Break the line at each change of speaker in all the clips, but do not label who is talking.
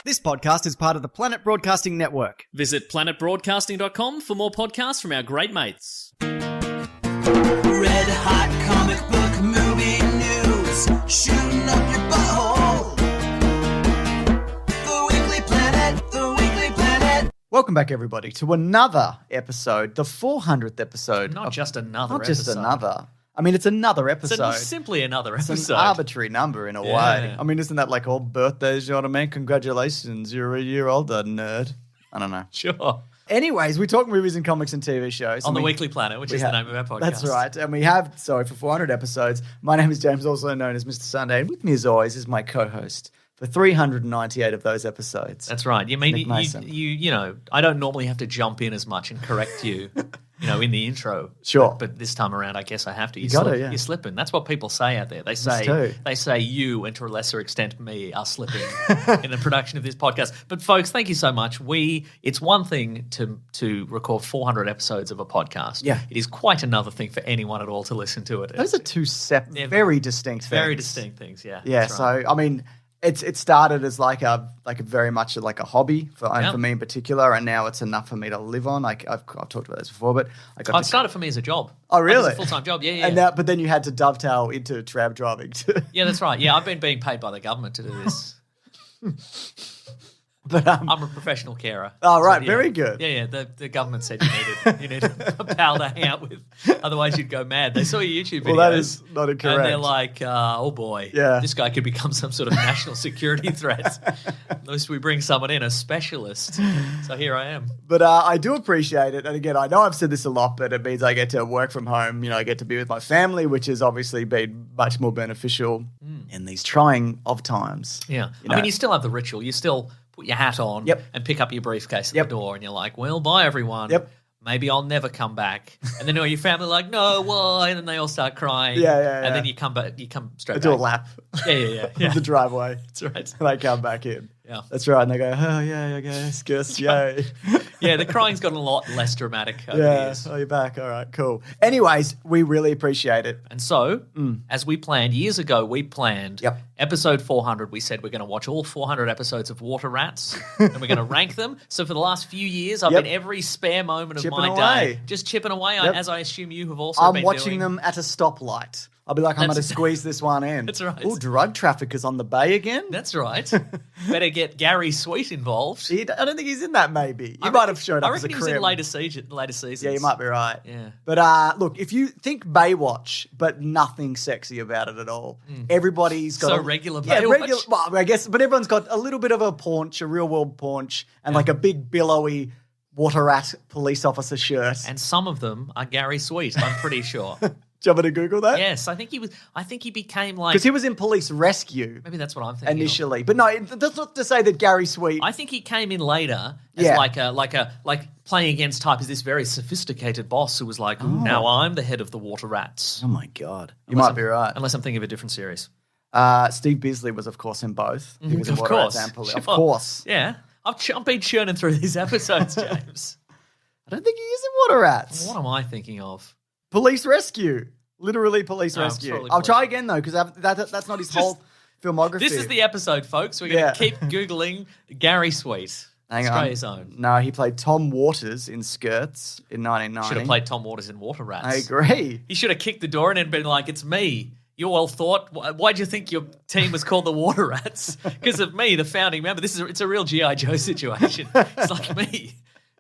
This podcast is part of the Planet Broadcasting Network.
Visit planetbroadcasting.com for more podcasts from our great mates.
Red hot comic book movie news, shooting up your butthole. The Weekly Planet, the Weekly Planet.
Welcome back, everybody, to another episode, the 400th episode.
Not just another
Not
episode.
just another. I mean, it's another episode.
It's simply another episode.
It's an arbitrary number in a way. I mean, isn't that like all birthdays, you know what I mean? Congratulations, you're a year older, nerd. I don't know.
Sure.
Anyways, we talk movies and comics and TV shows.
On the Weekly Planet, which is the name of our podcast.
That's right. And we have, for 400 episodes. My name is James, also known as Mr. Sunday. And with me, as always, is my co-host for 398 of those episodes.
That's right. You mean,
Nick Mason.
you know, I don't normally have to jump in as much and correct you, you know, in the intro.
Sure.
But this time around, I guess I have to.
You got it, yeah.
You're slipping. That's what people say out there. They say you, and to a lesser extent me, are slipping in the production of this podcast. But folks, thank you so much. It's one thing to record 400 episodes of a podcast.
Yeah.
It is quite another thing for anyone at all to listen to it.
Those are two very distinct things.
Very distinct things, yeah.
Yeah,
That's right.
so, I mean, it started as like a very much like a hobby for me in particular, and now it's enough for me to live on. Like I've talked about this before, but
it started for me as a job.
Oh, really?
Like, it's a full-time job, yeah.
And but then you had to dovetail into tram driving too.
Yeah, that's right. Yeah, I've been being paid by the government to do this.
But
I'm a professional carer.
Oh, right.
So,
Very good.
Yeah. The government said you needed a pal to hang out with, otherwise you'd go mad. They saw your YouTube videos.
Well, that is not incorrect.
And they're like, oh boy, this guy could become some sort of national security threat. Unless we bring someone in, a specialist. So here I am.
But I do appreciate it. And again, I know I've said this a lot, but it means I get to work from home. You know, I get to be with my family, which has obviously been much more beneficial in these trying of times.
Yeah.
You know?
I mean, you still have the ritual. You still put your hat on and pick up your briefcase at the door, and you're like, well, bye, everyone.
Yep.
Maybe I'll never come back. And then all your family are like, no, why? And then they all start crying.
Yeah.
And then you come back. You come straight back.
Do a lap.
Yeah.
Of the driveway.
That's right.
And they come back in.
Yeah.
That's right. And they go, oh, yeah, I guess, yay.
Yeah, the crying's gotten a lot less dramatic over the years.
Oh, you're back. All right, cool. Anyways, we really appreciate it.
And so, as we planned, years ago, we planned episode 400. We said we're going to watch all 400 episodes of Water Rats and we're going to rank them. So for the last few years, I've been every spare moment of my day just chipping away, as I assume you have also been doing.
I'm watching them at a stoplight. I'll be like, I'm going to squeeze this one in.
That's right.
Oh, drug traffickers on the bay again?
That's right. Better get Gary Sweet involved.
I don't think he's in that, maybe. He might have showed up as a
crib. I reckon he was in later seasons.
Yeah, you might be right.
Yeah.
But look, if you think Baywatch, but nothing sexy about it at all, everybody's got
regular Baywatch.
Yeah, regular. Well, I guess, but everyone's got a little bit of a paunch, a real world paunch, and like a big billowy water rat police officer shirt.
And some of them are Gary Sweet, I'm pretty sure.
Do you want me to Google that?
Yes, I think he became like...
Because he was in Police Rescue.
Maybe that's what I'm thinking
initially. But no, that's not to say that Gary Sweet...
I think he came in later as like playing against type as this very sophisticated boss who was like, now I'm the head of the Water Rats.
Oh my God. You might be right.
Unless I'm thinking of a different series.
Steve Bisley was, of course, in both. He was in
of
Water
course.
Rats and Police.
Sure.
Of course.
Yeah. I've been churning through these episodes, James.
I don't think he is in Water Rats.
What am I thinking of?
Police Rescue. Literally Police Rescue. I'll try again, though, because that's not his whole filmography.
This is the episode, folks. We're going to keep Googling Gary Sweet. Australia's own.
No, he played Tom Waters in Skirts in 1990.
Should have played Tom Waters in Water Rats.
I agree.
He should have kicked the door in and been like, it's me. You all thought, why'd you think your team was called the Water Rats? Because of me, the founding member. It's a real G.I. Joe situation. It's like me.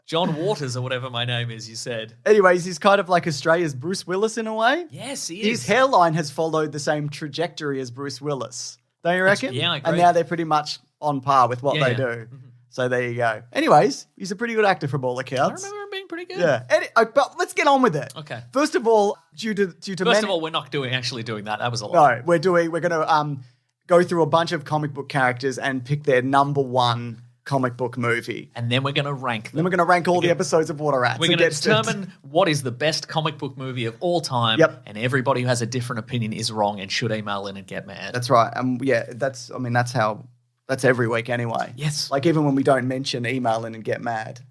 John Waters or whatever my name is, you said.
Anyways, he's kind of like Australia's Bruce Willis in a way.
Yes, he is.
His hairline has followed the same trajectory as Bruce Willis. Don't you reckon?
Yeah, I agree.
And now they're pretty much on par with what they do. Mm-hmm. So there you go. Anyways, he's a pretty good actor from all accounts.
I remember him being pretty good.
Yeah. But let's get on with it.
Okay.
First of all,
First of all, we're not actually doing that. That was a lot.
No, we're going to go through a bunch of comic book characters and pick their number one comic book movie.
And then we're going to rank them.
Then we're going to rank all the episodes of Water Rats.
We're going to determine what is the best comic book movie of all time.
Yep.
And everybody who has a different opinion is wrong and should email in and get mad.
That's right. That's how That's every week anyway.
Yes.
Like even when we don't mention emailing and get mad.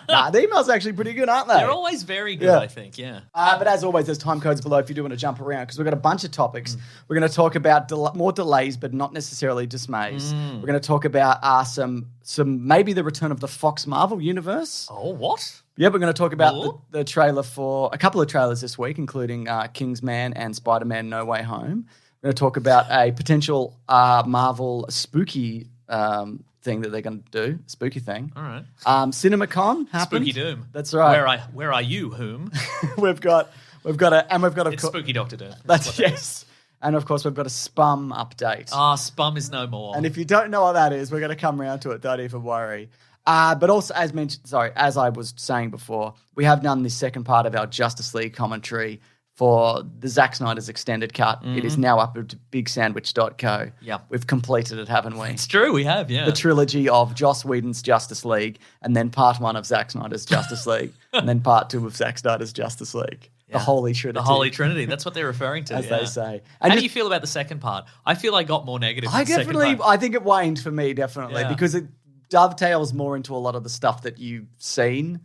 Nah, the emails are actually pretty good, aren't they?
They're always very good, I think, yeah.
But as always, there's time codes below if you do want to jump around because we've got a bunch of topics. We're going to talk about more delays, but not necessarily dismays. We're going to talk about some maybe the return of the Fox Marvel universe.
Oh, what?
Yeah, we're going to talk about the trailer for a couple of trailers this week, including Kingsman and Spider-Man No Way Home. We're going to talk about a potential Marvel spooky thing that they're going to do, spooky thing.
All right.
CinemaCon happened.
Spooky Doom.
That's right.
Where are you, whom?
we've got a
It's Spooky Doctor Doom.
That's yes. And of course, we've got a Spum update.
Spum is no more.
And if you don't know what that is, we're going to come around to it. Don't even worry. But also, as I was saying before, we have done this second part of our Justice League commentary for the Zack Snyder's extended cut. It is now up at bigsandwich.co.
Yeah.
We've completed it, haven't we?
It's true, we have, yeah.
The trilogy of Joss Whedon's Justice League, and then part 1 of Zack Snyder's Justice League, and then part 2 of Zack Snyder's Justice League. Yeah. The Holy Trinity.
The Holy Trinity. That's what they're referring to,
as they say.
And how do you feel about the second part? I feel I got more negative
I think it waned for me, definitely,
Yeah.
because it dovetails more into a lot of the stuff that you've seen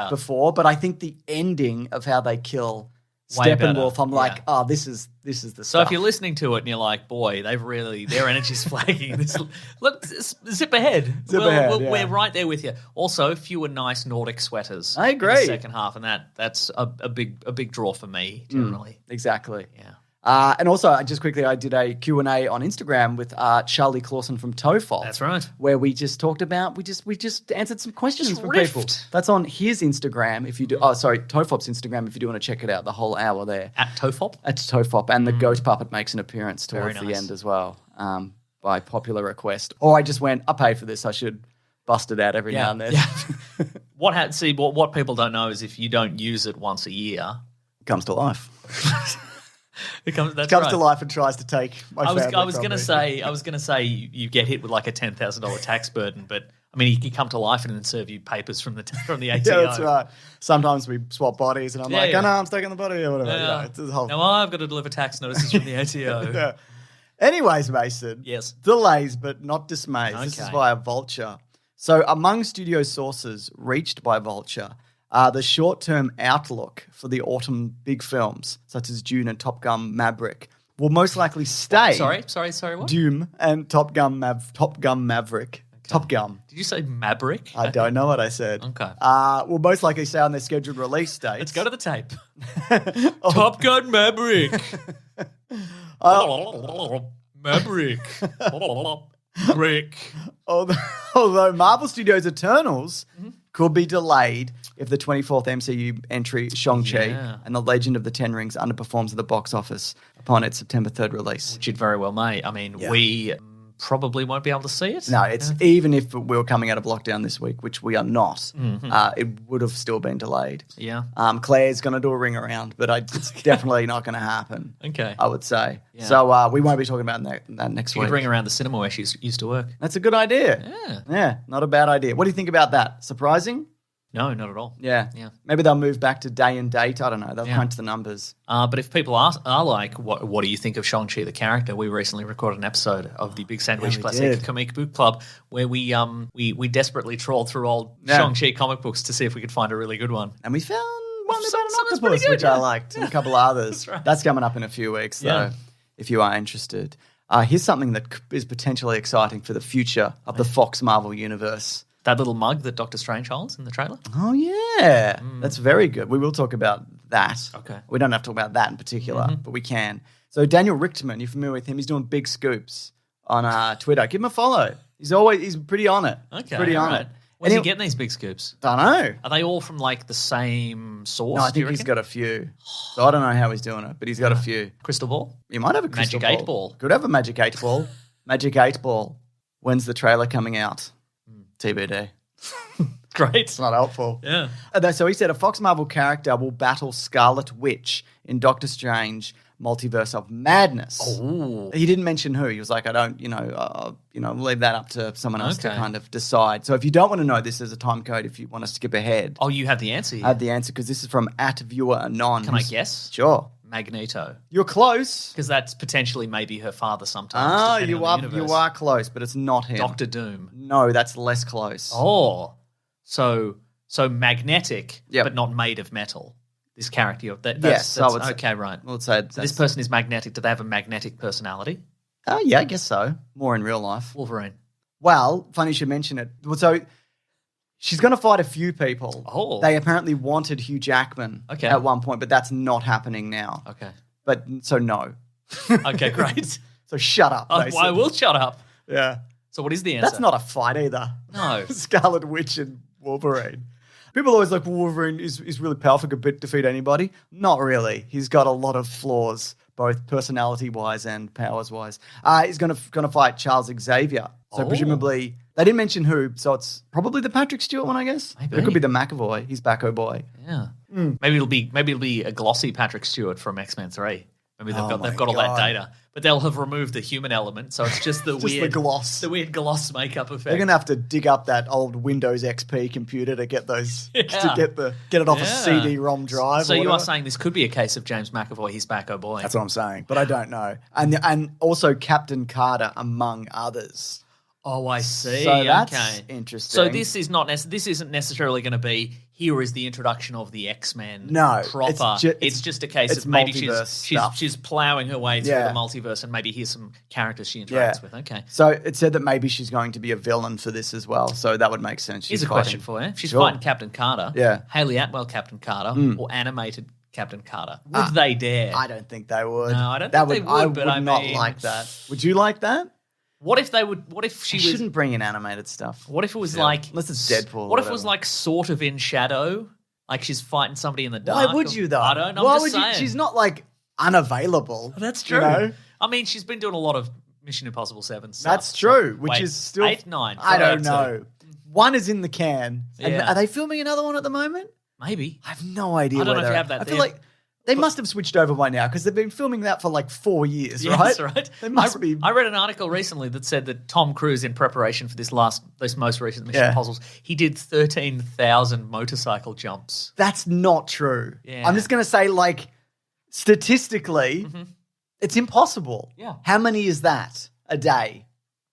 before. But I think the ending of how they kill Steppenwolf, I'm like, this is the stuff.
So if you're listening to it and you're like, boy, their energy's flagging. Look, zip ahead. We're right there with you. Also, fewer nice Nordic sweaters.
I agree.
In the second half, and that's a big draw for me generally.
Exactly.
Yeah.
And also, just quickly, I did a Q&A on Instagram with Charlie Clausen from Tofop.
That's right.
Where we just talked about, we just answered some questions from people. That's on his Instagram if you do, Tofop's Instagram if you do want to check it out, the whole hour there.
At Tofop?
At Tofop. And the Goat Puppet makes an appearance towards the end as well, by popular request. Or I just went, I pay for this, I should bust it out every now and then.
Yeah. What people don't know is if you don't use it once a year.
It comes to life.
It comes
to life and tries to take my family.
I was going to say you get hit with like a $10,000 tax burden, but I mean, he can come to life and then serve you papers from the ATO.
Yeah, that's right. Sometimes we swap bodies, and I'm like, no, I'm stuck in the body or whatever.
Yeah.
It's a whole...
Now I've got to deliver tax notices from the ATO.
Yeah. Anyways, Mason.
Yes.
Delays, but not dismays.
Okay.
This is via Vulture. So, among studio sources reached by Vulture, the short-term outlook for the autumn big films, such as Dune and Top Gun Maverick, will most likely stay.
Sorry, what?
Dune and Top Gun Maverick. Okay. Top Gun.
Did you say Maverick?
I don't know what I said.
Okay.
Will most likely stay on their scheduled release dates.
Let's go to the tape. Top Gun Maverick. Maverick. Brick.
Although Marvel Studios' Eternals could be delayed if the 24th MCU entry, Shang-Chi and the Legend of the Ten Rings underperforms at the box office upon its September 3rd release.
Which it very well may. I mean, we probably won't be able to see it.
No, it's even if we were coming out of lockdown this week, which we are not, it would have still been delayed.
Yeah.
Claire's going to do a ring around, but it's definitely not going to happen.
Okay.
I would say. Yeah. So we won't be talking about that next week.
You could ring around the cinema where she used to work.
That's a good idea.
Yeah.
Yeah, not a bad idea. What do you think about that? Surprising?
No, not at all.
Yeah. Maybe they'll move back to day and date. I don't know. They'll crunch the numbers.
But if people are like, what do you think of Shang-Chi the character? We recently recorded an episode of the Big Sandwich Classic Comic Book Club where we desperately trawled through old Shang-Chi comic books to see if we could find a really good one.
And we found one about an octopus, which I liked, and a couple others. That's coming up in a few weeks, though, if you are interested. Here's something that is potentially exciting for the future of the Fox Marvel universe.
That little mug that Doctor Strange holds in the trailer?
Oh, yeah. That's very good. We will talk about that.
Okay.
We don't have to talk about that in particular, but we can. So Daniel Richtman, you're familiar with him. He's doing big scoops on Twitter. Give him a follow. He's pretty on it.
Okay.
Pretty on it.
Where's he getting these big scoops?
Don't know.
Are they all from like the same source?
No, I think he's got a few. So I don't know how he's doing it, but he's got a few.
Crystal ball?
You might have a crystal
Magic 8 ball.
Could have a Magic 8 ball. Magic 8 ball. When's the trailer coming out? TBD.
Great.
It's not helpful.
Yeah.
So he said a Fox Marvel character will battle Scarlet Witch in Doctor Strange Multiverse of Madness.
Oh.
He didn't mention who. He was like, I don't, leave that up to someone else to kind of decide. So if you don't want to know this, there's a time code if you want to skip ahead.
Oh, you have the answer here.
I have the answer because this is from @ViewerAnon.
Can I guess?
Sure.
Magneto.
You're close.
Because that's potentially maybe her father sometimes.
Ah,
depending
you
on the
are
universe.
close, but it's not him.
Doctor Doom.
No, that's less close.
Oh, so magnetic,
Yep.
but not made of metal. This character,
Yes, I would say-
okay, right.
Let's say
So this person is magnetic. Do they have a magnetic personality?
Oh, yeah, I guess so. More in real life.
Wolverine.
Well, funny you should mention it. Well, so she's going to fight a few people.
Oh.
They apparently wanted Hugh Jackman
Okay.
at one point, but that's not happening now.
Okay.
But so no.
Okay, great.
So shut up.
I
basically.
will shut up.
Yeah.
So what is the answer?
That's not a fight either.
No.
Scarlet Witch and Wolverine. People always like Wolverine is really powerful, could defeat anybody. Not really. He's got a lot of flaws, both personality-wise and powers-wise. He's going to fight Charles Xavier. So presumably, they didn't mention who, so it's probably the Patrick Stewart one, I guess.
Maybe.
It could be the McAvoy. He's Backo Boy.
Yeah. Maybe it'll be a glossy Patrick Stewart from X-Men 3. Maybe they've
Oh
got all
my
that
God.
data, but they'll have removed the human element, so it's just the
Just
weird
the gloss.
the weird gloss makeup effect.
They're going to have to dig up that old Windows XP computer to get those,
Yeah.
to get it off a
Yeah.
CD-ROM drive.
So
or
you are
whatever.
saying this could be a case of James McAvoy, he's Backo Boy.
That's what I'm saying, but I don't know. And also Captain Carter, among others.
Oh, I see.
So that's
okay.
interesting.
So this isn't necessarily going to be here is the introduction of the X-Men.
No,
proper. It's just a case
it's
of maybe
multiverse stuff.
she's plowing her way through
Yeah.
the multiverse, and maybe here's some characters she interacts
Yeah.
with. Okay.
So it said that maybe she's going to be a villain for this as well. So that would make sense.
Here's
She's
a question
fighting.
for you: if she's
Sure.
fighting Captain Carter,
Yeah.
Hayley Atwell Captain Carter, or animated Captain Carter, would they dare?
I don't think they would.
No, I don't
that
think they
I
would, but I
not
mean-
like that. Would you like that?
What if they would? What if she
You
was?
shouldn't bring in animated stuff.
What if it was like
Unless it's Deadpool or
What if it was
whatever.
like sort of in shadow, like she's fighting somebody in the
Why
dark?
would you though?
I don't know.
Why
I'm
would
just saying.
you? She's not like unavailable.
That's
you
true.
know?
I mean, she's been doing a lot of Mission Impossible 7 stuff.
That's true. Which
Wait,
is still
8, 9.
I don't
2.
know. One is in the can. And
Yeah.
are they filming another one at the moment?
Maybe.
I have no idea.
I don't
where
know if you
they're
have
at.
that
I feel
there.
like they must have switched over by now because they've been filming that for like 4 years,
Yeah,
right?
that's right.
They must be.
I read an article recently that said that Tom Cruise, in preparation for this most recent Mission
Yeah.
Impossible, he did 13,000 motorcycle jumps.
That's not true.
Yeah.
I'm just going to say, like, statistically, it's impossible.
Yeah.
How many is that a day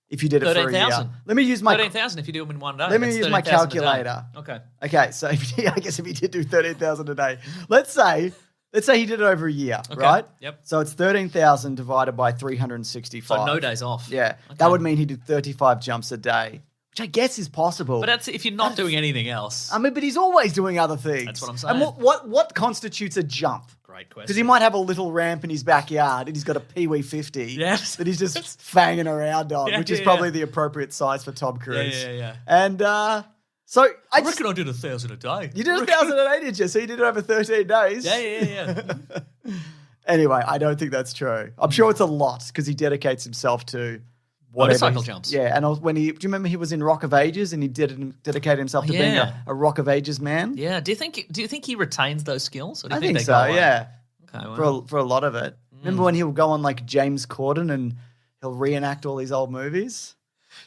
if you did it for a year?
13,000.
Let me use my
13,000 if you do them in one day.
Let me
That's
use my
13,000 a day.
calculator.
Okay.
Okay, so I guess if he did do 13,000 a day, let's say he did it over a year,
Okay.
right?
Yep.
So it's 13,000 divided by 365.
So no days off.
Yeah,
Okay.
that would mean he did 35 jumps a day, which I guess is possible.
But that's if you're not doing anything else.
I mean, but he's always doing other things.
That's what I'm
And
saying.
what constitutes a jump?
Great question.
Because he might have a little ramp in his backyard and he's got a Pee Wee 50
Yes.
that he's just fanging around on,
Yeah,
which is
yeah,
probably
yeah.
the appropriate size for Tom Cruise.
Yeah.
And so I
I
just,
reckon I did 1,000 a day.
you did 1,000 a day, did you? So you did it over 13 days.
Yeah.
Anyway, I don't think that's true. I'm sure it's a lot because he dedicates himself to whatever
Motorcycle
he's-
jumps.
Yeah, and do you remember he was in Rock of Ages and he dedicated himself to being
yeah.
a Rock of Ages man?
Yeah. Do you think he retains those skills? Or do you
I think
they
so.
go away?
Yeah.
Okay. Well,
For a lot of it. Remember when he'll go on like James Corden and he'll reenact all these old movies?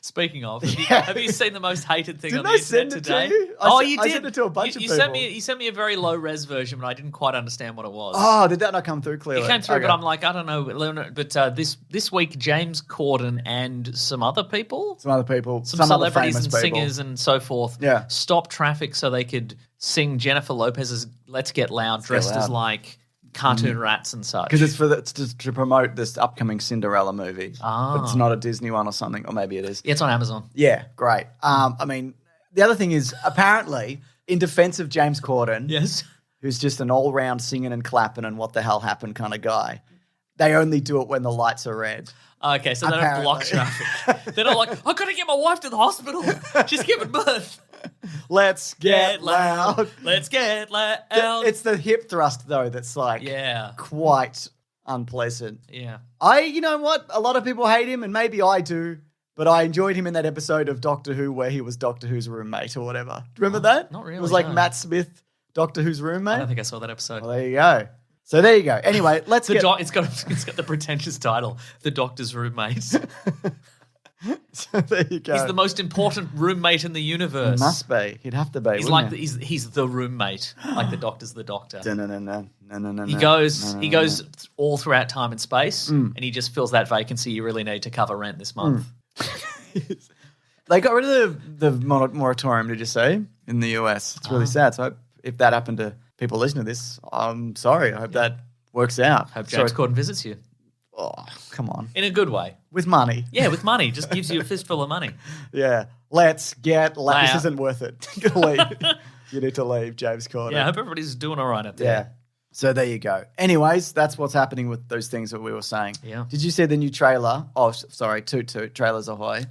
speaking of,
Yeah.
have you seen the most hated thing
Didn't
on
I
the internet
send it to
today?
you?
Oh,
I
you
I
did.
sent it to a bunch of
you sent
people.
you sent me a very low res version, but I didn't quite understand what it was.
Oh, did that not come through clearly?
It came through,
Okay.
but I'm like, I don't know. But this week, James Corden and some other people,
Some other people,
some
other
celebrities
famous
and
people.
singers and so forth,
Yeah.
stopped traffic so they could sing Jennifer Lopez's "Let's Get Loud" dressed as
Loud.
like cartoon rats and such.
Because it's to promote this upcoming Cinderella movie.
Ah.
But it's not a Disney one or something, or maybe it is.
Yeah, it's on Amazon.
Yeah, great. I mean, the other thing is, apparently, in defense of James Corden,
Yes.
who's just an all-round singing and clapping and what the hell happened kind of guy, they only do it when the lights are red.
Okay, so they don't block
Apparently.
traffic. They're not like, I've got to get my wife to the hospital. She's giving birth.
Let's get loud.
Let's get loud.
It's the hip thrust, though, that's like
Yeah.
quite unpleasant.
Yeah.
You know what? A lot of people hate him, and maybe I do, but I enjoyed him in that episode of Doctor Who where he was Doctor Who's roommate or whatever. Do you remember that?
not really,
It was like
no.
Matt Smith, Doctor Who's roommate.
I don't think I saw that episode.
Well, there you go. So there you go. Anyway, let's get...
It's got the pretentious title, The Doctor's Roommate.
So there you go.
He's the most important roommate in the universe.
He must be. He'd have to be.
He's like he's the roommate, like the Doctor's the Doctor.
No.
He goes all throughout time and space, and he just fills that vacancy you really need to cover rent this month.
They got rid of the moratorium, did you say, in the US? It's really sad. So if that happened to people listening to this, I'm sorry. I hope that works out.
Hope James Corden visits you.
Oh, come on.
In a good way.
With money.
Yeah, with money. Just gives you a fistful of money.
Yeah. Let's get... This isn't worth it. Leave. You need to leave, James Corden.
Yeah, I hope everybody's doing all right out there.
Yeah. So there you go. Anyways, that's what's happening with those things that we were saying.
Yeah.
Did you see the new trailer? Oh, sorry, Toot Toot. Trailers ahoy.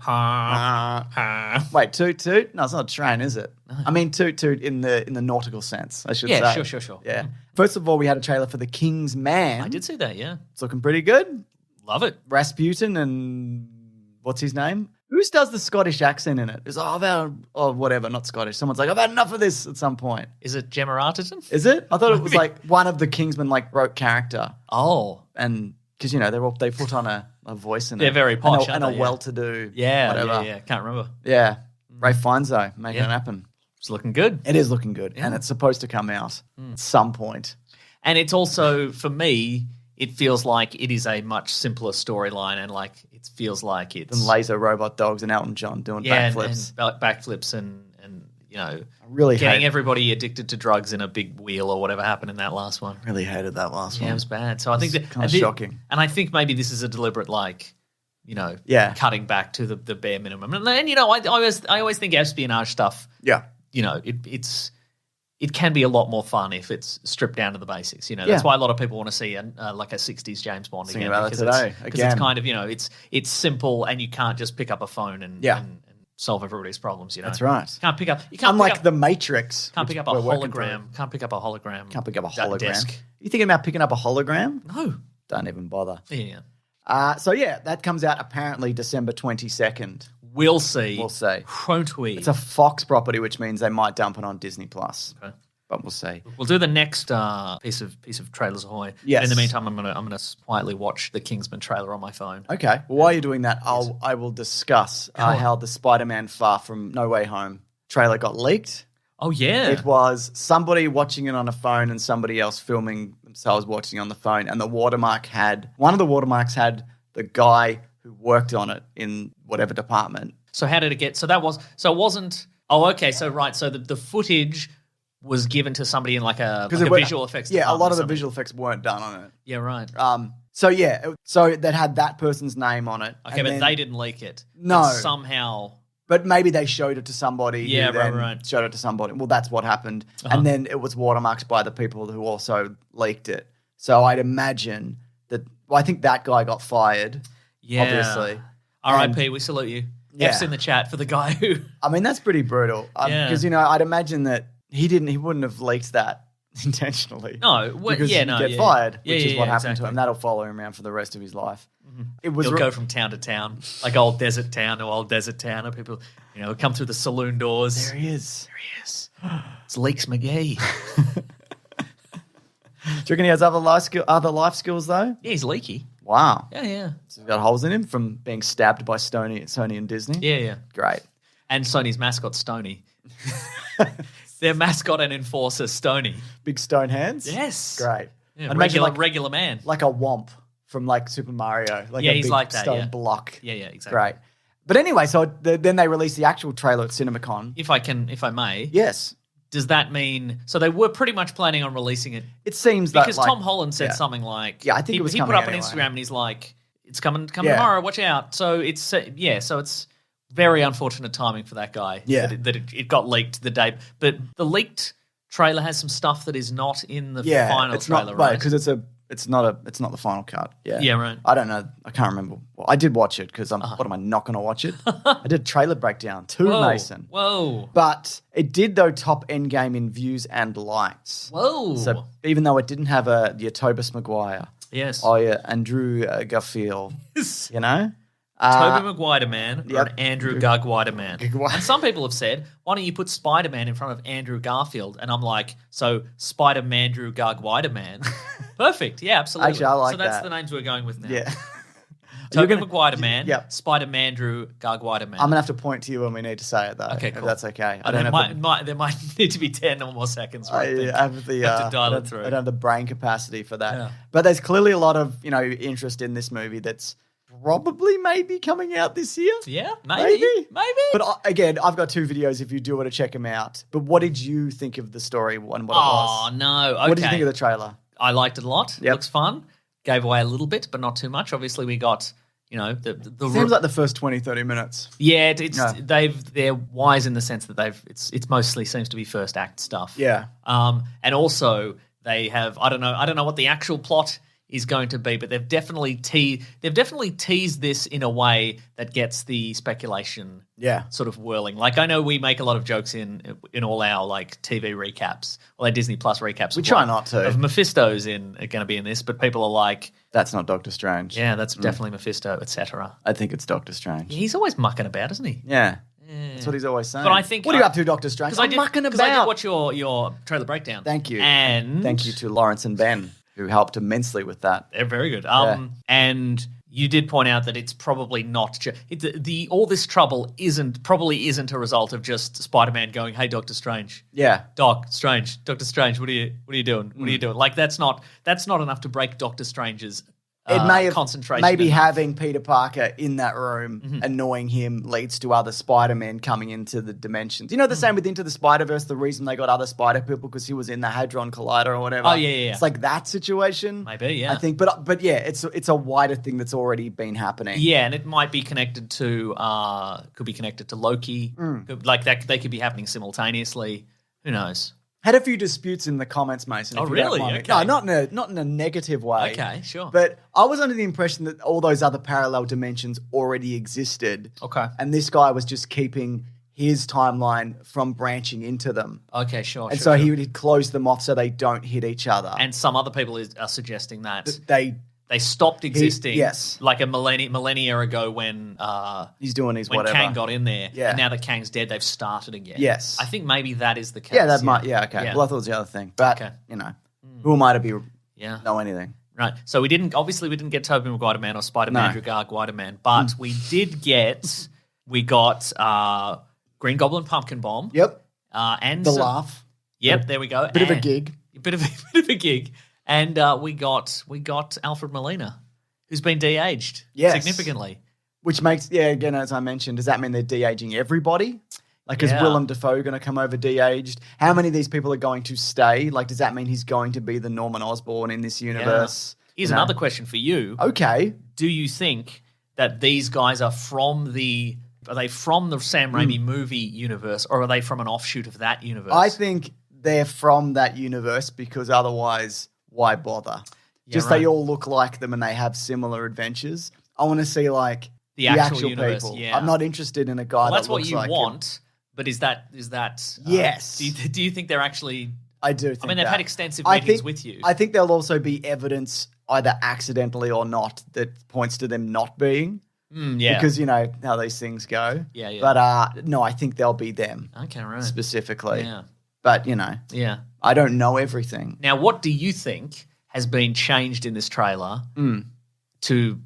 Wait, Toot Toot? No, it's not a train, is it? No. I mean Toot Toot in the nautical sense, I should say.
Yeah, sure.
Yeah. First of all, we had a trailer for The King's Man.
I did see that, yeah.
It's looking pretty good.
Love it.
Rasputin and what's his name? Who does the Scottish accent in it? It's whatever, not Scottish. Someone's like, I've had enough of this at some point.
Is it Gemma Arterton?
Is it? I thought it was like one of the Kingsmen wrote character.
Oh.
And because, they put on a voice in it.
They're very posh,
and
aren't they?
a well-to-do
whatever. Yeah. Can't remember.
Yeah. Ray Fiennes, though, making it happen.
It's looking good.
It is looking good. Yeah. And it's supposed to come out at some point.
And it's also, for me, it feels like it is a much simpler storyline, and it feels like it's
and laser robot dogs and Elton John doing backflips,
and backflips, and
really
getting everybody addicted to drugs in a big wheel or whatever happened in that last one.
Really hated that last one.
Yeah, it was bad. So I think that
kind of shocking.
And I think maybe this is a deliberate cutting back to the bare minimum. And I always think espionage stuff.
Yeah,
it can be a lot more fun if it's stripped down to the basics. That's why a lot of people want to see a 60s James Bond again.
About it today.
Because it's kind of, it's simple, and you can't just pick up a phone and solve everybody's problems.
That's right.
Unlike
The Matrix.
Can't pick up a hologram. Can't pick up a hologram.
Can't pick up a hologram.
Desk.
You thinking about picking up a hologram?
No.
Don't even bother.
Yeah.
That comes out apparently December 22nd.
We'll see. Won't we?
It's a Fox property, which means they might dump it on Disney Plus. Okay. But we'll see.
We'll do the next piece of trailers ahoy.
Yes.
In the meantime, I'm gonna quietly watch the Kingsman trailer on my phone.
Okay. Well, while you're doing that, I will discuss how the Spider-Man Far From No Way Home trailer got leaked.
Oh yeah.
It was somebody watching it on a phone and somebody else filming themselves watching on the phone, and one of the watermarks had the guy who worked on it in whatever department.
So how did it get? So it wasn't. Oh, okay. So right. So the footage was given to somebody in like a visual effects.
Yeah, a lot of the visual effects weren't done on it.
Yeah, right.
So that had that person's name on it.
Okay, but they didn't leak it.
No.
But somehow.
But maybe they showed it to somebody.
Yeah,
right. Showed it to somebody. Well, that's what happened. And then it was watermarked by the people who also leaked it. So I'd imagine that. Well, I think that guy got fired.
Yeah.
Obviously.
R.I.P. We salute you. Yeah. F's in the chat for the guy who.
I mean, that's pretty brutal. Because I'd imagine that he wouldn't have leaked that intentionally.
No.
Because he'd get fired, which is what happened to him. That'll follow him around for the rest of his life.
Mm-hmm. He'll go from town to town, like old desert town to old desert town, and people, come through the saloon doors.
There he is.
It's Leaks McGee.
Do you reckon he has other life skills though?
Yeah, he's leaky.
Wow.
Yeah.
So he's got holes in him from being stabbed by Sony and Disney.
Yeah.
Great.
And Sony's mascot, Stoney. Their mascot and enforcer, Stoney.
Big stone hands?
Yes.
Great.
Yeah, regular man.
Like a womp from like Super Mario. Like
yeah,
a
he's
big
like that,
stone block.
Yeah, exactly.
Great. But anyway, so then they released the actual trailer at CinemaCon.
If I may.
Yes.
Does that mean... So they were pretty much planning on releasing it.
It seems
because Tom Holland said something like...
Yeah, I think it was
he
coming
put up
anyway.
on Instagram and he's like, it's coming tomorrow, watch out. So it's... so it's very unfortunate timing for that guy.
Yeah.
That it got leaked the day. But the leaked trailer has some stuff that is not in the final trailer, right?
Because it's not the final cut. Yeah.
Yeah, right.
I don't know. I can't remember. Well, I did watch it because what am I not going to watch it? I did a trailer breakdown too, Mason.
Whoa.
But it did though top Endgame in views and likes.
Whoa.
So even though it didn't have the Tobis Maguire.
Yes.
Oh yeah, Andrew Garfield.
Tobey Maguire man or an Andrew Garguire man. And some people have said, why don't you put Spider-Man in front of Andrew Garfield? And I'm like, so Spider-Man Drew Garguire man. Perfect. Yeah, absolutely.
Actually, I like
so that's
that.
the names we're going with now.
Yeah.
Tobey Maguire man,
Yep.
Spider-Man drew Garguida man.
I'm going to have to point to you when we need to say it, though.
Okay, cool.
If that's okay. I
there
don't have
there might need to be 10 or more seconds. Right?
I have the
have to dial
I
it
don't-
through.
I don't have the brain capacity for that.
Yeah.
But there's clearly a lot of interest in this movie that's probably maybe coming out this year.
Yeah, maybe.
But again, I've got 2 videos if you do want to check them out. But what did you think of the story and what it was?
Oh, no. Okay.
What did you think of the trailer?
I liked it a lot.
Yep.
Looks fun. Gave away a little bit, but not too much. Obviously, we got, the
Seems like the first 20, 30 minutes.
yeah,
Yeah.
they're wise in the sense that it's mostly seems to be first act stuff.
Yeah.
And also they have I don't know what the actual plot is going to be, but they've definitely teased this in a way that gets the speculation
Yeah.
sort of whirling. Like, I know we make a lot of jokes in all our like TV recaps, or like Disney Plus recaps.
We try not to.
Of Mephisto's going to be in this, but people are like,
That's not Doctor Strange.
yeah, that's definitely Mephisto, etc.
I think it's Doctor Strange.
He's always mucking about, isn't he?
Yeah. That's what he's always saying.
But I think
what are you up to, Doctor Strange?
Because
I'm mucking
I did
about.
watch your trailer breakdown.
Thank you.
And
Thank you to Lawrence and Ben, who helped immensely with that.
They're very good.
Yeah.
And you did point out that it's probably not all this trouble probably isn't a result of just Spider-Man going, "Hey, Doctor Strange,
Yeah.
Doctor Strange, what are you doing? What are you doing?" Like, that's not enough to break Doctor Strange's
It may have
concentration.
maybe having Peter Parker in that room annoying him leads to other Spider-Men coming into the dimensions. The same with Into the Spider-Verse, the reason they got other Spider people because he was in the Hadron Collider or whatever.
Oh, yeah.
It's like that situation.
Maybe, yeah.
I think, but yeah, it's a wider thing that's already been happening.
Yeah, and it might be connected to could be connected to Loki. Like that, they could be happening simultaneously. Who knows?
Had a few disputes in the comments, Mason.
Oh,
if you don't
really?
mind me.
Okay.
No, not in a negative way.
Okay, sure.
But I was under the impression that all those other parallel dimensions already existed.
Okay.
And this guy was just keeping his timeline from branching into them.
Okay, sure.
And
sure,
so
sure.
he would close them off so they don't hit each other.
And some other people are suggesting that
they
stopped existing.
yes.
like a millennia ago when
he's doing his
when
whatever.
Kang got in there.
Yeah.
And now that Kang's dead, they've started again.
Yes.
I think maybe that is the case.
Yeah, that might. Yeah, okay.
Yeah.
Well, I thought it was the other thing, but
Okay.
who am I to be
Yeah.
know anything?
Right. So we didn't get Tobey Maguire Man or Spider-Man
No.
Garguida Man, but we got Green Goblin Pumpkin Bomb.
Yep.
And
The laugh.
Yep, there we go.
Bit of a
And-
gig.
Bit of a gig. And we got Alfred Molina, who's been de-aged
Yes.
significantly.
Which makes, again, as I mentioned, does that mean they're de-aging everybody? Like, is
Yeah.
Willem Dafoe going to come over de-aged? How many of these people are going to stay? Like, does that mean he's going to be the Norman Osborn in this universe?
Here's another question for you.
Okay.
Do you think that these guys are from the Sam Raimi movie universe, or are they from an offshoot of that universe?
I think they're from that universe because otherwise, why bother?
Yeah,
Just
right.
they all look like them and they have similar adventures. I want to see, like,
The actual universe,
people.
yeah.
I'm not interested in a guy
Well, that's
that
what
looks
you
like him.
want, but is that
Yes.
Do you think they're actually?
I do think
I mean, they've
that.
had extensive
I
meetings
think-
with you.
I think there'll also be evidence, either accidentally or not, that points to them not being.
Yeah.
Because you know how these things go.
Yeah, yeah.
But no, I think they'll be them
Okay, right.
specifically.
Yeah.
But you know,
Yeah.
I don't know everything.
Now, what do you think has been changed in this trailer to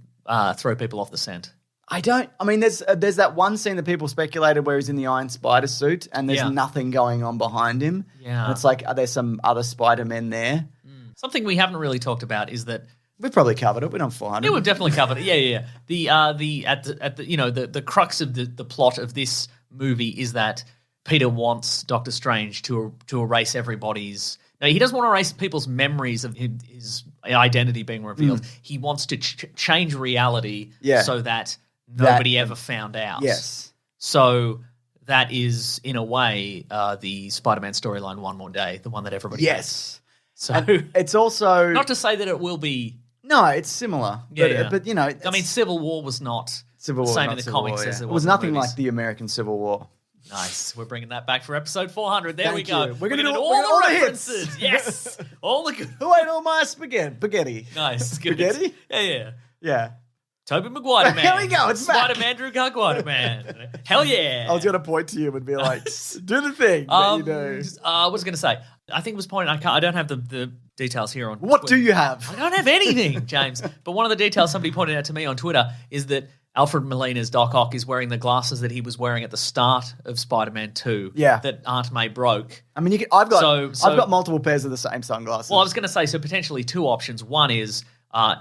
throw people off the scent?
I don't. I mean, there's that one scene that people speculated where he's in the Iron Spider suit and there's
Yeah.
nothing going on behind him.
Yeah.
And it's like, are there some other Spider-Men there?
Something we haven't really talked about is that
We've probably covered it. We're on 400.
yeah, we've definitely covered it. Yeah. The crux of the plot of this movie is that Peter wants Doctor Strange to erase everybody's. No, he doesn't want to erase people's memories of his identity being revealed. He wants to change reality so that nobody ever found out.
Yes.
So that is, in a way, the Spider-Man storyline One More Day, the one that everybody
Yes.
So
And it's also
not to say that it will be.
no, it's similar.
Yeah,
but you know,
I mean, Civil War was not
Civil
the
War,
same
not
in the
Civil
comics
War,
as
yeah.
it
It
was
was
in the
nothing
movies.
like the American Civil War.
Nice. We're bringing that back for episode 400. There we
Thank
go.
you.
We're going to do
we're
all
gonna
the
do hits.
references. Yes. All the good.
Who ate all my spaghetti?
Nice. Good.
Spaghetti?
Yeah.
Yeah.
Tobey Maguire Man.
Here we go, it's back.
Spider-Man Drew Maguire Man. Hell yeah.
I was going to point to you and be like, do the thing that you do.
I was going to say, I think it was pointing, I don't have the details here on
What
Twitter.
do you have?
I don't have anything, James. But one of the details somebody pointed out to me on Twitter is that Alfred Molina's Doc Ock is wearing the glasses that he was wearing at the start of Spider-Man 2 that Aunt May broke.
I mean, I've got multiple pairs of the same sunglasses.
Well, I was going to say, so potentially two options. One is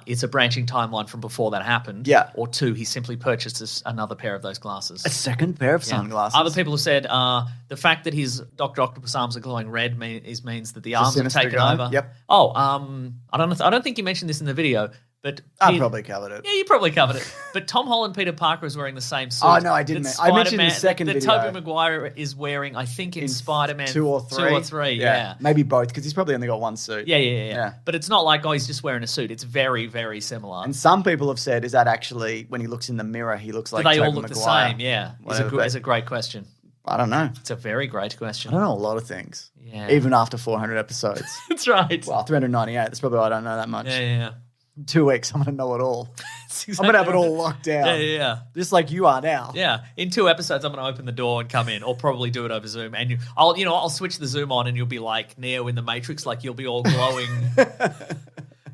it's a branching timeline from before that happened.
Yeah.
Or two, he simply purchased another pair of those glasses.
A second pair of sunglasses.
Other people have said the fact that his Dr. Octopus arms are glowing red means that the arms have taken over.
Yep.
Oh, I don't think you mentioned this in the video, but
I probably covered it.
Yeah, you probably covered it. But Tom Holland, Peter Parker is wearing the same suit.
Oh, no, I didn't. I mentioned in the second
that
video.
Tobey Maguire is wearing, I think, in Spider-Man
2 or 3.
2 or 3, yeah.
Maybe both, because he's probably only got one suit.
Yeah. But it's not like, he's just wearing a suit. It's very, very similar.
And some people have said, is that actually, when he looks in the mirror, he looks like
Do they
Tobey
all look
Maguire?
the same? Yeah. It's a great question.
I don't know.
It's a very great question.
I don't know a lot of things.
Yeah.
Even after 400 episodes.
That's right.
Well, 398. That's probably why I don't know that much.
Yeah.
In 2 weeks, I'm going to know it all.
Exactly
I'm going to have it all locked down.
Yeah.
Just like you are now.
Yeah. In 2 episodes, I'm going to open the door and come in, or probably do it over Zoom. And I'll switch the Zoom on, and you'll be like Neo in the Matrix, like you'll be all glowing.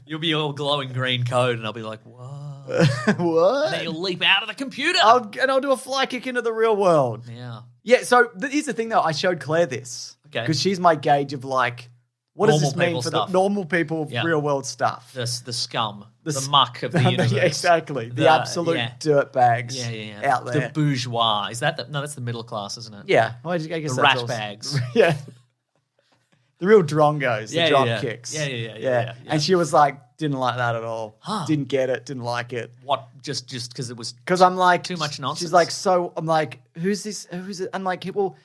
You'll be all glowing green code, and I'll be like, whoa.
What?
And then you'll leap out of the computer.
I'll do a fly kick into the real world.
Yeah.
Yeah, so here's the thing, though. I showed Claire this.
Okay.
Because she's my gauge of, like, what does this mean for the normal people, real world stuff?
The scum. The muck of the universe.
Yeah, exactly. The absolute dirt bags out there.
The bourgeois. Is that no, that's the middle class, isn't it?
Yeah. Well, I guess
the
that's
rat bags.
Yeah. The real drongos, the drop kicks.
Yeah.
And she was like, didn't like that at all. Didn't get it, didn't like it.
What? Just because it was
Because I'm like,
too much nonsense?
She's like, I'm like, who's this? Who's it? I'm like, well,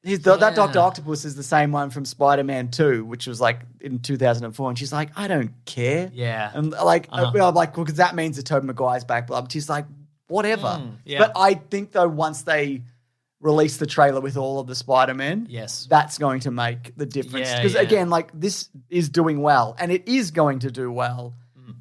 that Dr. Octopus is the same one from Spider-Man 2, which was like in 2004. And she's like, I don't care.
Yeah.
And like, I'm like, well, because that means that Tobey Maguire's back. But she's like, whatever. But I think, though, once they release the trailer with all of the Spider-Men, that's going to make the difference. Because, again, like, this is doing well. And it is going to do well.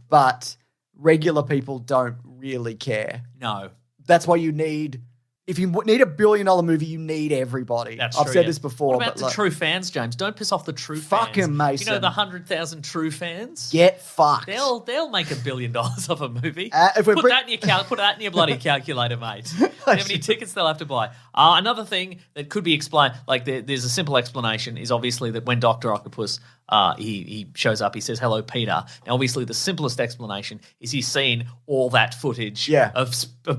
But regular people don't really care.
No.
That's why you need... If you need $1 billion movie, you need everybody.
That's
I've
true,
said this before.
What about the true fans, James? Don't piss off the true fans.
Fuck him, Mason.
You know the 100,000 true fans?
Get fucked.
They'll make $1 billion off a movie.
Put
that in your bloody calculator, mate. How many tickets they'll have to buy? Another thing that could be explained, like there's a simple explanation, is obviously that when Dr. Octopus he shows up, he says, hello, Peter. Now, obviously, the simplest explanation is he's seen all that footage of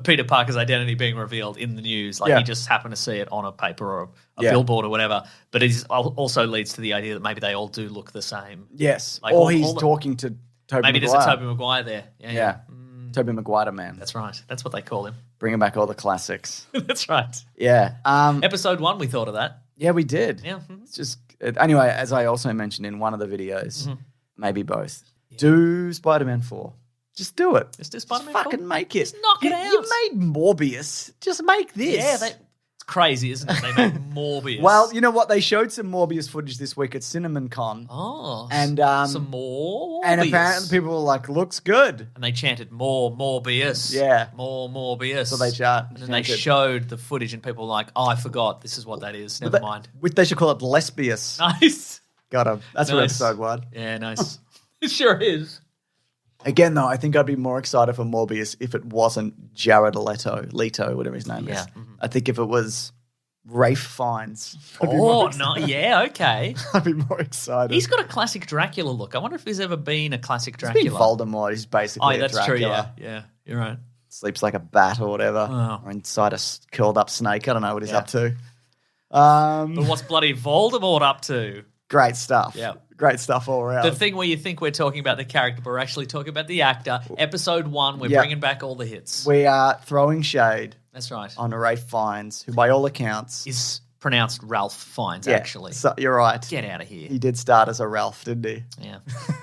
Peter Parker's identity being revealed in the news. Like, he just happened to see it on a paper or a billboard or whatever. But it also leads to the idea that maybe they all do look the same.
Yes.
Like,
or he's talking to Tobey
Maguire. Maybe
Maguire.
there's a Tobey Maguire there. Yeah.
Tobey Maguire, man.
That's right. That's what they call him.
Bringing back all the classics.
That's right.
Yeah.
Episode 1, we thought of that.
Yeah, we did.
Yeah.
It's just... Anyway, as I also mentioned in one of the videos, maybe both, do Spider-Man 4. Just do it.
Just do Spider-Man
4. Fucking make it.
Just knock it out.
You made Morbius. Just make this.
Yeah, it's crazy, isn't it? They made Morbius.
Well, you know what? They showed some Morbius footage this week at CinemaCon.
Oh.
And
some more Morbius.
And apparently people were like, looks good.
And they chanted, more Morbius.
Yeah.
More Morbius.
So they
And then they showed the footage and people were like, oh, I forgot. This is what that is. Never mind.
They should call it Lesbius.
Nice.
Got him. That's for episode 1.
Yeah, nice. It sure is.
Again, though, I think I'd be more excited for Morbius if it wasn't Jared Leto, whatever his name is.
Mm-hmm.
I think if it was Rafe Fiennes.
Oh, no. Yeah, okay.
I'd be more excited.
He's got a classic Dracula look. I wonder if there's ever been a classic Dracula.
He's been Voldemort. He's basically
that's
a Dracula.
True, yeah. You're right.
Sleeps like a bat or whatever.
Oh.
Or inside a curled up snake. I don't know what he's up to.
But what's bloody Voldemort up to?
Great stuff.
Yeah.
Great stuff all around.
The thing where you think we're talking about the character, but we're actually talking about the actor. Episode 1, we're bringing back all the hits.
We are throwing shade.
That's right.
On Rafe Fiennes, who by all accounts...
is pronounced Ralph Fiennes, actually.
So you're right.
Get out of here.
He did start as a Ralph, didn't he?
Yeah.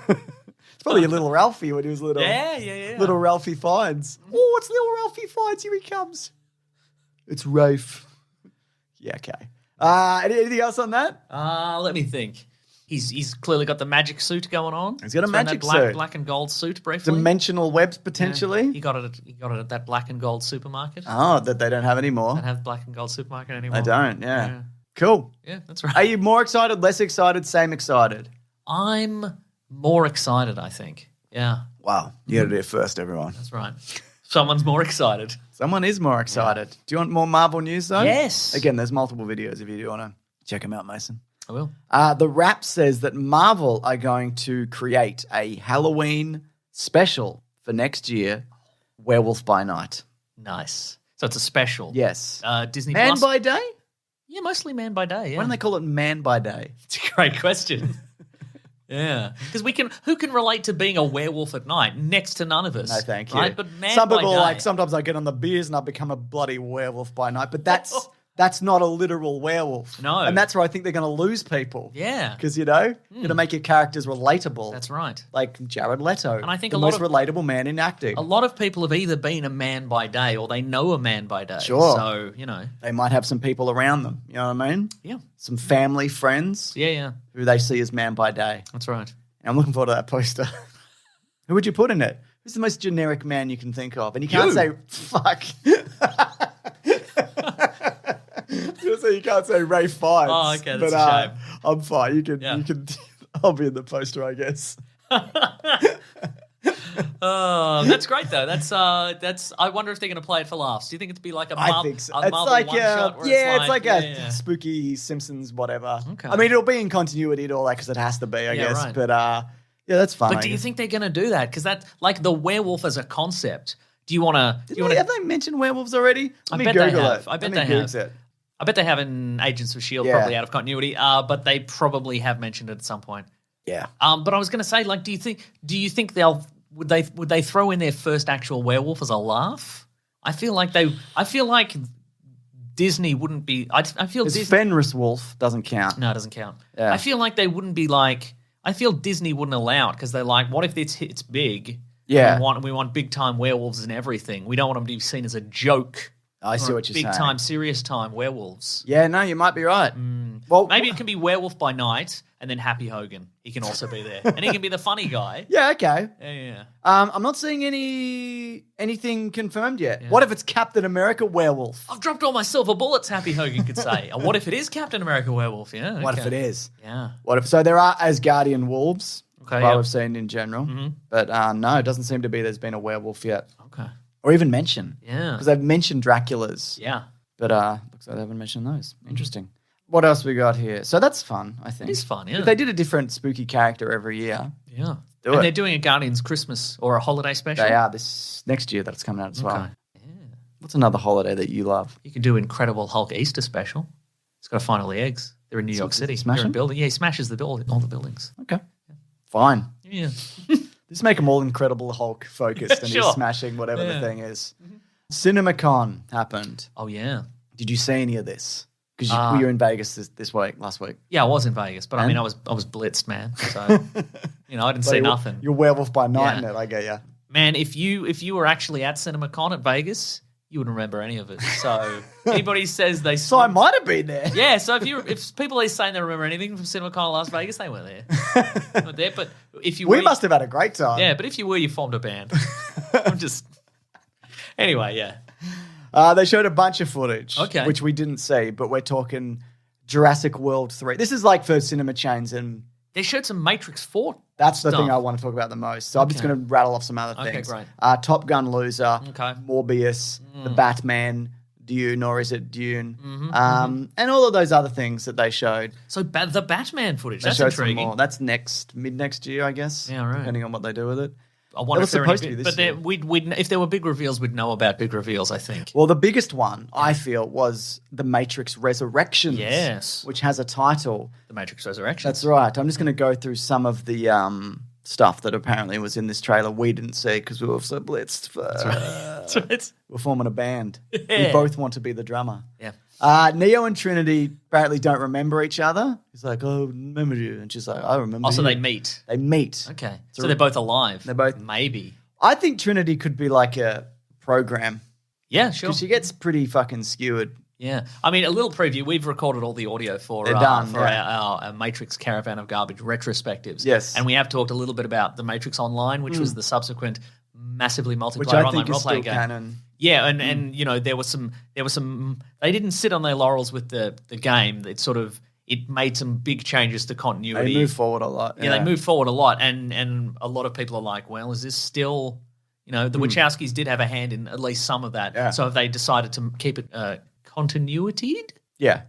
It's probably a little Ralphie when he was little.
Yeah.
Little Ralphie Fiennes. Oh, it's little Ralphie Fiennes. Here he comes. It's Rafe. Yeah, okay. Anything else on that?
Let me think. He's clearly got the magic suit going on.
He's got a
wearing
magic
that black,
suit.
black and gold suit briefly.
Dimensional webs, potentially.
Yeah. He got it at that black and gold supermarket.
Oh, that they don't have anymore.
Don't have black and gold supermarket anymore.
I don't, yeah. Cool.
Yeah, that's right.
Are you more excited, less excited, same excited?
I'm more excited, I think. Yeah,
Wow. You got to do it first, everyone.
that's right. Someone's more excited.
Someone is more excited. Do you want more Marvel news, though?
Yes.
Again, there's multiple videos if you do want to check them out, Mason.
I will.
The Wrap says that Marvel are going to create a Halloween special for next year, Werewolf by Night.
Nice. So it's a special.
Yes.
Disney
Man
Plus.
by Day?
Yeah, mostly Man by Day. Yeah.
Why don't they call it Man by Day?
It's a great question. Yeah, because who can relate to being a werewolf at night? Next to none of us.
No, thank you.
Right? But man
Some
by
people
day.
are like, sometimes I get on the beers and I become a bloody werewolf by night, but that's not a literal werewolf.
No.
And that's where I think they're going to lose people.
Yeah.
Because, you're going to make your characters relatable.
That's right.
Like Jared Leto.
And I think
the
a lot
most relatable man in acting.
A lot of people have either been a man by day or they know a man by day.
Sure.
So,
They might have some people around them. You know what I mean?
Yeah.
Some family, friends
Yeah.
who they see as man by day.
That's right.
And I'm looking forward to that poster. Who would you put in it? Who's the most generic man you can think of? And you can't say, fuck. You can't say Ray Fiennes.
Oh, okay, that's a shame.
I'm fine. You can. I'll be in the poster, I guess.
That's great though. That's. I wonder if they're going to play it for laughs. Do you think it'd be like a
I think so.
a
It's
Marvel
like
one-shot where
it's like a
yeah.
spooky Simpsons whatever.
Okay.
I mean, it'll be in continuity and all that because it has to be, I guess.
right.
But yeah, that's fun.
But do you think they're going to do that? Because that, like the werewolf as a concept. Do you want to?
Have they mentioned werewolves already?
I
Let me
bet they
Google
have.
it.
I bet
Let me
they have.
Google it.
I bet they have in Agents of S.H.I.E.L.D.
Yeah.
probably out of continuity, but they probably have mentioned it at some point.
Yeah.
But I was going to say, like, do you think would they throw in their first actual werewolf as a laugh? I feel like Disney wouldn't be. I feel
Because
Disney.
Fenris Wolf doesn't count.
No, it doesn't count.
Yeah.
I feel like they wouldn't be like. I feel Disney wouldn't allow it because they're like, what if it's big?
Yeah.
We want big time werewolves and everything. We don't want them to be seen as a joke.
I see what you're saying.
Big time, serious time werewolves.
Yeah, no, you might be right. Well,
Maybe it can be Werewolf by Night and then Happy Hogan. He can also be there. And he can be the funny guy.
Yeah, okay.
Yeah.
I'm not seeing anything confirmed yet. What if it's Captain America Werewolf?
I've dropped all my silver bullets, Happy Hogan could say. Or what if it is Captain America Werewolf? Yeah.
What if
okay.
it is?
Yeah.
So there are Asgardian wolves,
Okay,
what
yeah.
we've seen in general. But no, it doesn't seem to be there's been a werewolf yet.
Okay.
Or even mention.
Yeah.
Because they've mentioned Dracula's.
Yeah.
But looks like they haven't mentioned those. Interesting. What else we got here? So that's fun, I think.
It is fun, yeah.
If they did a different spooky character every year,
Yeah.
Do
and
it.
they're doing a Guardians Christmas or a holiday special.
they are this next year that's coming out as well.
Okay.
What's another holiday that you love?
You could do Incredible Hulk Easter special. He's got to find all the eggs. They're in New York City.
smash
They're in
them?
building. Yeah, he smashes all the buildings.
Okay. Fine.
Yeah.
Just make them all Incredible Hulk focused and
Sure.
he's smashing whatever the
Yeah.
thing is. CinemaCon happened.
Oh, yeah.
Did you see any of this? Because you were in Vegas last week.
Yeah, I was in Vegas, but I
And?
mean, I was blitzed, man. So, I didn't see nothing.
You're werewolf by night
Yeah.
in it, I get you.
Man, if you were actually at CinemaCon at Vegas, you wouldn't remember any of it. So anybody says they
So I might have been there.
yeah. So if people are saying they remember anything from CinemaCon in Las Vegas, they weren't there. They weren't there. But if you
We
were,
must have had a great time.
yeah. But if you were, you formed a band. I'm just anyway. Yeah.
They showed a bunch of footage,
Okay.
which we didn't see, but we're talking Jurassic World 3. This is like for cinema chains, and
They showed some Matrix 4.
that's the
stuff.
thing I want to talk about the most. So I'm just
Okay.
going to rattle off some other
Okay,
things.
great.
Top Gun Loser,
Okay.
Morbius, The Batman, Dune, or is it Dune?
Mm-hmm,
And all of those other things that they showed.
So the Batman footage.
They
That's
showed some
intriguing.
more. That's mid next year, I guess.
Yeah, right.
Depending on what they do with it.
I wonder
It
if
was
there are
supposed
any
to be
big-
this year.
but we'd if there were big reveals, we'd know about big reveals. I think.
Well, the biggest one, I feel, was The Matrix Resurrections.
Yes.
Which has a title.
The Matrix Resurrection.
That's right. I'm just going to go through some of the stuff that apparently was in this trailer we didn't see because we were so blitzed.
That's right.
We're forming a band. We
Yeah.
both want to be the drummer.
Yeah.
Neo and Trinity apparently don't remember each other. He's like, oh, I remember you. And she's like, I remember
Also,
you.
they meet.
They meet.
Okay. So they're both alive.
They're both-
maybe.
I think Trinity could be like a program
Yeah, sure.
because she gets pretty fucking skewered
Yeah. I mean, a little preview. We've recorded all the audio for our Matrix Caravan of Garbage retrospectives.
Yes.
And we have talked a little bit about the Matrix Online, which was the subsequent massively multiplayer
Which I
online
think is
role-playing
still
game.
canon.
Yeah, and you know, there was some they didn't sit on their laurels with the game. It made some big changes to continuity.
They moved forward a lot.
Yeah, they moved forward a lot, and a lot of people are like, well, is this still, you know, the Wachowskis did have a hand in at least some of that.
Yeah.
So have they decided to keep it continuity-ed?
Yeah.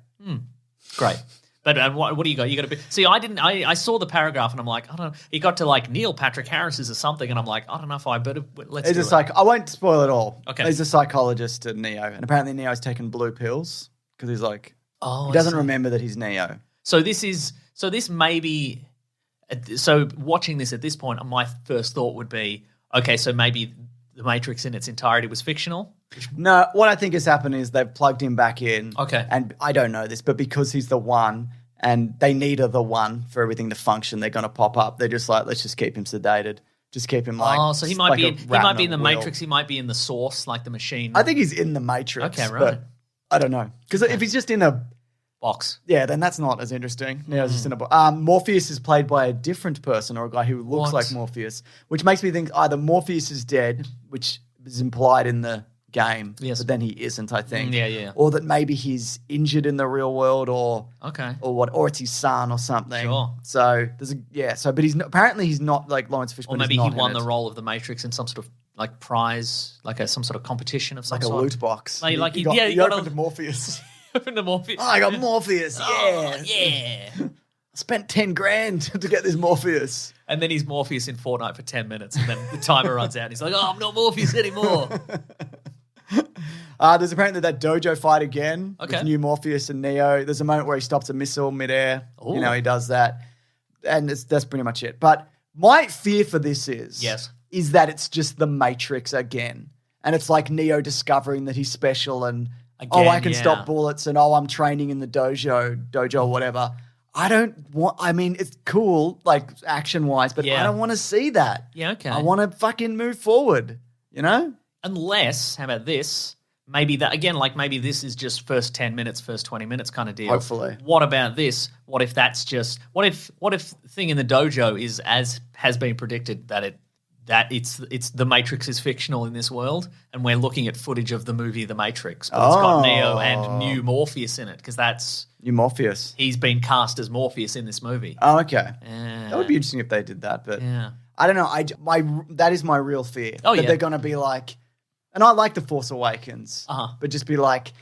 Great. But what do you got? You got to be. See, I saw the paragraph and I'm like, I don't know. He got to like Neil Patrick Harris is or something, and I'm like, I don't know if I better. Let's.
He's
do
a
it.
I won't spoil it all.
Okay.
He's a psychologist at Neo, and apparently Neo's taken blue pills because he's like, he doesn't remember that he's Neo.
So this may be. So watching this at this point, my first thought would be, okay, so maybe the Matrix in its entirety was fictional.
No, what I think has happened is they've plugged him back in.
Okay.
And I don't know this, but because he's the one and they need the one for everything to function, they're going to pop up. They're just like, let's just keep him sedated. Just keep him like.
Oh, so he might
like
be
a
he
rat
might be
on
in the
a wheel.
Matrix. He might be in the Source, like the machine.
I think he's in the Matrix.
Okay, right.
But I don't know. Because if he's just in a
box.
Yeah, then that's not as interesting. Neo's just in a box. Morpheus is played by a different person or a guy who looks like Morpheus, which makes me think either Morpheus is dead, which is implied in the game, but then he isn't, I think.
Yeah.
Or that maybe he's injured in the real world, or
Okay.
or it's his son or something.
Sure.
So there's but apparently he's not like Lawrence Fishburne.
Or maybe
is not
he won
in
the
it.
role of the Matrix in some sort of like prize, like some sort of competition of some
like
sort.
a loot box.
Like
he
he
opened to Morpheus.
opened to Morpheus.
Oh, I got Morpheus. Yeah,
Oh, yeah.
I spent 10 grand to get this Morpheus.
And then he's Morpheus in Fortnite for 10 minutes, and then the timer runs out, and he's like, "Oh, I'm not Morpheus anymore."
There's apparently that dojo fight again with new Morpheus and Neo. There's a moment where he stops a missile midair.
Ooh.
You know, he does that. And that's pretty much it. But my fear for this is that it's just the Matrix again. And it's like Neo discovering that he's special and, I can stop bullets and, I'm training in the dojo or whatever. I mean, it's cool, like action-wise, but I don't want to see that.
Yeah, okay.
I want to fucking move forward, you know?
Unless, how about this? Maybe that again, like maybe this is just first 10 minutes, first 20 minutes kind of deal.
Hopefully.
What about this? What if that's just what if thing in the dojo is as has been predicted that it's the Matrix is fictional in this world, and we're looking at footage of the movie The Matrix, but it's got Neo and new Morpheus in it because that's
new Morpheus.
He's been cast as Morpheus in this movie.
Oh, okay. That would be interesting if they did that, but I don't know. That is my real fear. That they're going to be like, and I like The Force Awakens, but just be like,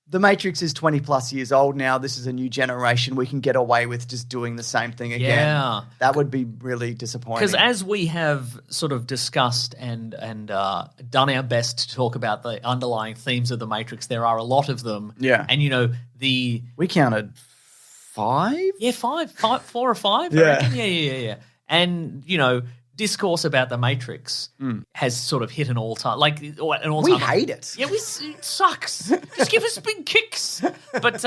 the Matrix is 20 plus years old now. This is a new generation. We can get away with just doing the same thing again.
Yeah.
That would be really disappointing.
Because as we have sort of discussed and done our best to talk about the underlying themes of the Matrix, there are a lot of them.
Yeah.
And, you know,
we counted 5?
Yeah, 4 or 5.
Yeah.
I reckon. Yeah. And, you know, discourse about the Matrix has sort of hit an all-time, like an all-time.
We hate it.
Yeah, it sucks. Just give us big kicks. But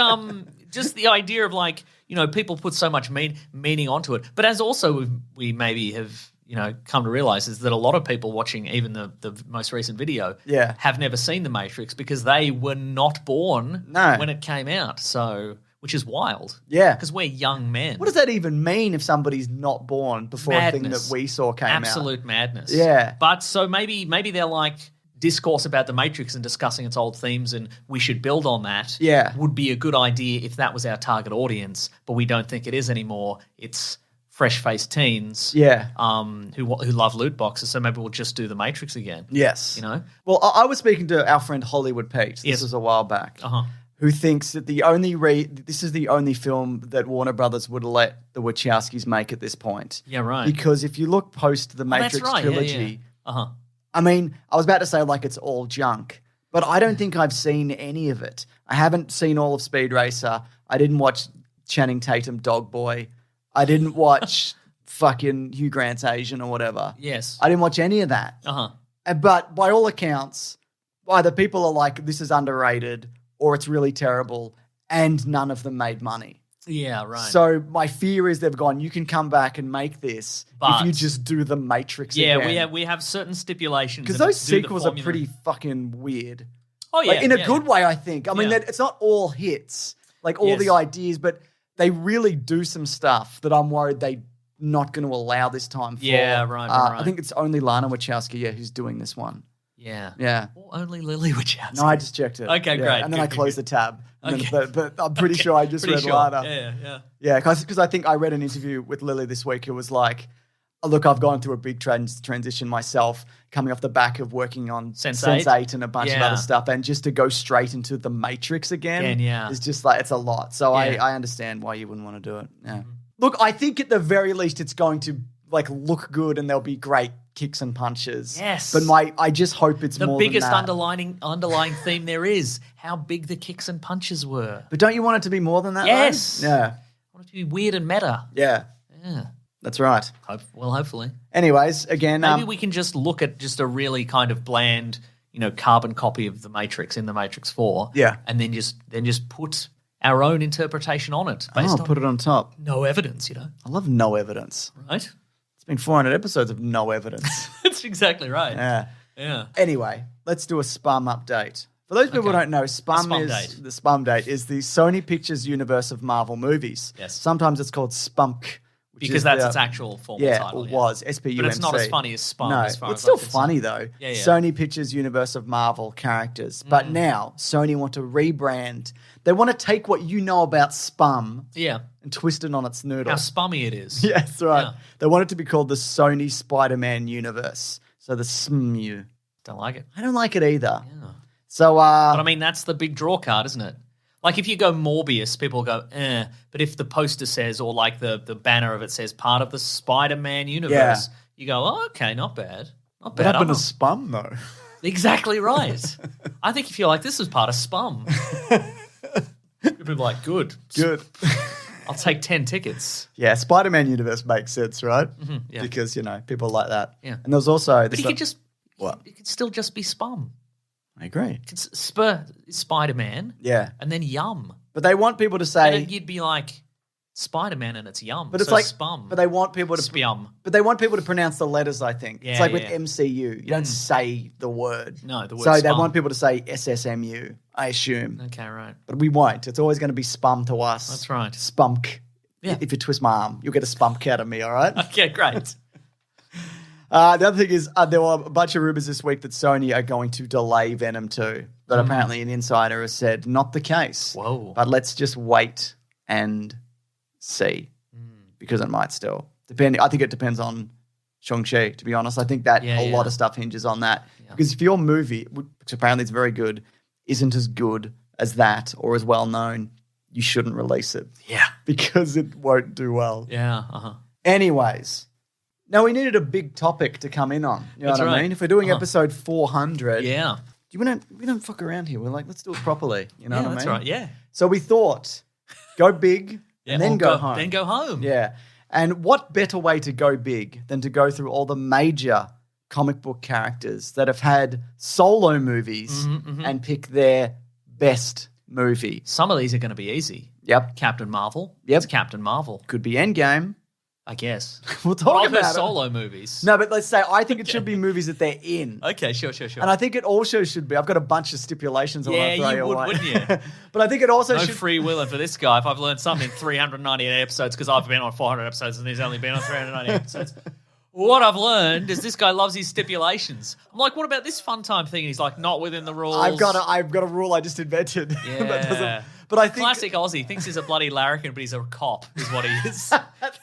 just the idea of like, you know, people put so much meaning onto it. But as also we maybe have, you know, come to realize is that a lot of people watching even the most recent video have never seen the Matrix because they were not born when it came out. So... which is wild.
Yeah.
Because we're young men.
What does that even mean if somebody's not born before a thing that we saw came out?
Absolute madness.
Yeah.
But so maybe they're like discourse about the Matrix and discussing its old themes and we should build on that.
Yeah.
Would be a good idea if that was our target audience, but we don't think it is anymore. It's fresh-faced teens who love loot boxes, so maybe we'll just do the Matrix again.
Yes.
You know?
Well, I was speaking to our friend Hollywood Pete. This was a while back. Who thinks that this is the only film that Warner Brothers would let the Wachowskis make at this point.
Yeah, right.
Because if you look post the Matrix trilogy, I mean, I was about to say like it's all junk, but I don't think I've seen any of it. I haven't seen all of Speed Racer. I didn't watch Channing Tatum Dog Boy. I didn't watch fucking Hugh Grant's Asian or whatever.
Yes.
I didn't watch any of that. But by all accounts, either people are like, this is underrated, or it's really terrible, and none of them made money.
Yeah, right.
So my fear is they've gone, you can come back and make this if you just do the Matrix again.
Yeah, we have certain stipulations.
Because those sequels are pretty fucking weird.
Oh, yeah.
Like, in a
yeah,
good way, I think. I mean,
Yeah.
it's not all hits, like all the
Yes.
ideas, but they really do some stuff that I'm worried they're not going to allow this time for.
Yeah, right.
I think it's only Lana Wachowski, who's doing this one.
Yeah.
Yeah.
Or only Lily Wachowski.
No, I just checked it.
Okay,
Yeah,
great.
And then
Good,
I closed the tab. And
Okay.
then, but I'm pretty sure I just
Pretty
read
sure.
Lana.
Yeah.
Yeah, because I think I read an interview with Lily this week who was like, oh, look, I've gone through a big transition myself, coming off the back of working on
Sense8.
and a bunch of
Yeah.
other stuff, and just to go straight into the Matrix again is just like, it's a lot. So
Yeah.
I understand why you wouldn't want to do it. Yeah. Look, I think at the very least it's going to like look good and there'll be great kicks and punches.
Yes.
But I just hope it's
The
more
biggest
than that.
underlying theme there is how big the kicks and punches were.
But don't you want it to be more than that?
Yes.
though? Yeah.
I want it to be weird and meta.
Yeah.
Yeah.
That's right.
Hopefully.
Anyways, again,
Maybe we can just look at just a really kind of bland, carbon copy of the Matrix in the Matrix 4.
Yeah.
And then just put our own interpretation on it based
I'll
on
put it on top.
no evidence,
I love no evidence.
right?
It's been 400 episodes of no evidence.
That's exactly right.
Yeah.
Yeah.
Anyway, let's do a spum update. For those people who don't know, spum is the spum date is the Sony Pictures universe of Marvel movies.
Yes.
Sometimes it's called Spunk.
Because that's its actual formal title.
It was SPUMC.
But it's not as funny as Spum.
No,
as far
it's
as
still
I'm concerned.
funny though.
Yeah.
Sony Pictures universe of Marvel characters. But now Sony want to rebrand. They want to take what you know about Spum
Yeah.
and twist it on its noodle.
How spummy it is.
Yeah, that's right.
Yeah.
They want it to be called the Sony Spider-Man universe. So the SMU.
Don't like it.
I don't like it either.
Yeah.
So,
But I mean, that's the big draw card, isn't it? Like if you go Morbius, people go, eh. But if the poster says, or like the banner of it says part of the Spider-Man universe, you go, oh, okay, not bad. Not
what
bad.
happened
I'm
to Spum though?
Exactly right. I think if you're like, this was part of Spum. People are like, good.
Good.
I'll take 10 tickets.
Yeah, Spider-Man universe makes sense, right?
yeah.
Because, people like that.
Yeah.
And there was also...
But he could just,
What?
it could still just be Spum.
I agree.
It's Spider-Man
Yeah.
and then Yum.
But they want people to
And
say...
then you'd be like, Spider-Man and it's Yum.
But it's
so
like...
Spum.
But they want people to...
Spium.
But they want people to pronounce the letters, I think.
Yeah,
it's like with
yeah.
MCU. You don't say the word.
No, the word
So they
Spum.
want people to say SSMU, I assume.
Okay, right.
But we won't. It's always going to be Spum to us.
That's right.
Spunk.
Yeah.
If you twist my arm, you'll get a spunk out of me, all right?
Okay, great.
The other thing is there were a bunch of rumors this week that Sony are going to delay Venom 2. But apparently an insider has said not the case.
Whoa.
But let's just wait and see. Because it might still. I think it depends on Shang-Chi, to be honest. I think that a lot of stuff hinges on that.
Yeah.
Because if your movie, which apparently it's very good, isn't as good as that or as well known, you shouldn't release it.
Yeah.
Because it won't do well.
Yeah, uh-huh.
Anyways, now we needed a big topic to come in on. You know
That's
what I
right.
mean? If we're doing episode 400,
Yeah.
we don't fuck around here. We're like, let's do it properly. You know what I mean?
That's right, yeah.
So we thought, go big
Yeah,
and then
or
go home.
Then go home.
Yeah. And what better way to go big than to go through all the major comic book characters that have had solo movies and pick their best movie?
Some of these are going to be easy.
Yep.
Captain Marvel.
Yep.
It's Captain Marvel,
Could be Endgame.
I guess.
We'll
But
talk
I've heard
about it.
solo movies.
No, but let's say I think it should be movies that they're in.
Okay, sure.
And I think it also should be. I've got a bunch of stipulations I want
Yeah,
to throw
you would,
away.
wouldn't you?
But I think it also
No
should.
free willing for this guy if I've learned something in 398 episodes because I've been on 400 episodes and he's only been on 398 episodes. What I've learned is this guy loves his stipulations. I'm like, what about this fun time thing? And he's like, not within the rules.
I've got a rule I just invented.
Yeah.
But I think
Classic Aussie. Thinks he's a bloody larrikin, but he's a cop, is what he is.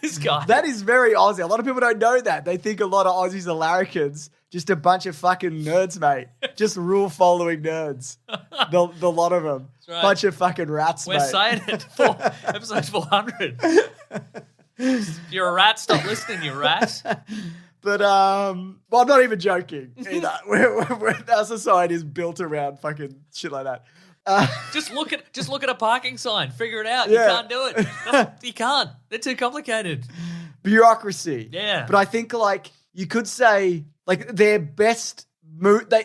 This guy.
that is very Aussie. A lot of people don't know that. They think a lot of Aussies are larrikins. Just a bunch of fucking nerds, mate. Just rule following nerds. The lot of them.
right.
Bunch of fucking rats,
We're
mate.
saying it for episode 400. If you're a rat, stop listening, you rat.
But well, I'm not even joking either. Our society is built around fucking shit like that.
Just look at a parking sign. Figure it out.
Yeah.
You can't do it. You can't. They're too complicated.
Bureaucracy.
Yeah.
But I think like you could say like their best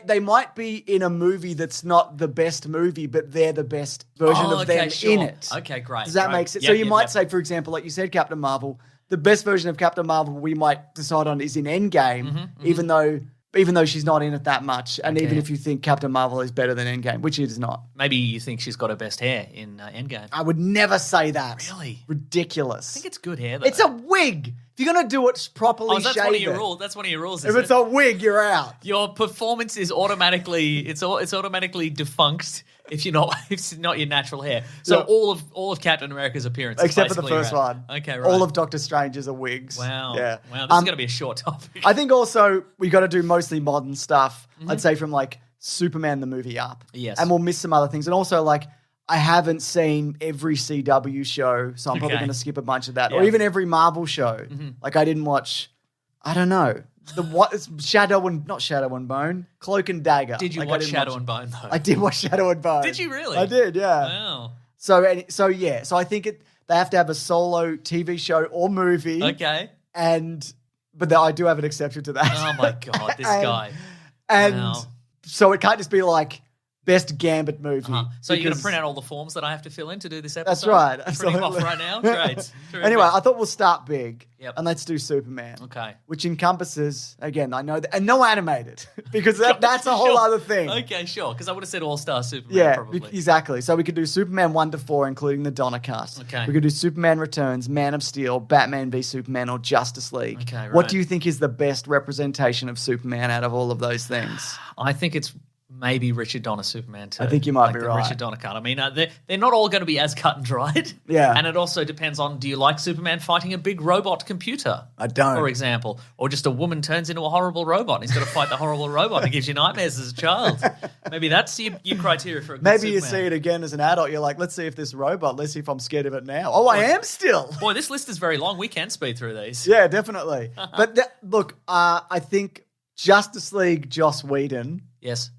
they might be in a movie that's not the best movie, but they're the best version of them in it.
Okay, great.
Does that
great.
make sense?
Yep,
So you
yep,
might
yep.
say, for example, like you said, Captain Marvel, the best version of Captain Marvel we might decide on is in Endgame, even though even though she's not in it that much. And
Okay.
even if you think Captain Marvel is better than Endgame, which it is not.
Maybe you think she's got her best hair in Endgame.
I would never say that.
Really?
Ridiculous.
I think it's good hair, though.
It's a wig. If you're going to do it properly,
that's
shave
one of your
it.
rules. That's one of your rules.
If
Isn't
it's
it?
a wig, you're out.
Your performance is automatically it's automatically defunct if it's not your natural hair. So
Yeah.
all of Captain America's appearance, is
Except for the
basically
first
around-
one.
Okay, right.
All of Doctor Strange's are wigs.
wow,
Yeah.
wow. This is going to be a short topic.
I think also we got to do mostly modern stuff. I'd say from like Superman the movie up.
Yes.
And we'll miss some other things. And also like I haven't seen every CW show, so I'm probably
Okay.
going to skip a bunch of that.
Yeah.
Or even every Marvel show. Like I didn't watch, I don't know, it's not Shadow and Bone, Cloak and Dagger.
Did you
Like, I
watch
didn't
Shadow and Bone though?
I did watch Shadow and Bone.
Did you really?
I did, yeah.
Wow.
So I think they have to have a solo TV show or movie.
Okay.
But I do have an exception to that.
Oh my god, this
And-
guy.
And
Wow.
so it can't just be like best Gambit movie.
So you're going to
because-
print out all the forms that I have to fill in to do this episode?
That's right.
You're printing them off
absolutely.
right now? Great. Terrific.
Anyway, I thought we'll start big.
Yep.
And let's do Superman.
Okay.
Which encompasses, again, I know that, and no animated, because that's a whole
Sure.
other thing.
Okay, sure. Because I would have said All-Star Superman
Yeah,
probably.
exactly. So we could do Superman 1 to 4, including the Donna cut.
Okay.
We could do Superman Returns, Man of Steel, Batman v Superman, or Justice League.
Okay,
What
right.
do you think is the best representation of Superman out of all of those things?
I think it's maybe Richard Donner Superman too.
I think you might be
the
right.
Richard Donner cut. I mean, they're not all going to be as cut and dried.
Yeah.
And it also depends on, do you like Superman fighting a big robot computer?
I don't.
For example. Or just a woman turns into a horrible robot and he's got to fight the horrible robot and gives you nightmares as a child. Maybe that's your criteria for a good
Maybe you
Superman.
see it again as an adult. You're like, let's see if this robot, let's see if I'm scared of it now. Oh, I am still.
Boy, this list is very long. We can speed through these.
Yeah, definitely. But look, I think Justice League, Joss Whedon,
Yes.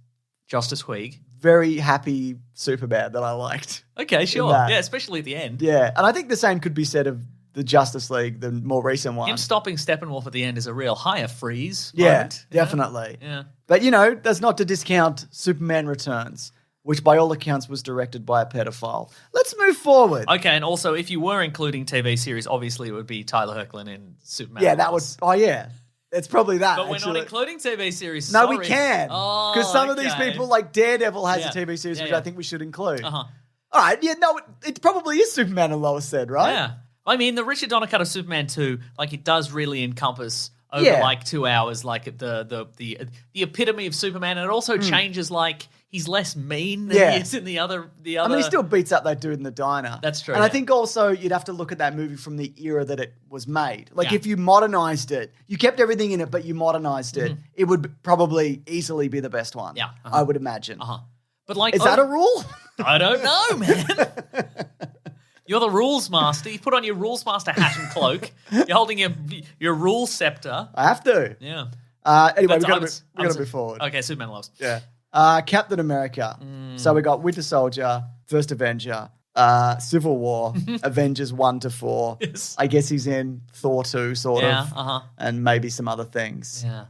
Justice Week.
very happy Superman that I liked.
Okay, sure.
that.
Yeah, especially at the end.
Yeah, and I think the same could be said of the Justice League, the more recent one.
Him stopping Steppenwolf at the end is a real higher freeze
Yeah,
moment, you know?
definitely.
Yeah.
But, that's not to discount Superman Returns, which by all accounts was directed by a pedophile. Let's move forward.
Okay, and also if you were including TV series, obviously it would be Tyler Hoechlin in Superman.
Yeah, that
Lois.
was, it's probably that.
But we're
actually.
not including TV series.
No,
sorry.
we can.
Oh,
Because some of these
okay.
people, like Daredevil, has
Yeah.
a TV series,
Yeah,
which
yeah.
I think we should include.
Uh-huh.
All right, it probably is Superman and Lois said, right?
Yeah. I mean, the Richard Donner cut of Superman 2, like it does really encompass over
Yeah.
like 2 hours, like the epitome of Superman, and it also changes like he's less mean than
Hmm. Yeah.
he is in the other.
I mean, he still beats up that dude in the diner.
That's true,
And I
yeah.
think also you'd have to look at that movie from the era that it was made. Like
Yeah.
if you modernized it, you kept everything in it, but you modernized it, it would probably easily be the best one.
Yeah.
I would imagine.
But like,
Is that a rule?
I don't know, man. You're the rules master. You put on your rules master hat and cloak. You're holding your rule scepter.
I have to.
Yeah.
Anyway,
But
we're
I
going
was-
to move forward.
Okay, Superman loves.
Yeah. Captain America. So we got Winter Soldier, First Avenger, Civil War, Avengers 1 to 4.
Yes.
I guess he's in Thor 2, sort
Yeah,
of. And maybe some other things.
Yeah.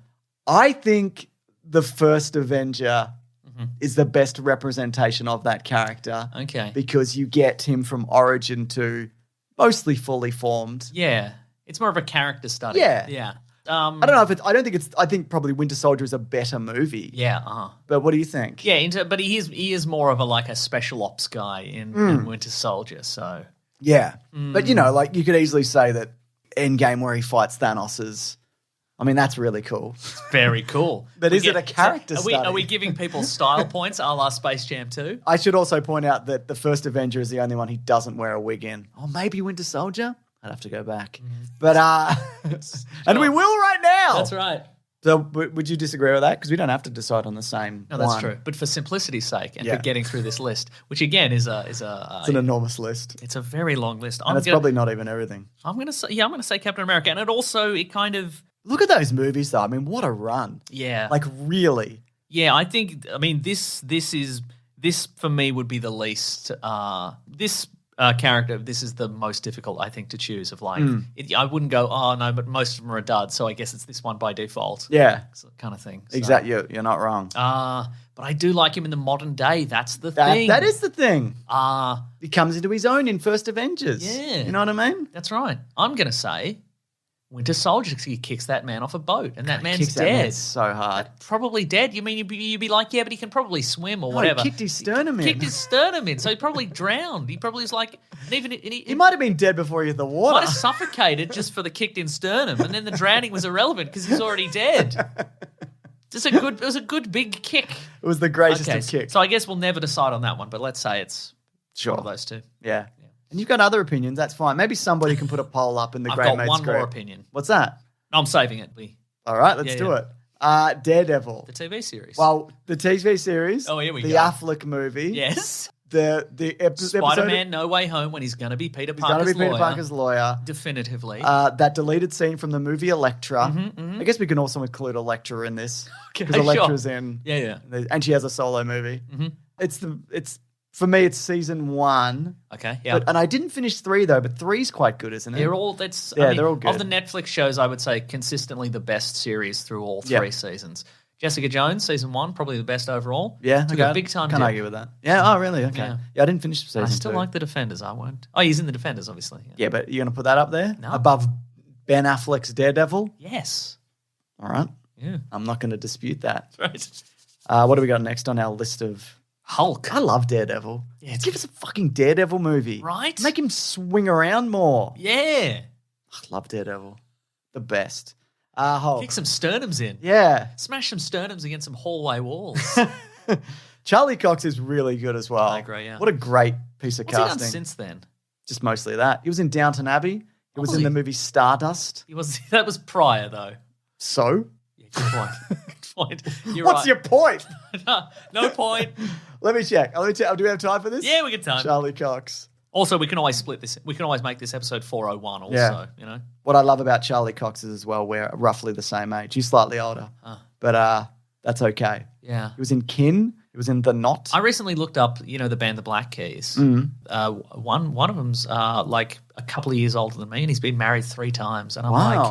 I think the first Avenger is the best representation of that character.
Okay.
Because you get him from origin to mostly fully formed.
Yeah. It's more of a character study.
Yeah.
Yeah.
I don't know if it's, I think probably Winter Soldier is a better movie.
Yeah.
But what do you think?
Yeah, but he is more of a special ops guy in Winter Soldier. So
Yeah. But, like you could easily say that Endgame where he fights Thanos is, I mean, that's really cool.
very cool.
But is it a character
Are we
study?
giving people style points a la Space Jam 2?
I should also point out that the first Avenger is the only one he doesn't wear a wig in. Or maybe Winter Soldier? I'd have to go back. But, and we will right now.
That's right.
So would you disagree with that? Because we don't have to decide on the same
No, that's
one.
true. But for simplicity's sake and
Yeah.
for getting through this list, which again is
It's an enormous list.
it's a very long list.
And it's probably not even everything.
I'm gonna say Captain America, and it kind of
Look at those movies, though. I mean, what a run.
yeah.
Like, really.
Yeah, I mean this for me would be the least this character. This is the most difficult I think to choose. Of like, I wouldn't go, oh no, but most of them are a dud, so I guess it's this one by default.
Yeah.
Kind of thing. So,
Exactly. You're not wrong.
but I do like him in the modern day. That's the thing.
That is the thing. He comes into his own in First Avengers.
Yeah.
You know what I mean?
That's right. I'm gonna say Winter Soldier, he kicks that man off a boat, and that man's
Kicks
dead.
that man so hard.
Probably dead. You mean you'd be like, yeah, but he can probably swim or
No,
whatever.
he kicked his sternum in.
Kicked his sternum in, so he probably drowned. He probably was like, and
He might have been dead before he hit the
might
water.
have suffocated just for the kicked in sternum, and then the drowning was irrelevant because he's already dead. It was a good big kick.
It was the greatest of kicks.
So I guess we'll never decide on that one, but let's say it's
Sure.
one of those two.
Yeah. And you've got other opinions. That's fine. Maybe somebody can put a poll up in the
I've
Great
got
Mates
one
group.
more opinion.
What's that?
I'm saving it.
All right, let's do it. Daredevil.
The TV series.
Well, the TV series.
Oh, here we
the
go.
Affleck movie.
Yes.
The episode.
Spider-Man No Way Home when he's going to be Peter
He's going
Parker's
to be Peter
lawyer.
Parker's lawyer.
Definitively.
That deleted scene from the movie Elektra.
Mm-hmm,
I guess we can also include Elektra in this
Okay,
because Elektra's in.
Yeah.
And she has a solo movie.
Mm-hmm.
It's for me. It's season 1.
Okay, yeah.
And I didn't finish 3 though. But 3's quite good, isn't it?
They're all
they're all good.
Of the Netflix shows, I would say consistently the best series through all 3 seasons. Jessica Jones, season 1, probably the best overall.
Yeah,
Took
okay.
a big time
Can't
dip.
argue with that. Yeah. Oh, really? Okay.
Yeah.
Yeah, I didn't finish season
I still
2.
like the Defenders. I won't. Oh, he's in the Defenders, obviously.
Yeah, but you're going to put that up there
No.
above Ben Affleck's Daredevil.
Yes.
All right.
Yeah.
I'm not going to dispute that.
Right.
What do we got next on our list of?
Hulk.
I love Daredevil.
Yeah,
Give us a fucking Daredevil movie.
Right?
Make him swing around more.
Yeah.
I love Daredevil. The best. Hulk.
Kick some sternums in.
Yeah.
Smash some sternums against some hallway walls.
Charlie Cox is really good as well.
I agree, yeah.
What a great piece of
What's he
casting.
done since then?
Just mostly that. He was in Downton Abbey. He was
Was
in
he?
the movie Stardust.
He was. That was prior, though.
So?
Yeah, good point. Good point. You're
What's
right.
your point?
No point.
Let me check. Do we have time for this?
Yeah, we get time.
Charlie Cox.
Also, we can always split this. We can always make this episode 401 also,
Yeah.
you know?
What I love about Charlie Cox is as well, we're roughly the same age. He's slightly older. But that's okay.
Yeah.
He was in Kin. He was in The Knot.
I recently looked up, the band The Black Keys. One of them's like a couple of years older than me, and he's been married 3 times. And I'm like,
Wow.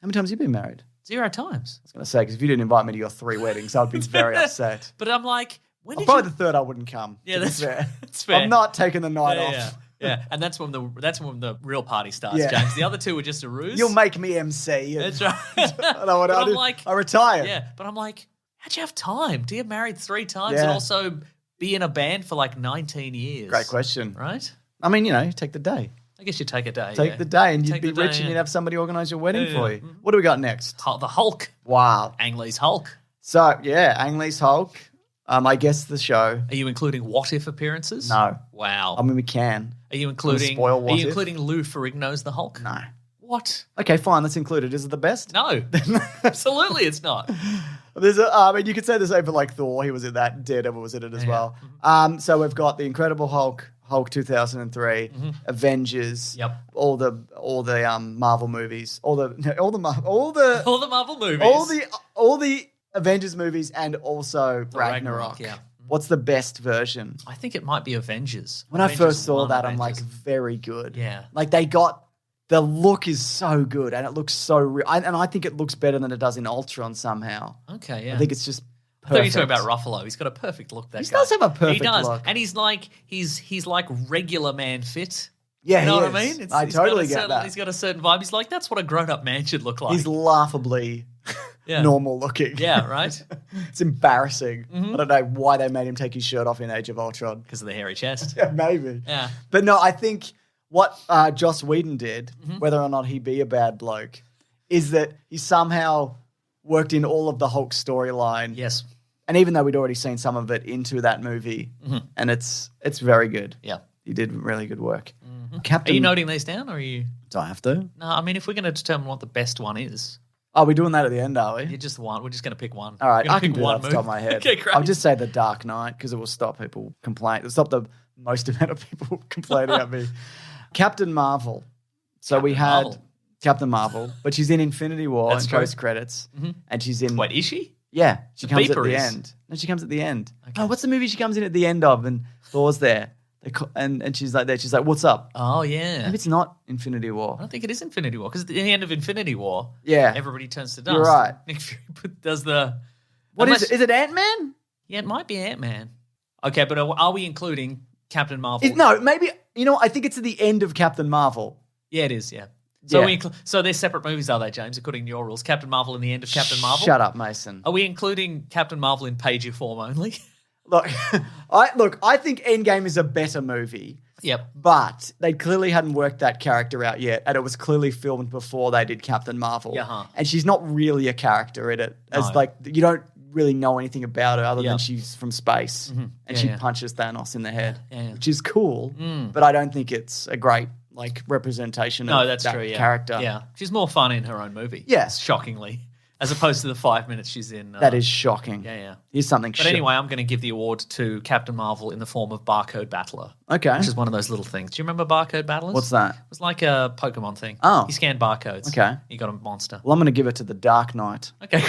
How many times have you been married?
0 times.
I was going to say, because if you didn't invite me to your 3 weddings, I'd be very upset.
But I'm like, when did
Probably
you...
the third I wouldn't come.
Yeah,
to be
that's
fair.
that's fair.
I'm not taking the night off.
Yeah, and that's when the real party starts,
Yeah.
James. The other 2 were just a ruse.
You'll make me MC. And
That's right.
I know what
But
I
I'm
do.
like-
I retire.
Yeah, but I'm like, how'd you have time to get married 3 times
Yeah.
and also be in a band for like 19 years?
Great question.
Right?
I mean, take the day.
I guess you take a day.
Take the day and you'd
Take
be
the
rich
day,
and
yeah.
you'd have somebody organise your wedding
Yeah,
for
yeah.
you. What do we got next?
The Hulk.
Wow.
Ang Lee's Hulk.
So, yeah, Ang Lee's Hulk. I guess the show.
Are you including what if appearances?
No.
Wow.
I mean, we can.
Are you including
spoil What
Are you
If?
including Lou Ferrigno's the Hulk?
No.
What?
Okay, fine. Let's include it. Is it the best?
No. Absolutely it's not.
You could say the same for like Thor. He was in that. Daredevil was in it as well. So we've got the Incredible Hulk, Hulk 2003, Avengers.
Yep.
All the Marvel movies. All the
All the Marvel movies.
all the Avengers movies, and also Ragnarok.
yeah.
What's the best version?
I think it might be Avengers.
When I
Avengers
first saw
1,
that, I'm like,
Avengers.
very good.
Yeah.
Like the look is so good, and it looks so real. And I think it looks better than it does in Ultron somehow.
Okay, yeah.
I think it's just
I thought you were
perfect.
talking about Ruffalo. He's got a perfect look, that
He
guy.
does have a perfect
He does.
look.
And he's like regular man fit.
Yeah,
You know
he
what I
is.
mean?
I
he's got
totally
a
get
certain-
that.
He's got a certain vibe. He's like, that's what a grown-up man should look like.
He's laughably
Yeah.
normal looking.
Yeah, right?
It's embarrassing. I don't know why they made him take his shirt off in Age of Ultron.
Because of the hairy chest.
Yeah, maybe.
Yeah.
But no, I think what Joss Whedon did,
Mm-hmm.
whether or not he be a bad bloke, is that he somehow worked in all of the Hulk storyline.
Yes.
And even though we'd already seen some of it into that movie, and it's very good.
Yeah.
He did really good work.
Are
Captain,
you noting these down, or are you...
do I have to?
No, I mean, if we're going to determine what the best one is,
Oh, we're doing that at the end, are we?
you just one. We're just going to pick one.
All right,
We're gonna
I can
pick
do that
one
off the top of my head.
Okay, great.
I'll just say The Dark Knight because it will stop people complaining. It'll stop the most amount of people complaining at me. Captain Marvel. So we had
Marvel.
Captain Marvel, but she's in Infinity War
That's
and
true.
post credits, and she's in.
Wait, is she?
Yeah, she
The
comes at
beeper
the
is.
end. No, she comes at the end.
Okay.
Oh, what's the movie she comes in at the end of? And Thor's there, and she's like there. She's like, "What's up?"
Oh, yeah.
Maybe it's not Infinity War.
I don't think it is Infinity War, because at the end of Infinity War,
Yeah.
everybody turns to dust.
You're right.
Nick Fury does the...
What is
Unless-
it? Is it Ant-Man?
Yeah, it might be Ant-Man. Okay, but are we including Captain Marvel?
No, maybe. You know, I think it's at the end of Captain Marvel.
Yeah, it is, yeah. So
Yeah.
so they're separate movies, are they, James? According to your rules, Captain Marvel and the end of Captain Marvel.
Shut up, Mason.
Are we including Captain Marvel in page form only?
Look, I think Endgame is a better movie.
Yep.
But they clearly hadn't worked that character out yet, and it was clearly filmed before they did Captain Marvel.
Yeah.
And she's not really a character in it. As
No.
like you don't really know anything about her other
Yeah.
than she's from space and
Yeah,
she
yeah.
punches Thanos in the head,
Yeah.
which is cool. But I don't think it's a great like representation
No,
of
that's
that
true. Yeah.
character.
Yeah. She's more fun in her own movie.
Yeah.
Shockingly. As opposed to the 5 minutes she's in.
That is shocking.
Yeah.
Here's something.
But anyway, I'm going to give the award to Captain Marvel in the form of Barcode Battler.
Okay.
Which is one of those little things. Do you remember Barcode Battlers?
What's that?
It was like a Pokemon thing.
Oh.
You scanned barcodes.
Okay.
You got a monster.
Well, I'm going to give it to The Dark Knight
Okay.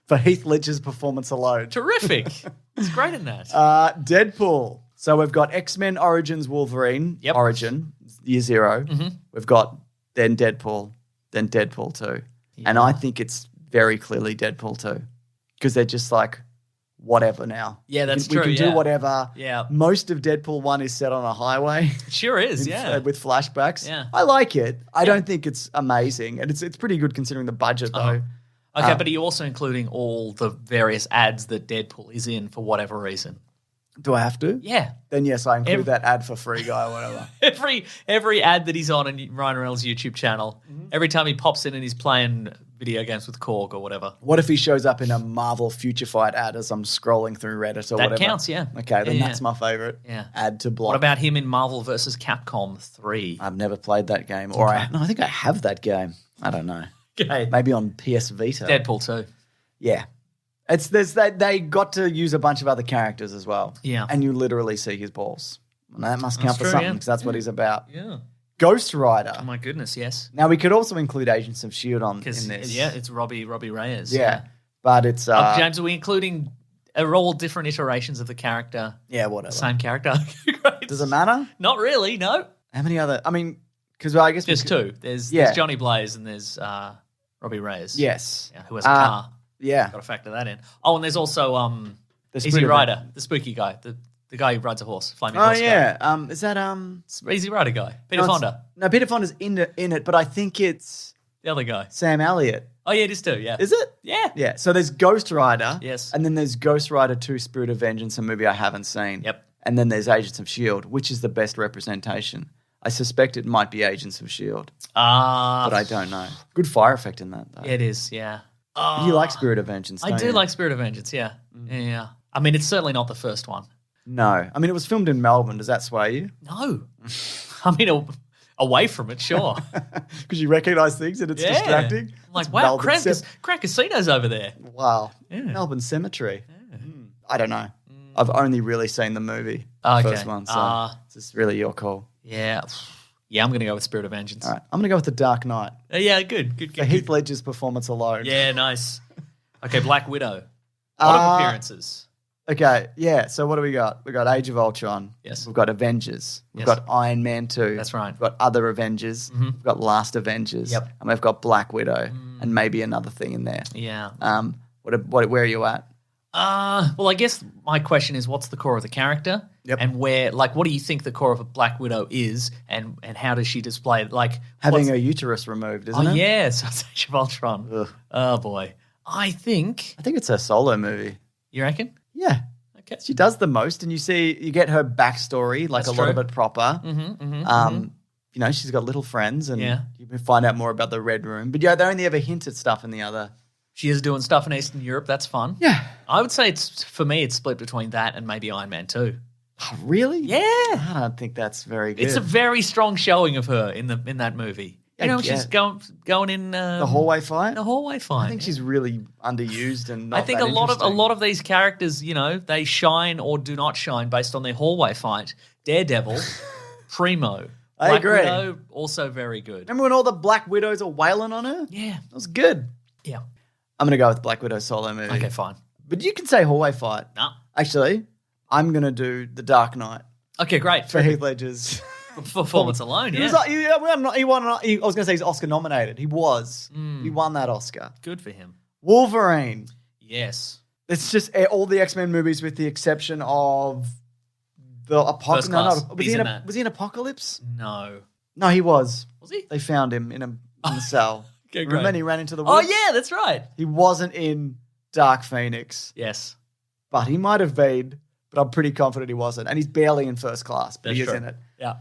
for Heath Ledger's performance alone.
Terrific. It's great in that.
Deadpool. So we've got X-Men Origins Wolverine.
Yep.
Origin, year 0. We've got then Deadpool 2. And I think it's very clearly Deadpool 2 because they're just like, whatever now.
Yeah, that's
we
true,
can
yeah.
do whatever.
Yeah.
Most of Deadpool 1 is set on a highway.
It sure is, yeah.
With flashbacks.
Yeah.
I like it. I don't think it's amazing. And it's pretty good considering the budget, though.
Okay, but are you also including all the various ads that Deadpool is in for whatever reason?
Do I have to?
Yeah.
Then yes, I include that ad for Free Guy or whatever.
Every ad that he's on Ryan Reynolds' YouTube channel, every time he pops in and he's playing video games with Korg or whatever.
What if he shows up in a Marvel Future Fight ad as I'm scrolling through Reddit or
That
whatever?
counts, yeah.
Okay, then
Yeah,
that's
yeah.
my favorite
Yeah.
ad to block.
What about him in Marvel vs. Capcom 3?
I've never played that game. Or I think I have that game. I don't know.
Okay.
Maybe on PS Vita.
Deadpool 2.
Yeah. They got to use a bunch of other characters as well.
Yeah.
And you literally see his balls. And that must count for
true,
something
yeah.
because that's what he's about.
Yeah.
Ghost Rider.
Oh my goodness, yes.
Now we could also include Agents of S.H.I.E.L.D. in this.
Yeah, it's Robbie Reyes.
Yeah. But it's
James, are we including are all different iterations of the character?
yeah, whatever.
Same character. Great.
Does it matter?
Not really, no.
How many other? I mean, because I guess
There's two. There's Johnny Blaze and there's Robbie Reyes.
Yes.
Yeah, who has a car.
Yeah.
Got to factor that in. Oh, and there's also
The
Easy
Spirit of-
Rider, the spooky guy, the guy who rides a horse, flaming
Oh
horse guy.
yeah. Is that
Easy Rider guy, Peter
no, it's-
Fonda,
No, Peter Fonda's in it, but I think it's
the other guy.
Sam Elliott.
Oh yeah, it is too. Yeah,
Is it?
Yeah.
Yeah. So there's Ghost Rider.
Yes.
And then there's Ghost Rider 2 Spirit of Vengeance, a movie I haven't seen.
Yep.
And then there's Agents of S.H.I.E.L.D., which is the best representation. I suspect it might be Agents of S.H.I.E.L.D., but I don't know. Good fire effect in that, though.
It is. Yeah.
You like Spirit of Vengeance,
I
don't
do
you?
like Spirit of Vengeance. Yeah. Yeah. I mean, it's certainly not the first one.
No. I mean, it was filmed in Melbourne. Does that sway you?
No. I mean, away from it, sure.
Because you recognise things and it's
Yeah.
distracting?
I'm like,
It's
wow,
Melbourne
Crown Casino's over there.
Wow.
Yeah.
Melbourne Cemetery. I don't know. I've only really seen the movie,
Okay.
the first one, so it's just really your call.
Yeah. Yeah, I'm going to go with Spirit of Vengeance.
All right, I'm going to go with The Dark Knight.
Yeah, good.
For Heath Ledger's performance alone.
Yeah, nice. Okay, Black Widow. A lot of appearances.
Okay, yeah, so what do we got? We've got Age of Ultron.
Yes.
We've got Avengers. We've
Yes.
got Iron Man 2.
That's right.
We've got Other Avengers. We've got Last Avengers.
Yep.
And we've got Black Widow and maybe another thing in there.
Yeah.
Where are you at?
Well, I guess my question is, what's the core of the character?
Yep.
And what do you think the core of a Black Widow is, and how does she display it? Like
Having
what's-
a uterus removed, isn't
Oh
it?
yeah, so it's Age of Ultron.
Ugh.
Oh boy, I think
I think it's a solo movie.
you reckon.
Yeah.
Okay.
She does the most, and you get her backstory, like
That's
a lot
true.
of it proper. You know, she's got little friends, and
Yeah.
you can find out more about the Red Room. But yeah, they only ever hint at stuff in the other.
She is doing stuff in Eastern Europe. That's fun.
Yeah.
I would say it's split between that and maybe Iron Man 2.
Oh, really?
Yeah.
I don't think that's very good.
It's a very strong showing of her in that movie. You know, she's going in
the hallway fight.
the hallway fight.
I think she's really underused and not
I think
that
a lot
interesting.
of these characters, you know, they shine or do not shine based on their hallway fight. Daredevil, Primo,
I
Black
agree.
Widow, also very good.
Remember when all the Black Widows are wailing on her?
Yeah,
That was good.
yeah.
I'm going to go with Black Widow solo movie.
Okay, fine.
But you can say hallway fight.
No.
Actually, I'm going to do The Dark Knight
Okay, great.
for Heath Ledger's.
Performance alone,
He
yeah.
was, he won. I was going to say he's Oscar nominated. He was. He won that Oscar.
Good for him.
Wolverine.
Yes.
It's just all the X-Men movies with the exception of the
First
Apocalypse.
Class.
Was
He's
he
in that.
Was he in Apocalypse?
No.
No, he was.
Was he?
They found him in the cell.
Okay,
Remember
great.
when he ran into the
Oh,
woods?
yeah, that's right.
He wasn't in Dark Phoenix,
Yes.
but he might have been, but I'm pretty confident he wasn't. And he's barely in First Class, but he is
true.
in it.
Yeah.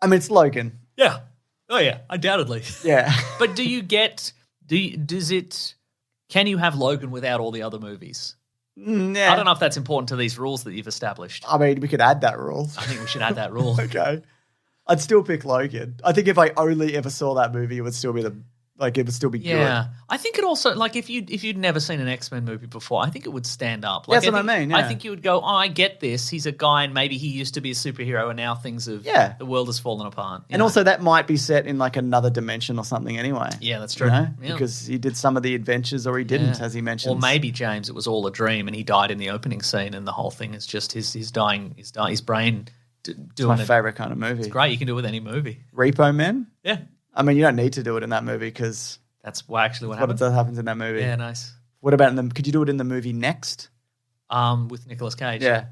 I mean, it's Logan.
Yeah. Oh, yeah, undoubtedly.
Yeah.
But can you have Logan without all the other movies?
Nah.
I don't know if that's important to these rules that you've established.
I mean, we could add that rule.
I think we should add that rule.
Okay. I'd still pick Logan. I think if I only ever saw that movie, it would still be it would still be
Yeah,
good.
I think it also if you'd never seen an X-Men movie before, I think it would stand up.
That's what I
think,
mean,
I
yeah.
think you would go, oh, I get this. He's a guy, and maybe he used to be a superhero, and now the world has fallen apart.
And also that might be set in like another dimension or something anyway.
Yeah, that's true.
Yeah.
Because
Because he did some of the adventures or he didn't, as he mentioned.
or maybe James, it was all a dream, and he died in the opening scene, and the whole thing is just his brain doing
my
it.
favorite kind of movie.
It's great. You can do it with any movie.
Repo Man.
Yeah,
I mean, you don't need to do it in that movie because
that's actually what
what
happened.
happens in that movie.
Yeah, nice.
What about could you do it in the movie Next?
With Nicolas Cage.
Yeah.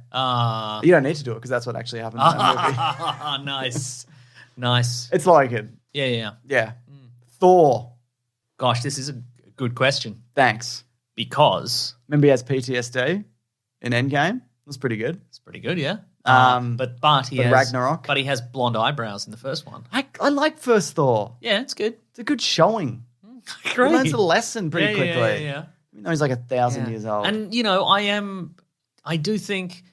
You don't need to do it because that's what actually happened in that movie.
Nice.
It's like it.
Yeah.
Yeah. Thor.
Gosh, this is a good question
Thanks.
because
Remember he has PTSD in Endgame? It was pretty good.
it's pretty good, yeah.
But
he has
Ragnarok?
But he has blonde eyebrows in the first one.
I like first Thor.
Yeah, it's good.
It's a good showing. He
Great.
learns a lesson pretty quickly.
Yeah.
Even though he's like 1,000 years old.
And I do think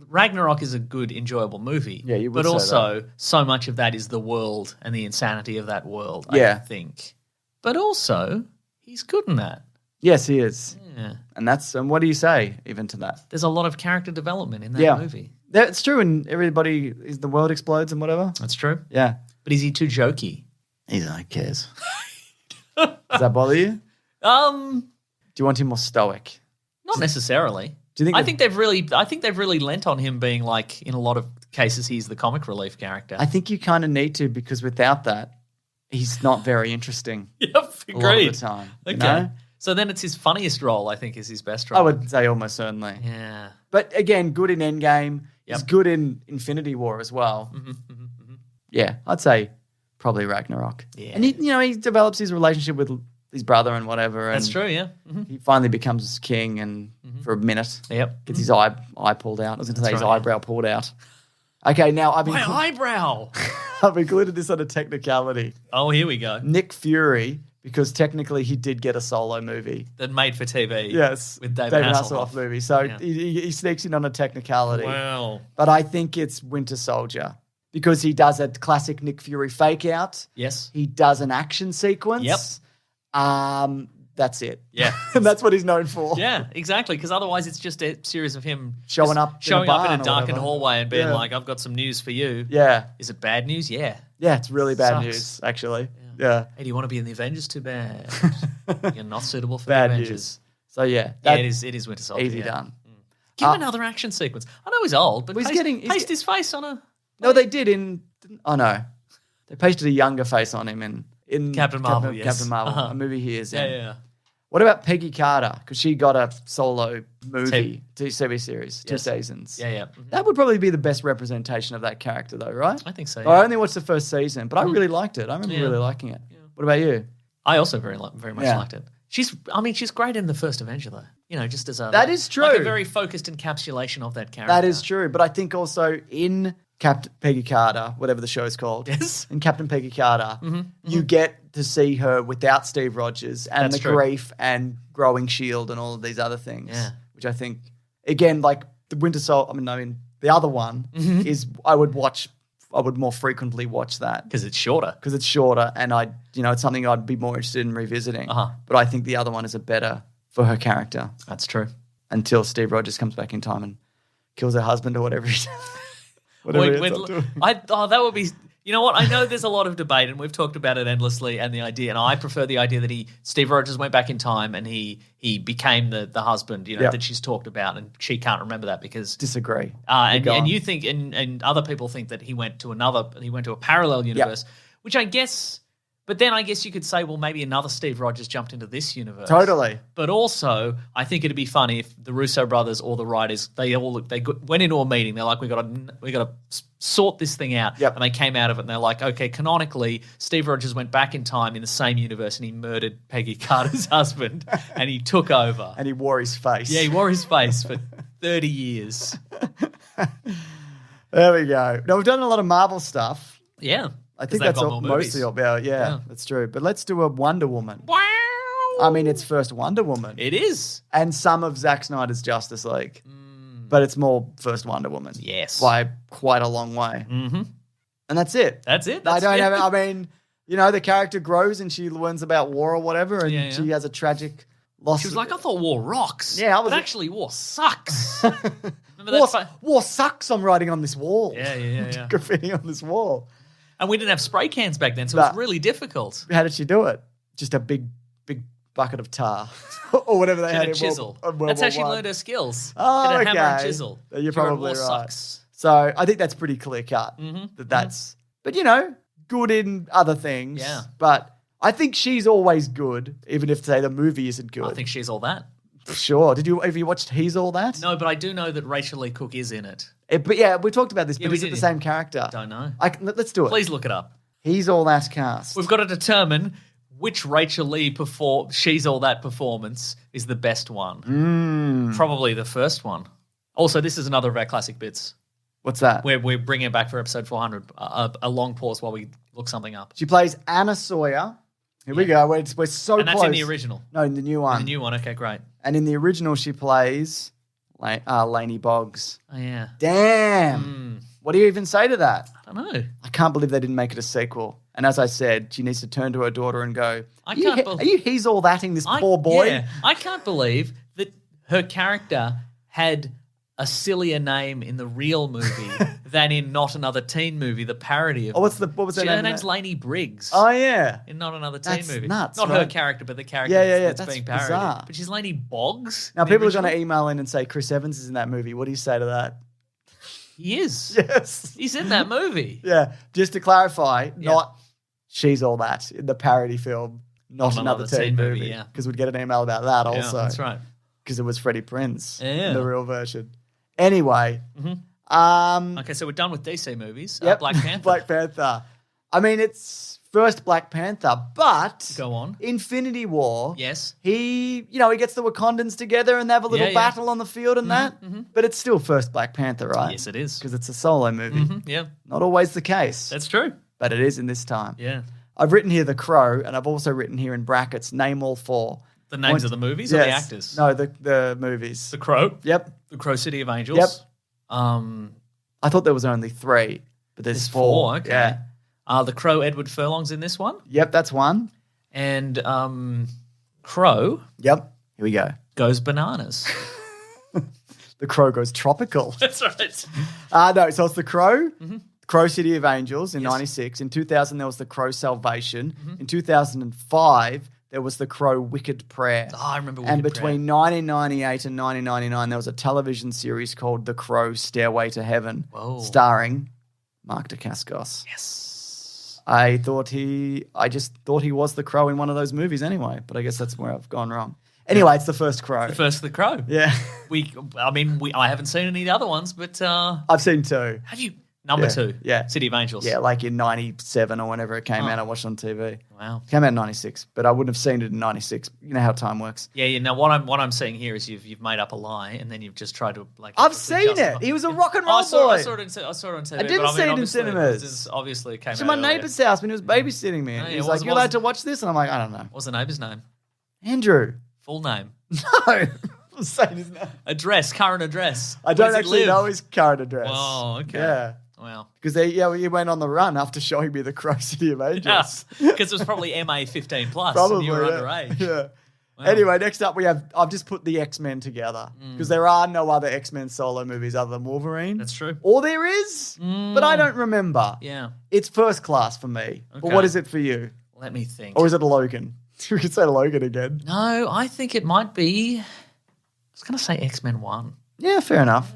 Ragnarok is a good, enjoyable movie.
Yeah, you would
But
say
also, so much of that is the world and the insanity of that world.
Yeah.
I think. But also, he's good in that.
Yes, he is.
Yeah.
And what do you say even to that?
There's a lot of character development in that movie.
It's true, and the world explodes and whatever.
That's true.
Yeah.
But is he too jokey?
He's like, cares. Does that bother you? Do you want him more stoic?
Not necessarily.
Do you think
I think they've really lent on him being like, in a lot of cases, he's the comic relief character.
I think you kind of need to, because without that, he's not very interesting.
Yep,
A lot of
agreed.
the time.
Okay.
You know?
So then it's his funniest role, I think, is his best role.
I would say almost certainly.
Yeah.
But again, good in Endgame.
Yep.
He's good in Infinity War as well. Yeah, I'd say probably Ragnarok.
Yeah.
And he develops his relationship with his brother and whatever.
That's
and
true, yeah.
He finally becomes king and for a minute.
Yep.
Gets his eye pulled out. I was going to say his
right,
eyebrow pulled out. Okay, now
My eyebrow!
I've included this on a technicality.
Oh, here we go.
Nick Fury, because technically he did get a solo movie.
That made for TV.
Yes.
With David Hasselhoff.
movie. So
Yeah.
he sneaks in on a technicality.
Wow.
But I think it's Winter Soldier because he does a classic Nick Fury fake out.
Yes.
He does an action sequence.
Yep.
That's it.
Yeah.
And that's what he's known for.
Yeah, exactly. Because otherwise it's just a series of him
Showing
just
up in a barn
in
or
a darkened
whatever.
hallway and being
Yeah.
like, I've got some news for you.
Yeah.
Is it bad news? Yeah.
Yeah, it's really bad
Sucks.
news, actually. Yeah.
Hey, do you want to be in the Avengers? Too bad. You're not suitable for
Bad
the
news.
Avengers.
So yeah.
Yeah, it is Winter Soldier.
Easy
yeah.
done.
Give him another action sequence. I know he's old, but
Well, he's
paste his face on a...
No, they did oh no. They pasted a younger face on him in
Captain Marvel, yes.
Captain Marvel,
Uh-huh.
a movie he is in.
Yeah.
What about Peggy Carter? Because she got a solo movie, TV series, 2 seasons.
Yeah.
That would probably be the best representation of that character, though, right?
I think so,
I
yeah.
only watched the first season, but I really liked it. I remember
Yeah.
really liking it. What about you?
I also very much
Yeah.
liked it. She's great in the first Avenger, though. Just as a...
That is true.
Like a very focused encapsulation of that character.
That is true, but I think also in Captain Peggy Carter, whatever the show is called,
Yes.
in Captain Peggy Carter, you get to see her without Steve Rogers and
That's
the
true.
grief and growing shield and all of these other things,
Yeah.
which I think, again, like the Winter Soldier, the other one is I would more frequently watch that
Because it's shorter.
because it's shorter and it's something I'd be more interested in revisiting.
Uh-huh.
But I think the other one is a better for her character
That's true.
until Steve Rogers comes back in time and kills her husband or whatever he
That would be... You know what? I know there's a lot of debate, and we've talked about it endlessly, and the idea, and I prefer the idea that Steve Rogers went back in time and he became the husband, that she's talked about, and she can't remember that because
Disagree.
and you think, and other people think that he went to a parallel universe, which I guess, But then I guess you could say, well, maybe another Steve Rogers jumped into this universe.
Totally.
But also, I think it'd be funny if the Russo brothers or the writers went into a meeting. They're like, we got to sort this thing out.
Yep.
And they came out of it and they're like, okay, canonically, Steve Rogers went back in time in the same universe and he murdered Peggy Carter's husband and he took over.
And he wore his face.
Yeah, he wore his face for 30 years.
There we go. Now, we've done a lot of Marvel stuff.
Yeah.
I think that's mostly about, yeah, that's true. But let's do a Wonder Woman.
Wow.
I mean, it's first Wonder Woman.
It is.
And some of Zack Snyder's Justice League. But it's more first Wonder Woman.
Yes.
By quite a long way.
Mm-hmm.
And that's it.
That's it.
I mean, the character grows and she learns about war or whatever and she has a tragic loss.
She was like, I thought war rocks.
Yeah,
but actually war sucks. Remember that?
War sucks, I'm writing on this wall.
Yeah.
Graffiti on this wall.
And we didn't have spray cans back then, so it was really difficult.
How did she do it? Just a big bucket of tar or whatever they had in
chisel.
World
That's
War
how she
I.
learned her skills.
Oh,
she had a
okay.
hammer and chisel.
You're
She wrote
probably
war
right.
Sucks.
So I think that's pretty clear cut that that's, but good in other things.
Yeah.
But I think she's always good, even if, say, the movie isn't good.
I think she's all that.
Sure. Have you watched He's All That?
No, but I do know that Rachel Lee Cook is in it.
But yeah, we talked about this,
Yeah,
but
we
is it
did.
the same character?
Don't know.
Let's do it.
Please look it up.
He's All That cast.
We've got to determine which Rachel Lee She's All That performance is the best one. Probably the first one. Also, this is another of our classic bits.
What's that?
We're bringing it back for episode 400. A long pause while we look something up.
She plays Anna Sawyer. Here we go. We're so
And that's
close.
in the original.
No, in the new one.
The new one. Okay, great.
And in the original, she plays Lainey Boggs.
Oh, yeah.
Damn. What do you even say to that?
I don't know.
I can't believe they didn't make it a sequel. And as I said, she needs to turn to her daughter and go,
I
are
can't
you,
believe-
are you He's All Thatting this poor boy?
Yeah, I can't believe that her character had a sillier name in the real movie than in Not Another Teen Movie, the parody of
Oh, what was her name?
Her name's Lainey Briggs.
Oh, yeah.
In Not Another Teen
That's
Movie.
nuts,
Not her
right?
character, but the character
Yeah,
that's being
that's
parodied.
bizarre.
But she's Lainey Boggs.
Now,
in the
people are
original?
going to email in and say Chris Evans is in that movie. What do you say to that?
He is.
Yes.
He's in that movie.
Yeah. Just to clarify, not She's All That in the parody film, Not Another Teen Movie.
yeah.
Because we'd get an email about that
Yeah,
also.
that's right.
Because it was Freddie Prinze
Yeah.
in the real version. Anyway.
Okay, so we're done with DC movies.
Yep.
Black Panther.
Black Panther. I mean, it's first Black Panther, but
Go on.
Infinity War.
Yes.
He gets the Wakandans together and they have a little
Yeah.
battle on the field and that. But it's still first Black Panther, right?
Yes, it is.
Because it's a solo movie.
Yeah,
Not always the case,
that's true.
but it is in this time.
Yeah.
I've written here The Crow, and I've also written here in brackets, name all four.
The names of the movies or the actors?
No, the movies.
The Crow.
Yep.
The Crow City of Angels.
Yep.
Um,
I thought there was only three, but there's four.
Okay.
Yeah.
The Crow Edward Furlong's in this one.
Yep, that's one.
And Crow
Yep. Here we go.
goes bananas.
The Crow goes tropical.
That's right.
No, so it's The Crow, Crow City of Angels in 96. In 2000, there was The Crow Salvation. In 2005, there was The Crow Wicked Prayer.
Oh, I remember Wicked
And between 1998 and 1999, there was a television series called The Crow Stairway to Heaven, starring Mark Dacascos.
Yes.
I just thought he was the Crow in one of those movies anyway, but I guess that's where I've gone wrong. Anyway, it's the first Crow.
The first of the Crow.
Yeah.
I haven't seen any of the other ones, but
I've seen two.
have you? Number two.
Yeah.
City of Angels.
Yeah, like in 97 or whenever it came out, I watched it on TV.
Wow.
Came out in 96, but I wouldn't have seen it in 96. You know how time works.
Yeah. Now what I'm seeing here is you've made up a lie and then you've just tried to
I've seen it. He was a rock and roll boy.
I saw it on TV.
I didn't see it in
obviously,
cinemas.
this obviously came
To
out
my
earlier.
neighbour's house when he was babysitting me. And
Oh,
he
yeah,
was
what
like,
was-
you allowed to watch this? And I'm like, I don't know.
What's the neighbour's name?
Andrew.
Full name.
No. I'm saying his name.
Address. Current address.
I don't
Where does he
actually
live?
know his current address.
Oh, okay.
Yeah.
Wow.
Because he went on the run after showing me the Crow City of Angels.
Because it was probably MA 15 plus.
Probably.
And you were
yeah.
underage.
Yeah. Anyway, next up I've just put the X-Men together because there are no other X-Men solo movies other than Wolverine.
That's true.
Or there is, but I don't remember.
Yeah.
It's First Class for me. But
Okay.
what is it for you?
Let me think.
Or is it Logan? We could say Logan again.
No, I think it might be. I was going to say X-Men 1.
Yeah, fair enough.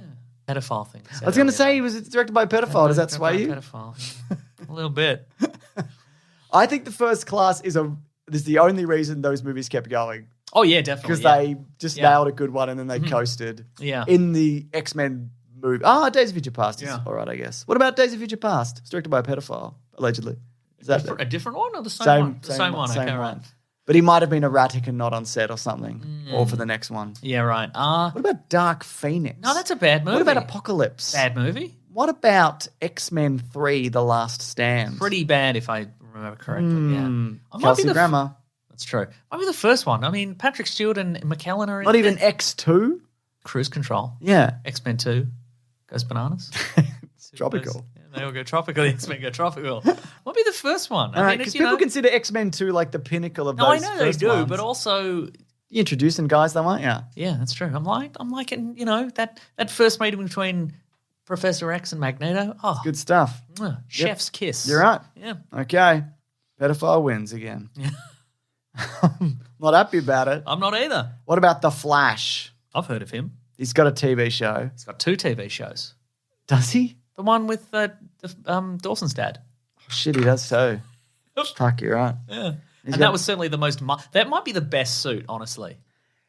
Pedophile thing.
I was going to say he was directed by a pedophile. Does that sway you?
Pedophile. A little bit.
I think the First Class is the only reason those movies kept going.
Oh, yeah, definitely.
Because they just nailed a good one and then they coasted.
Yeah.
In the X-Men movie. Days of Future Past is all right, I guess. What about Days of Future Past? It's directed by a pedophile, allegedly. Is that
a different one or the same one? The same one. Okay, right.
But he might have been erratic and not on set or something. Or for the next one.
Yeah, right.
What about Dark Phoenix?
No, that's a bad movie.
What about Apocalypse?
Bad movie.
What about X-Men 3, The Last Stand?
Pretty bad if I remember correctly, yeah.
Kelsey Grammer.
That's true. Might be the first one. I mean, Patrick Stewart and McKellen are in
Not even X2?
Cruise Control.
Yeah.
X-Men 2 goes bananas.
Tropical.
Yeah, they all go tropical. The X-Men go tropical. Might be the first one. I mean,
because people consider X-Men 2 like the pinnacle of those
I know they
first
do,
ones.
but also...
You're introducing guys though, aren't you?
Yeah, that's true. I'm liking, that first meeting between Professor X and Magneto. Oh,
Good stuff.
Chef's kiss.
You're right.
Yeah.
Okay. Pedophile wins again.
Yeah.
Not happy about it.
I'm not either.
What about The Flash?
I've heard of him.
He's got a TV show.
He's got 2 TV shows.
Does he?
The one with Dawson's dad.
Oh, shit, he does too. Fuck, you're right.
Yeah. That was certainly the most... that might be the best suit, honestly.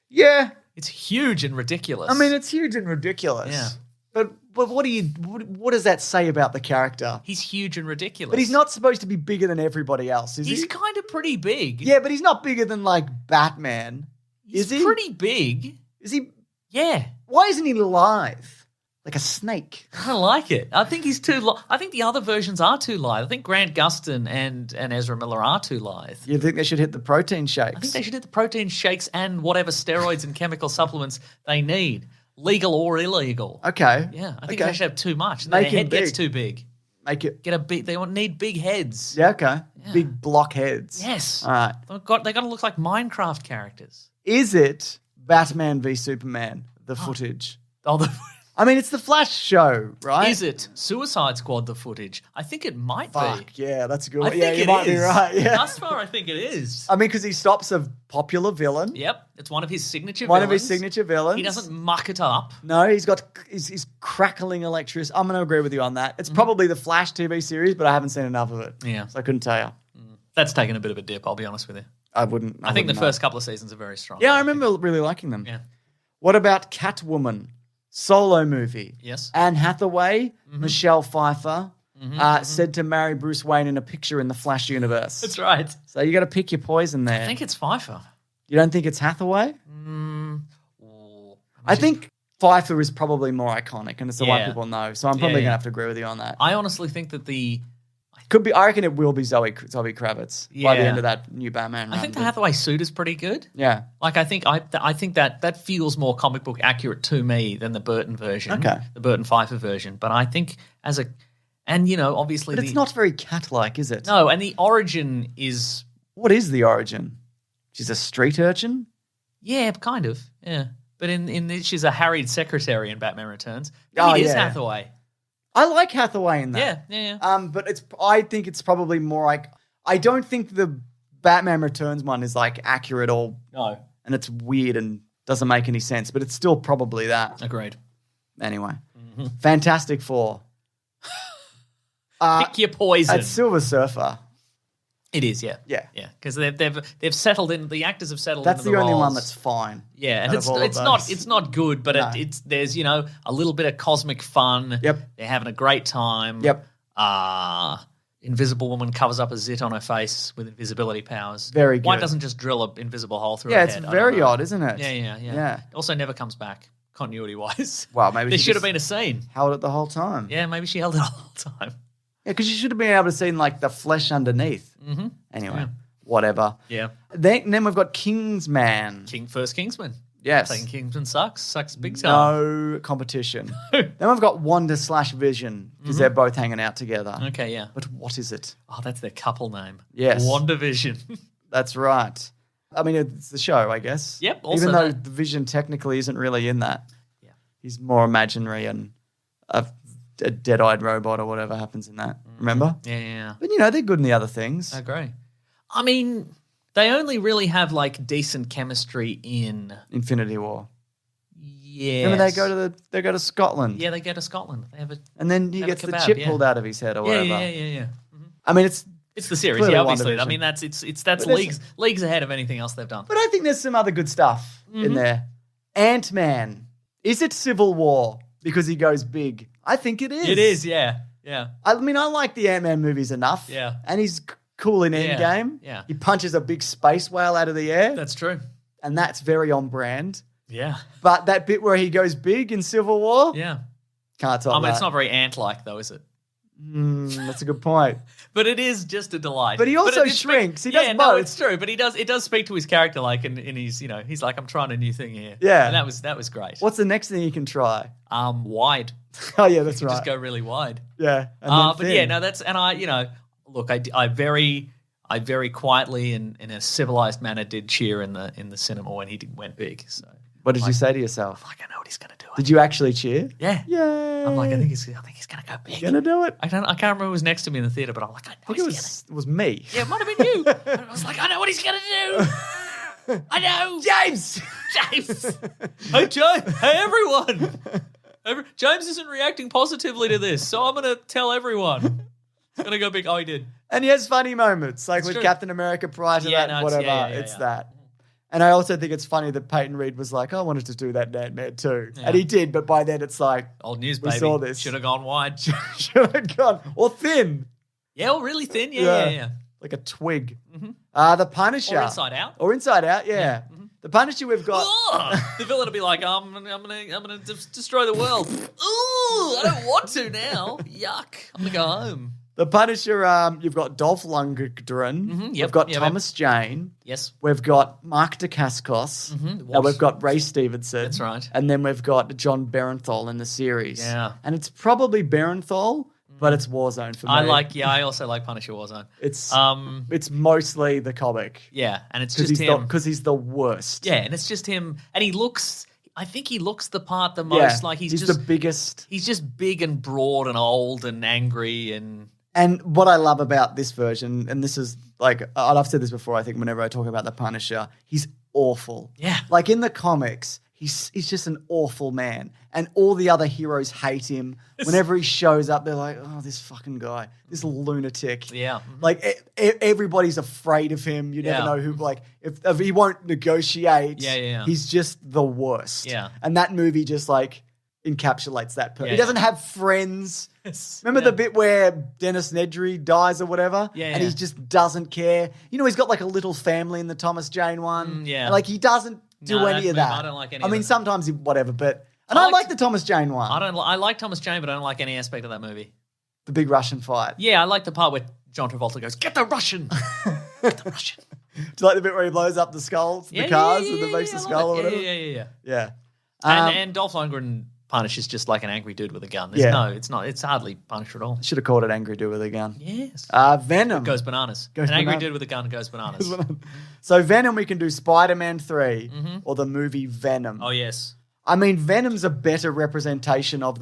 Yeah.
It's huge and ridiculous.
I mean, it's huge and ridiculous.
Yeah.
But what does that say about the character?
He's huge and ridiculous.
But he's not supposed to be bigger than everybody else, is he?
He's kind of pretty big.
Yeah, but he's not bigger than, like, Batman.
He's
is he?
pretty big.
Is he?
Yeah.
Why isn't he lithe? Like a snake.
I like it. I think he's too... I think the other versions are too lithe. I think Grant Gustin and Ezra Miller are too lithe.
You think they should hit the protein shakes?
I think they should hit the protein shakes and whatever steroids and chemical supplements they need, legal or illegal.
Okay.
Yeah, I think they should have too much.
Make
Their
him
head gets
big.
too big.
Make it.
They need big heads.
Yeah, okay.
Yeah.
Big block heads.
Yes.
All right.
They got to look like Minecraft characters.
Is it Batman v Superman, the footage?
Oh,
I mean, it's the Flash show, right?
Is it Suicide Squad, the footage? I think it might
Fuck,
be.
yeah, that's a good
I
one.
think
Yeah, you
it
might be
is.
right, yeah.
Thus far, I think it is.
I mean, because he stops a popular villain.
Yep, it's one of his signature
One
villains.
of his signature villains.
He doesn't muck it up.
No, he's crackling electricity. I'm going to agree with you on that. It's probably the Flash TV series, but I haven't seen enough of it.
Yeah.
So I couldn't tell you.
That's taken a bit of a dip, I'll be honest with you.
I wouldn't.
I think the
wouldn't know.
first couple of seasons are very strong.
Yeah, I remember really liking them.
Yeah.
What about Catwoman? Solo movie.
Yes.
Anne Hathaway, Michelle Pfeiffer, said to marry Bruce Wayne in a picture in the Flash universe.
That's right.
So you got to pick your poison there.
I think it's Pfeiffer.
You don't think it's Hathaway? I think Pfeiffer is probably more iconic, and it's the one
Yeah.
people know. So I'm probably
Yeah,
going to
yeah.
have to agree with you on that.
I honestly think that
Could be. I reckon it will be Zoe Kravitz by the
Yeah.
end of that new Batman.
I think the
run.
Hathaway suit is pretty good.
Yeah.
Like I think that feels more comic book accurate to me than the Burton version.
Okay.
The Burton Pfeiffer version. But I think obviously
But it's not very cat-like, is it?
No, and the origin is
What is the origin? She's a street urchin?
yeah, kind of. Yeah. But in this, she's a harried secretary in Batman Returns.
Oh,
It is
yeah.
Hathaway.
I like Hathaway in that.
Yeah.
But I think it's probably more like, I don't think the Batman Returns one is like accurate or,
No.
and it's weird and doesn't make any sense, but it's still probably that.
Agreed.
Anyway, Fantastic Four.
Pick your poison.
At Silver Surfer.
It is, yeah.
Yeah.
Yeah. Because they've settled in, the actors have settled
That's
into
the
the
only
roles.
one that's fine.
Yeah, and
out of all of
it's
those.
not good, but
No.
there's a little bit of cosmic fun.
Yep.
They're having a great time.
Yep.
Invisible Woman covers up a zit on her face with invisibility powers.
Very
Why
good.
doesn't just drill an invisible hole through
Yeah,
her
it's
head? I
very
don't know.
odd, isn't it?
Yeah.
Yeah.
Also never comes back, continuity-wise.
Well, maybe
there
she
should have
just
been a scene.
held it the whole time.
Yeah, maybe she held it all the time.
Yeah, because you should have been able to see like the flesh underneath. Mm-hmm. Anyway,
Yeah.
whatever.
Yeah.
Then we've got Kingsman.
First Kingsman.
Yes.
Saying Kingsman sucks big time.
No competition. Then we've got Wanda/Vision because they're both hanging out together.
Okay, yeah.
But what is it?
Oh, that's their couple name.
Yes.
WandaVision.
That's right. I mean, it's the show, I guess.
Yep, also
Even though
that.
the Vision technically isn't really in that.
Yeah.
He's more imaginary and a dead-eyed robot or whatever happens in that. Remember?
Yeah.
But, they're good in the other things.
I agree. I mean, they only really have like decent chemistry in.
Infinity War.
Yeah.
Remember they go to Scotland.
Yeah, they go to Scotland. They have a.
And then he
Have a
gets the
kebab,
chip
yeah.
pulled out of his head or
Yeah,
whatever.
yeah.
I mean,
It's the series,
Clearly
yeah, obviously.
WandaVision.
I mean, that's
But there's-
leagues ahead of anything else they've done.
But I think there's some other good stuff in there. Ant-Man. Is it Civil War because he goes big? I think it is.
It is, yeah.
I mean, I like the Ant-Man movies enough.
Yeah.
And he's cool in Endgame.
Yeah.
He punches a big space whale out of the air.
That's true.
And that's very on brand.
Yeah.
But that bit where he goes big in Civil War,
Yeah.
can't top
I mean,
that.
it's not very ant-like, though, is it?
That's a good point.
But it is just a delight.
But he also
it did
shrinks. He
yeah,
does
no,
both.
it's true. But it does speak to his character, like, and he's, he's like, I'm trying a new thing here.
Yeah.
And that was great.
What's the next thing he can try?
Wide.
Oh, yeah, that's right.
Just go really wide.
Yeah. And then
But
thin.
yeah, no, that's, and look, I very quietly and in a civilized manner did cheer in the cinema when he went big. So
What did you say to yourself?
like, I know what he's gonna do.
Did you actually cheer?
Yeah.
Yay.
I'm like, I think he's gonna go big.
Gonna do it.
I can't remember who was next to me in the theater, but I'm like, I know
I think
he's
it was me.
gonna. Yeah, it might have been you. I was like, I know what he's gonna do. I know.
James!
James. Hey, James. Hey, everyone. James isn't reacting positively to this, so I'm going to tell everyone. It's going to go big. Oh, he did.
And he has funny moments, like
It's
with
true.
Captain America prior to
Yeah,
that,
no, it's-
whatever.
yeah, yeah,
it's
yeah.
that. And I also think it's funny that Peyton Reed was like, I wanted to do that in Ant-Man too.
Yeah.
And he did, but by then it's like,
Old news,
We
baby.
saw this.
Should have gone wide.
should have gone. Or thin.
Yeah, well, really thin. Yeah.
Like a twig. The Punisher.
Or inside out.
Or Inside Out, yeah. The Punisher we've got.
Ugh. The villain will be like, I'm gonna destroy the world. Ooh, I don't want to now. Yuck. I'm gonna go home.
The Punisher, you've got Dolph Lundgren.
yep,
We've got
yep,
Thomas Jane.
Yes.
We've got Mark Dacascos. Now we've got Ray Stevenson.
That's right.
And then we've got John Barenthal in the series.
Yeah.
And it's probably Barenthal, but it's Warzone for me.
I also like Punisher Warzone.
It's mostly the comic.
Yeah, and it's
Because
just him.
Because he's the worst.
Yeah, and it's just him, and I think he looks the part the most. Like he's just
the biggest.
He's just big and broad and old and angry and.
And what I love about this version, and this is like, I've said this before, I think, whenever I talk about the Punisher, he's awful.
Yeah.
Like in the comics, he's just an awful man. And all the other heroes hate him. Whenever he shows up, they're like, oh, this fucking guy, this lunatic.
Yeah.
Like everybody's afraid of him. You never
Yeah.
know who, like, if he won't negotiate,
Yeah.
he's just the worst.
Yeah.
And that movie just like encapsulates that. He
Yeah.
doesn't have friends.
Yes.
Remember
Yeah.
the bit where Dennis Nedry dies or whatever?
Yeah,
And
yeah.
he just doesn't care. You know, he's got like a little family in the Thomas Jane one.
yeah.
And like he doesn't do
No,
any
that
of
move,
that.
I don't like any
I
of
mean,
that.
sometimes whatever, but. And I
I
like
liked-
the Thomas Jane one.
I like Thomas Jane, but I don't like any aspect of that movie.
The big Russian fight.
Yeah, I like the part where John Travolta goes, "Get the Russian, get the Russian."
Do you like the bit where he blows up the skulls, the cars, and then makes the
I love
skull or
it.
whatever?
Yeah.
Yeah.
And Dolph Lundgren Punish is just like an angry dude with a gun. There's
Yeah.
it's not. It's hardly Punisher at all.
Should have called it Angry Dude with a Gun.
Yes.
Venom.
Goes bananas.
Goes
An angry
bananas.
dude with a gun goes bananas.
So Venom, we can do Spider-Man 3 or the movie Venom.
Oh yes.
I mean, Venom's a better representation of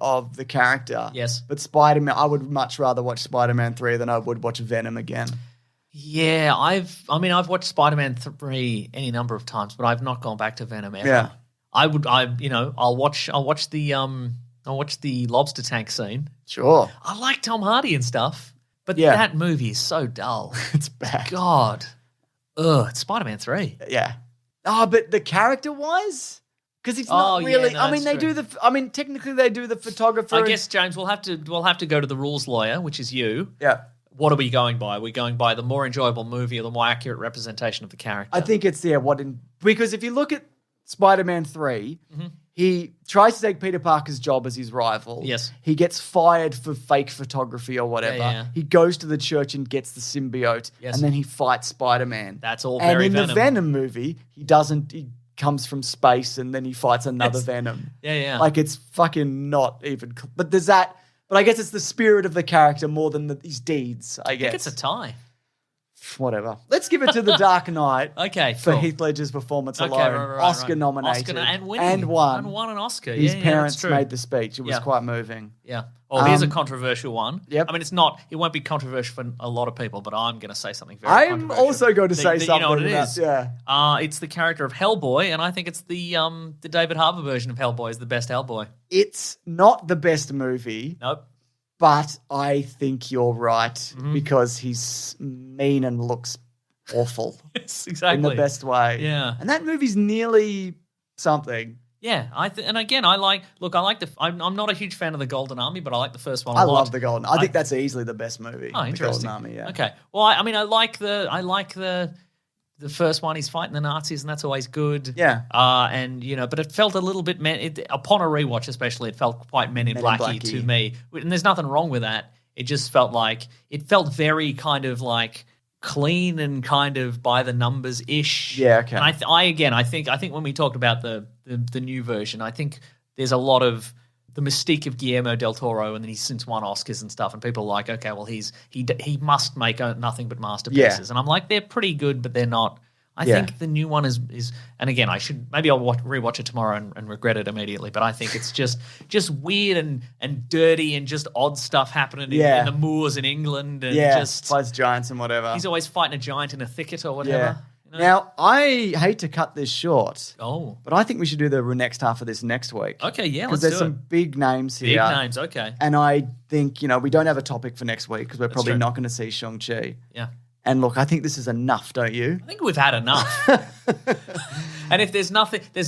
of the character.
Yes.
But Spider-Man, I would much rather watch Spider-Man 3 than I would watch Venom again.
Yeah, I've watched Spider-Man 3 any number of times, but I've not gone back to Venom ever.
Yeah.
I'll watch the lobster tank scene.
Sure.
I like Tom Hardy and stuff, but
Yeah.
that movie is so dull.
It's bad.
God. Ugh, it's Spider-Man 3.
Yeah. Oh, but the character-wise? Because it's
Oh,
not
yeah,
really.
no,
I mean,
that's
they
true.
do technically they do the photographer.
I
and-
guess, James, we'll have to go to the rules lawyer, which is you.
Yeah.
What are we going by? Are we going by the more enjoyable movie or the more accurate representation of the character?
I think it's because if you look at Spider-Man 3, he tries to take Peter Parker's job as his rival.
Yes.
He gets fired for fake photography or whatever.
Yeah.
He goes to the church and gets the symbiote,
Yes.
and then he fights Spider-Man.
That's all
and
very
in
Venom.
the Venom movie, he doesn't. He comes from space and then he fights another
Yes.
Venom.
Yeah.
Like it's fucking not even. But there's that. But I guess it's the spirit of the character more than his deeds. I
I
guess
think it's a tie.
whatever. Let's give it to The Dark Knight.
Okay,
For
cool.
Heath Ledger's performance
Okay,
alone.
right.
Oscar nominated.
Oscar and winning.
And won.
And won an Oscar.
His
yeah,
parents
that's true.
made the speech. It was
Yeah.
quite moving.
Yeah. Oh, here's a
Um,
controversial one.
yep.
I mean, it won't be controversial for a lot of people, but I'm going to say something very
I'm
controversial.
also going to say
You
something
know what it
about,
is?
yeah.
It's the character of Hellboy, and I think it's the David Harbour version of Hellboy is the best Hellboy.
It's not the best movie,
Nope.
But I think you're right
Mm-hmm.
because he's mean and looks awful
Yes, exactly.
in the best way.
Yeah.
And that movie's nearly something.
Yeah, and again, I like the. I'm not a huge fan of the Golden Army, but I like the first one.
I
a lot.
love The Golden. I think that's easily the best movie.
Oh,
The
interesting.
Golden Army, yeah.
Okay. Well, I mean, I like the first one. He's fighting the Nazis, and that's always good.
Yeah.
And but it felt a little bit upon a rewatch, especially, it felt quite Men in Blacky to me. And there's nothing wrong with that. It just felt very kind of like clean and kind of by the numbers ish.
Yeah, okay.
And I think when we talked about the new version, I think there's a lot of the mystique of Guillermo del Toro, and then he's since won Oscars and stuff, and people are like, okay, well he must make nothing but masterpieces,
Yeah.
and I'm like, they're pretty good, but they're not. I
Yeah.
think the new one is, and again, I'll rewatch it tomorrow and regret it immediately. But I think it's just weird and dirty and just odd stuff happening in the moors in England, and just
plays giants and whatever.
he's always fighting a giant in a thicket or whatever.
Yeah. Now, I hate to cut this short,
Oh,
but I think we should do the next half of this next week.
okay, yeah,
Because
let's
there's
do
some
it.
big names
Big
here.
names, okay,
And I think, we don't have a topic for next week because we're probably
true.
not going to see Shang-Chi.
yeah.
And look, I think this is enough, don't you?
I think we've had enough. And if there's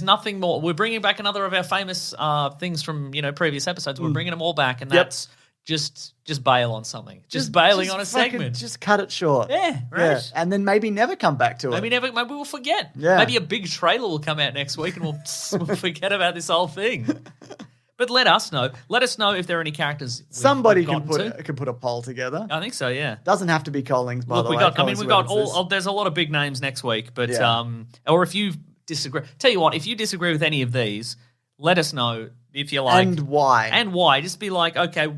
nothing more. We're bringing back another of our famous things from previous episodes. We're bringing them all back, and that's just bail on something. Just bailing on a
fucking-
segment.
Just cut it short.
Yeah, right.
And then maybe never come back to it.
Maybe we'll forget.
Yeah.
Maybe a big trailer will come out next week, and we'll forget about this whole thing. But let us know. Let us know if there are any characters
Somebody
we've
can
gotten to.
put a poll together.
I think so. Yeah.
Doesn't have to be Collings, by
Look,
the
we
way.
got.
Collings
We've got
references.
all. There's a lot of big names next week, but
Yeah.
or if you disagree, tell you what, if you disagree with any of these, let us know if you like
And why?
and why. Just be like, okay,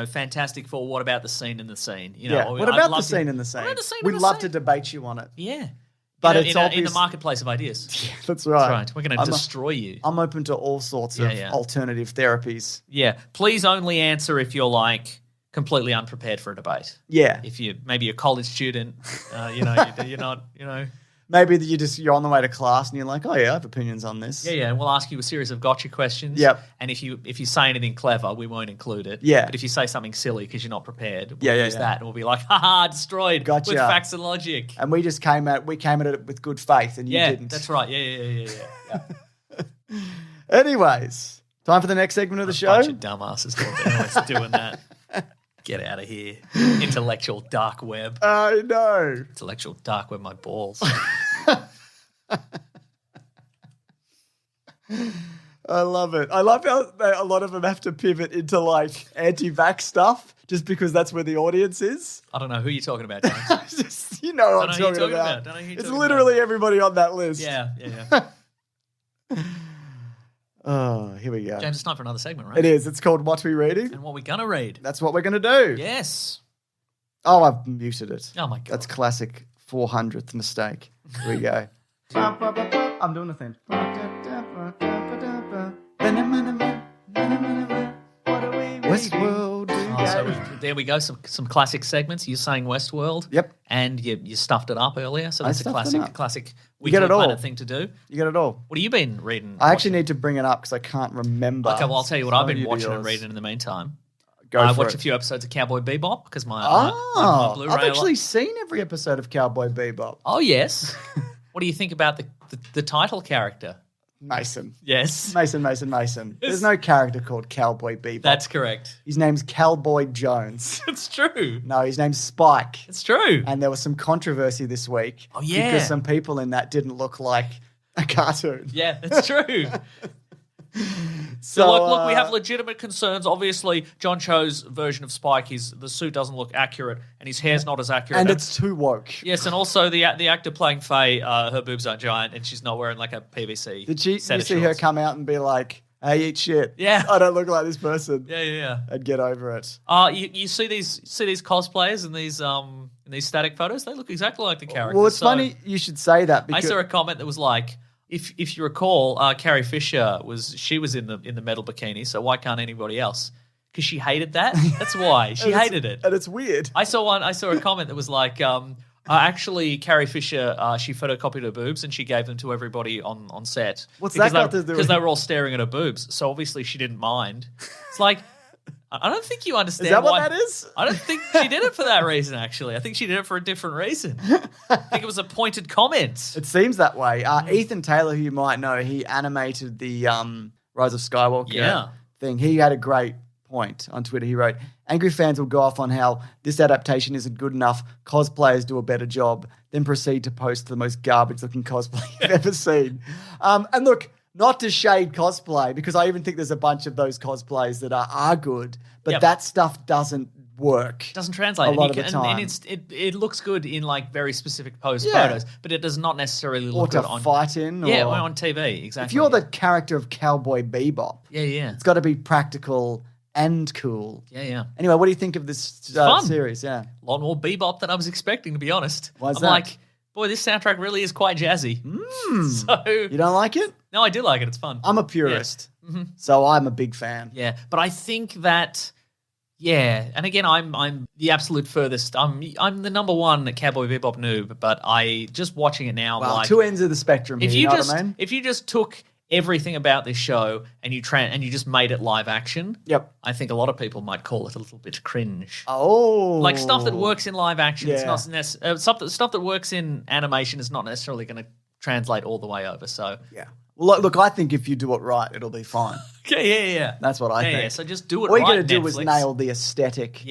Fantastic Four. What about the scene in the scene?
Yeah.
or
What
I'd
about the
love to-
scene in the scene?
What about the scene in
We'd
the
love
scene?
to debate you on it.
Yeah,
But
in
it's
in
obvious.
the marketplace of ideas.
That's right.
That's right. We're going to
I'm-
destroy you.
I'm open to all sorts of
Yeah.
alternative therapies.
Yeah. Please only answer if you're like completely unprepared for a debate.
Yeah.
If you maybe a college student, you're not.
Maybe you're on the way to class and you're like, oh yeah, I have opinions on this.
Yeah, and we'll ask you a series of gotcha questions.
Yep.
And if you say anything clever, we won't include it.
Yeah.
But if you say something silly because you're not prepared, we'll
Yeah,
use
yeah.
that, and we'll be like, haha, destroyed
Gotcha.
with facts and logic.
And we came at it with good faith and you
Yeah,
didn't.
that's right. Yeah.
Anyways, time for the next segment of the show.
Bunch of dumbasses doing that. Get out of here. Intellectual dark web.
I know.
Intellectual dark web, my balls.
I love it. I love how a lot of them have to pivot into like anti-vax stuff just because that's where the audience is.
I don't know who you're talking about, James.
Just, you know what I'm
Don't know who
talking
you're talking
about.
about. Don't know who you're
It's
talking
literally everybody on that list.
Yeah.
Oh, here we go.
James, it's time for another segment, right?
It is. It's called What We Reading.
And what we're going to read.
That's what we're going to do.
Yes.
Oh, I've muted it.
Oh, my God.
That's classic 400th mistake. Here we go. I'm doing the thing. Westworld.
Oh, so there we go. Some classic segments. You're saying Westworld.
Yep.
And you stuffed it up earlier. So
I
that's a
stuffed it up.
classic
You get
Weekly
it all.
Planet thing to do.
You got it all.
What have you been reading?
I actually need to bring it up because I can't remember.
Okay, well, I'll tell you what
So
I've been
you do
watching and
yours.
reading in the meantime.
Go
I
for
watched
it.
a few episodes of Cowboy Bebop because my Blu-ray.
I've actually seen every episode of Cowboy Bebop.
Oh, yes. What do you think about the title character?
Mason.
Yes.
Mason. There's no character called Cowboy Bebop.
That's correct.
His name's Cowboy Jones.
It's true.
No, his name's Spike.
It's true.
And there was some controversy this week.
Oh, yeah.
Because some people in that didn't look like a cartoon.
Yeah, that's true. So look, we have legitimate concerns. Obviously, John Cho's version of Spike, the suit doesn't look accurate, and his hair's not as accurate.
And it's too woke.
Yes, and also the actor playing Faye, her boobs aren't giant, and she's not wearing like a PVC.
Did you
set of
see her
shorts.
come out and be like, hey, eat shit?
Yeah.
I don't look like this person.
Yeah.
I'd get over it.
You see these cosplayers in these static photos? They look exactly like the characters.
Well, it's
So
funny you should say that
I
because
saw a comment that was like, if you recall, Carrie Fisher was in the metal bikini, so why can't anybody else? Because she hated that. That's why she hated it.
And it's weird.
I saw a comment that was like, actually, Carrie Fisher, she photocopied her boobs and she gave them to everybody on set.
What's that got to do with-
Because they were all staring at her boobs. So obviously she didn't mind. It's like, I don't think you understand.
Is that
why,
what that is?
I don't think she did it for that reason, actually. I think she did it for a different reason. I think it was a pointed comment.
It seems that way. Ethan Taylor, who you might know, he animated the Rise of Skywalker thing. He had a great point on Twitter. He wrote, angry fans will go off on how this adaptation isn't good enough, cosplayers do a better job, then proceed to post the most garbage-looking cosplay you've ever seen. And look, not to shade cosplay, because I even think there's a bunch of those cosplays that are good, but that stuff doesn't work.
It doesn't translate
a lot of the time.
And it looks good in like very specific photos, but it does not necessarily look good on
fight in.
or on TV. Exactly.
If you're the character of Cowboy Bebop, it's got to be practical and cool.
Yeah.
Anyway, what do you think of this series? Yeah,
a lot more Bebop than I was expecting, to be honest.
Why's
I'm
that?
like, boy, this soundtrack really is quite jazzy. So
you don't like it?
No, I do like it. It's fun.
I'm a purist, so I'm a big fan.
Yeah, but I think that. Yeah, and again, I'm the absolute furthest. I'm the number one Cowboy Bebop noob, but I just watching it now.
Well,
like,
two ends of the spectrum. Here, you know what I mean?
If you just took everything about this show and you just made it live action, I think a lot of people might call it a little bit cringe.
Oh,
like stuff that works in live action, it's not stuff that works in animation is not necessarily going to translate all the way over. So
well, look, I think if you do it right, it'll be fine.
Okay, yeah.
That's what I think.
Yeah, so just do it
all
right,
you got to do
Netflix.
is nail the aesthetic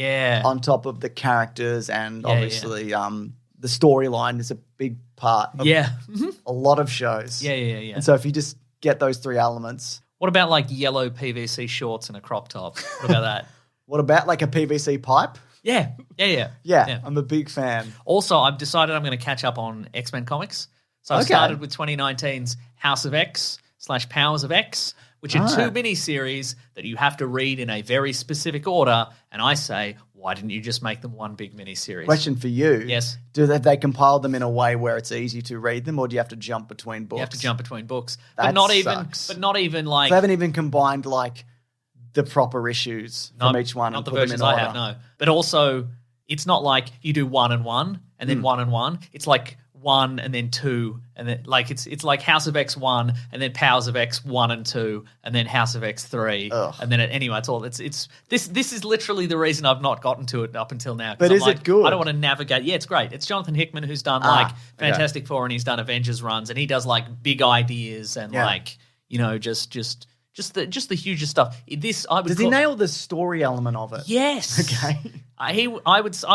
on top of the characters, and obviously the storyline is a big part of a lot of shows.
Yeah.
And so if you just get those three elements.
What about like yellow PVC shorts and a crop top? What about that?
What about like a PVC pipe?
Yeah.
I'm a big fan.
Also, I've decided I'm going to catch up on X-Men comics. So I started with 2019's House of X / Powers of X, which are two miniseries that you have to read in a very specific order. And I say, why didn't you just make them one big miniseries?
Question for you.
Yes.
Do they compile them in a way where it's easy to read them, or do you have to jump between books?
You have to jump between books.
That
sucks. But not even like...
They haven't even combined like the proper issues from each one and
not the
put them in
versions
order.
I have, no. But also, it's not like you do 1 and 1 and then 1 and 1. It's like 1 and then 2, and then like it's like House of X 1 and then Powers of X 1 and 2 and then House of X 3 and then anyway it's this is literally the reason I've not gotten to it up until now.
But is it good?
I don't want to navigate. Yeah, it's great. It's Jonathan Hickman who's done Fantastic Four and he's done Avengers runs and he does like big ideas and like just the hugest stuff. Does
he nail the story element of it?
Yes.
Okay.
I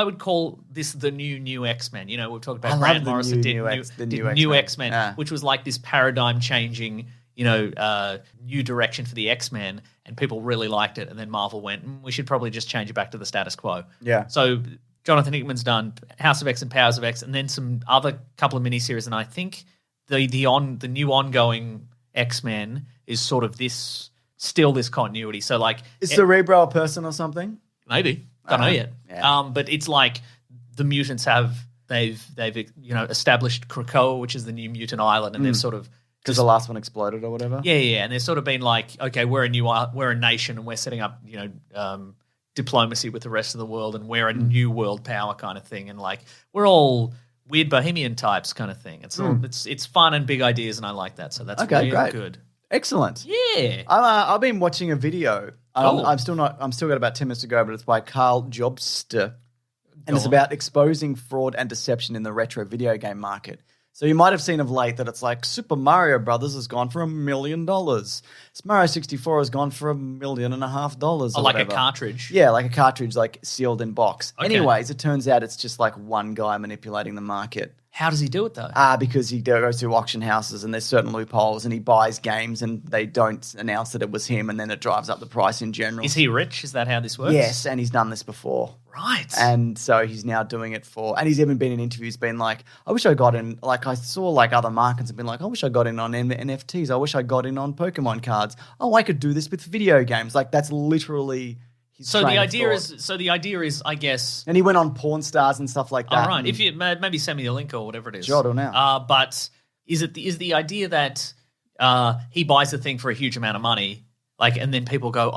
would call this the new X-Men. You know, we've talked about Grant Morrison did new X-Men, which was like this paradigm changing, new direction for the X-Men, and people really liked it. And then Marvel went, we should probably just change it back to the status quo.
Yeah.
So Jonathan Hickman's done House of X and Powers of X, and then some other couple of miniseries. And I think the new ongoing X-Men is sort of this continuity. So like,
is Cerebro a person or something?
Maybe. Don't know yet.
Yeah.
But it's like the mutants they've established Krakoa, which is the new mutant island, and they've sort of
because the last one exploded or whatever.
Yeah, and they've sort of been like, okay, we're a nation, and we're setting up diplomacy with the rest of the world, and we're a new world power kind of thing, and like we're all weird bohemian types kind of thing. It's fun and big ideas, and I like that. So that's really
great.
good.
Excellent.
Yeah.
I've been watching a video. I'm still got about 10 minutes to go, but it's by Carl Jobster. And it's about exposing fraud and deception in the retro video game market. So you might have seen of late that it's like Super Mario Brothers has gone for $1 million. Mario 64 has gone for $1.5 million.
Like a cartridge.
Yeah, like a cartridge, like sealed in box.
Okay.
Anyways, it turns out it's just like one guy manipulating the market.
How does he do it though?
Because he goes to auction houses and there's certain loopholes and he buys games and they don't announce that it was him and then it drives up the price in general.
Is he rich? Is that how this works?
Yes, and he's done this before.
Right.
And so he's now doing it and he's even been in interviews being like, I wish I got in, like I saw like other markets and been like, I wish I got in on NFTs. I wish I got in on Pokemon cards. Oh, I could do this with video games. Like that's literally...
So the idea is, I guess,
and he went on Porn Stars and stuff like that.
Oh, right. If you maybe send me the link or whatever it is.
Sure, I don't know.
But is the idea that he buys the thing for a huge amount of money, like, and then people go,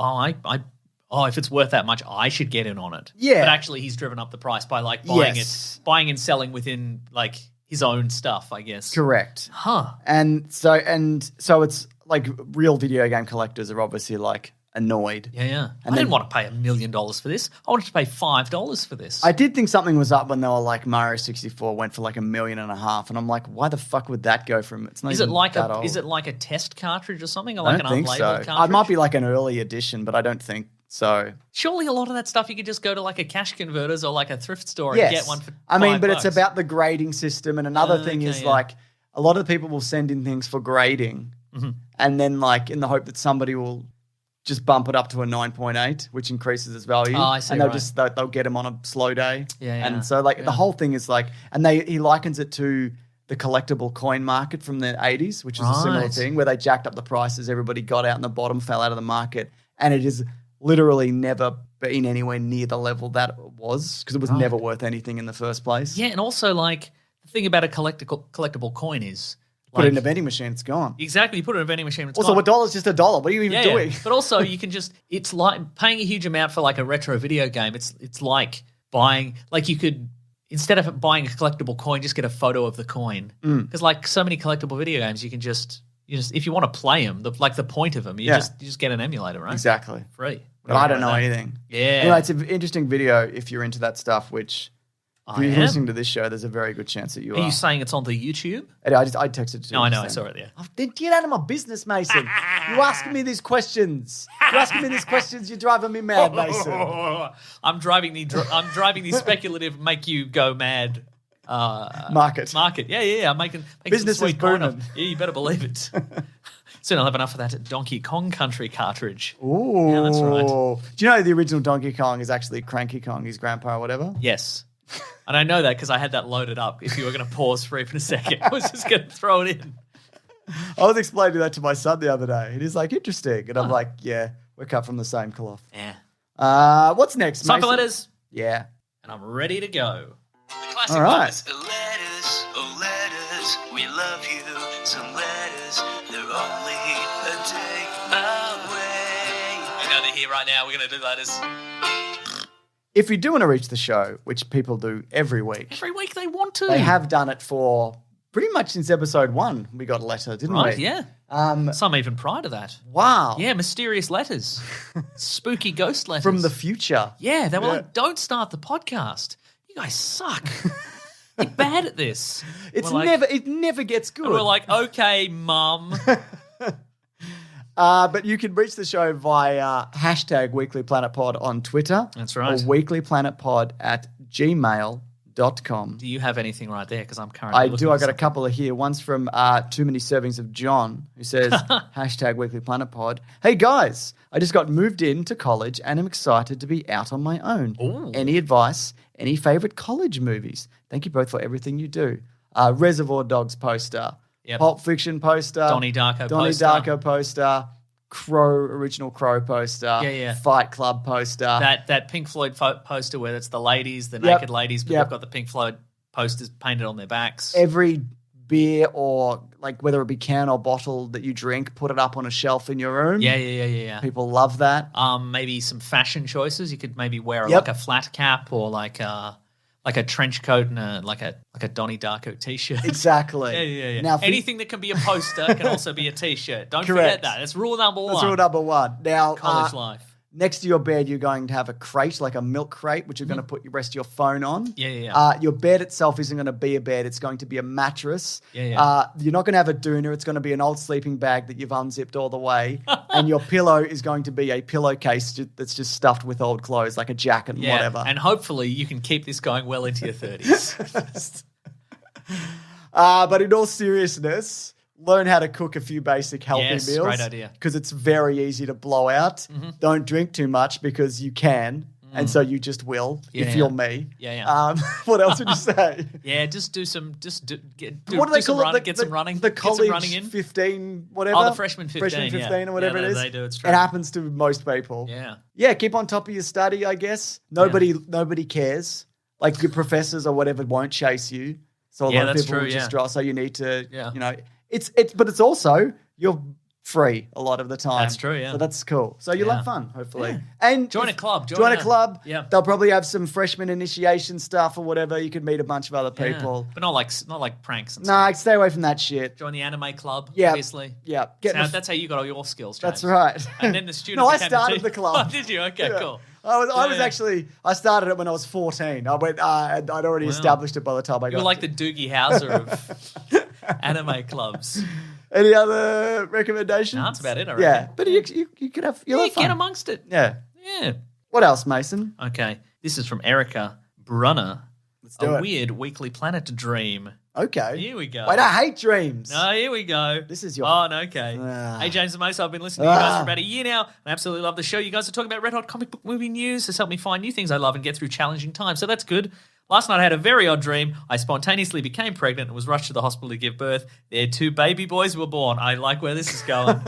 if it's worth that much, I should get in on it.
Yeah.
But actually, he's driven up the price by like buying and selling within like his own stuff, I guess.
Correct.
Huh.
And so it's like real video game collectors are obviously like annoyed.
Yeah.
And
I didn't want to pay $1 million for this. I wanted to pay $5 for this.
I did think something was up when they were like Mario 64 went for like $1.5 million, and I'm like, why the fuck would that go from? It's not
Is it
even
like
that old.
is it like a test cartridge or something, or
I
like
don't
an
think
unlabeled
so.
cartridge?
It might be like an early edition, but I don't think so.
Surely a lot of that stuff you could just go to like a cash converters or like a thrift store
Yes.
and get one for
I mean, but
$5.
it's about the grading system, and another thing
Okay,
is
yeah.
like a lot of people will send in things for grading, and then like in the hope that somebody will just bump it up to a 9.8, which increases its value.
Oh, I see,
and they'll
right.
just they'll get them on a slow day.
Yeah.
And so like the whole thing is like, and he likens it to the collectible coin market from the 80s, which is a similar
Right.
thing where they jacked up the prices, everybody got out and the bottom fell out of the market, and it is literally never been anywhere near the level that it was because it was never worth anything in the first place.
Yeah, and also like the thing about a collectible coin is
Put it
like,
in a vending machine, it's gone.
exactly, you put it in a vending machine. It's
Also,
gone.
$1 is just $1. What are you even doing?
But also you can just, it's like paying a huge amount for like a retro video game. It's like buying, like you could, instead of buying a collectible coin, just get a photo of the coin. Because like so many collectible video games, you just if you want to play them, the point of them, you just get an emulator, right?
Exactly.
Free.
But I don't know anything.
Yeah.
Anyway, it's an interesting video if you're into that stuff, which if
I
you're
am.
listening to this show, there's a very good chance that you
Are
are.
you saying it's on the YouTube?
And I texted it to you.
No, I know, I
just
saw
then.
it, yeah.
Oh, then get out of my business, Mason. You asking me these questions. You're asking me these questions. You're driving me mad, Mason.
I'm driving the speculative make you go mad
Market.
Yeah. I'm making
Business
some
is
sweet coin
booming.
off. Yeah, you better believe it. Soon I'll have enough of that Donkey Kong Country cartridge.
Ooh.
Yeah, that's right.
Do you know the original Donkey Kong is actually Cranky Kong, his grandpa or whatever?
Yes. And I know that because I had that loaded up. If you were going to pause for even a second, I was just going to throw it in.
I was explaining that to my son the other day. And he's like, interesting. And I'm like, yeah, we're cut from the same cloth.
Yeah.
What's next,
Time for
Mason?
letters.
Yeah.
And I'm ready to go. The classic
All right.
letters.
Letters, oh letters, we love you. Some letters, they're only a day away.
I know they're here right now. We're going to do letters.
If you do want to reach the show, which people do every week,
Every week they want to.
they have done it for pretty much since episode 1. We got a letter, didn't
Right,
we?
yeah. Some even prior to that.
Wow.
Yeah, mysterious letters. Spooky ghost letters.
From the future.
Yeah, they were
Yeah.
like, don't start the podcast. You guys suck. You're bad at this.
It never gets good.
And we're like, okay, mum.
But you can reach the show via hashtag Weekly Planet Pod on Twitter.
That's right.
Or weeklyplanetpod@gmail.com.
Do you have anything right there? Because I'm currently
I
looking
do.
for
I got a
something.
couple of here. One's from Too Many Servings of John, who says, hashtag Weekly Planet Pod. Hey, guys, I just got moved into college and am excited to be out on my own.
Ooh.
Any advice? Any favorite college movies? Thank you both for everything you do. Reservoir Dogs poster.
Yep.
Pulp Fiction poster.
Donnie Darko
Donnie
poster.
Darko poster. Original Crow poster.
Yeah.
Fight Club poster.
That Pink Floyd poster where it's the ladies, the
Yep.
naked ladies, but
Yep.
they've got the Pink Floyd posters painted on their backs.
Every beer or like whether it be can or bottle that you drink, put it up on a shelf in your room.
Yeah.
People love that.
Maybe some fashion choices. You could maybe wear
Yep.
like a flat cap or like a trench coat and a Donnie Darko t-shirt.
Exactly.
Yeah.
Now,
Anything that can be a poster can also be a t-shirt. Don't
Correct.
forget that. That's rule number one.
that's rule number 1. Now,
College life.
next to your bed, you're going to have a crate, like a milk crate, which you're going to put your rest of your phone on.
Yeah.
Your bed itself isn't going to be a bed. It's going to be a mattress.
Yeah.
You're not going to have a doona. It's going to be an old sleeping bag that you've unzipped all the way. And your pillow is going to be a pillowcase that's just stuffed with old clothes, like a jacket and whatever.
And hopefully you can keep this going well into your 30s.
But in all seriousness, learn how to cook a few basic healthy
Yes,
meals.
great idea.
Because it's very easy to blow out. Don't drink too much because you can. And so you just will if you're me.
Yeah.
What else would you say?
Yeah, just do some, get
What do they
some
call
running,
it?
get some running,
The
get some
college
running in.
15, whatever.
Oh, the freshman 15,
Freshman 15
yeah.
or whatever
Yeah,
it is.
they do, it's true.
It happens to most people.
Yeah.
Yeah, keep on top of your study, I guess. Nobody cares. Like your professors or whatever won't chase you. So a
Yeah,
lot of
that's
people
true,
will just
yeah.
draw. So you need to,
Yeah.
but it's also you're free a lot of the time.
That's true, yeah.
So that's cool. So you'll
Yeah.
have fun, hopefully.
Yeah.
And
Join a club.
Join a club.
Yeah.
They'll probably have some freshman initiation stuff or whatever. You could meet a bunch of other people.
Yeah. But not like pranks and stuff.
Nah, stay away from that shit.
Join the anime club,
Yeah.
obviously.
Yeah.
That's how you got all your skills, James.
That's right.
And then the student
No, I
became
started
team.
the club.
Oh, did you? Okay,
Yeah.
cool.
I started it when I was 14. I'd already established it by the time I got
You're like the Doogie Howser of anime clubs.
Any other recommendations?
No, that's about it, I
Yeah,
reckon.
but you could have you'll have fun.
Get amongst it.
Yeah.
Yeah.
What else, Mason?
Okay. This is from Erica Brunner.
Let's do
A
it.
weird weekly planet dream.
Okay.
Here we go.
Wait, I hate dreams.
No, here we go.
This is your-
Oh, no, okay.
Ah.
Hey, James and Mason, I've been listening to you guys for about a year now. I absolutely love the show. You guys are talking about red hot comic book movie news. It's helped me find new things I love and get through challenging times, so that's good. Last night I had a very odd dream. I spontaneously became pregnant and was rushed to the hospital to give birth. Their 2 baby boys were born. I like where this is going.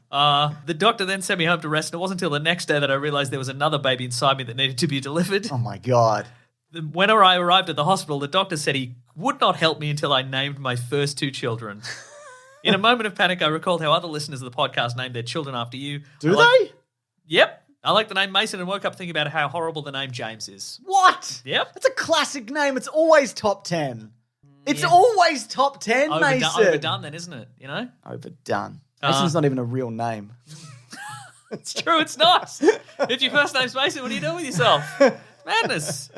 The doctor then sent me home to rest, and it wasn't until the next day that I realized there was another baby inside me that needed to be delivered.
Oh my god.
When I arrived at the hospital, the doctor said he would not help me until I named my first 2 children. In a moment of panic, I recalled how other listeners of the podcast named their children after you.
Do they?
Yep. I like the name Mason and woke up thinking about how horrible the name James is.
What?
Yep.
That's a classic name. It's always top 10. It's always top 10, Mason.
Overdone then, isn't it? You know?
Overdone. Mason's not even a real name.
It's true, it's not. If your first name's Mason, what are you doing with yourself? Madness.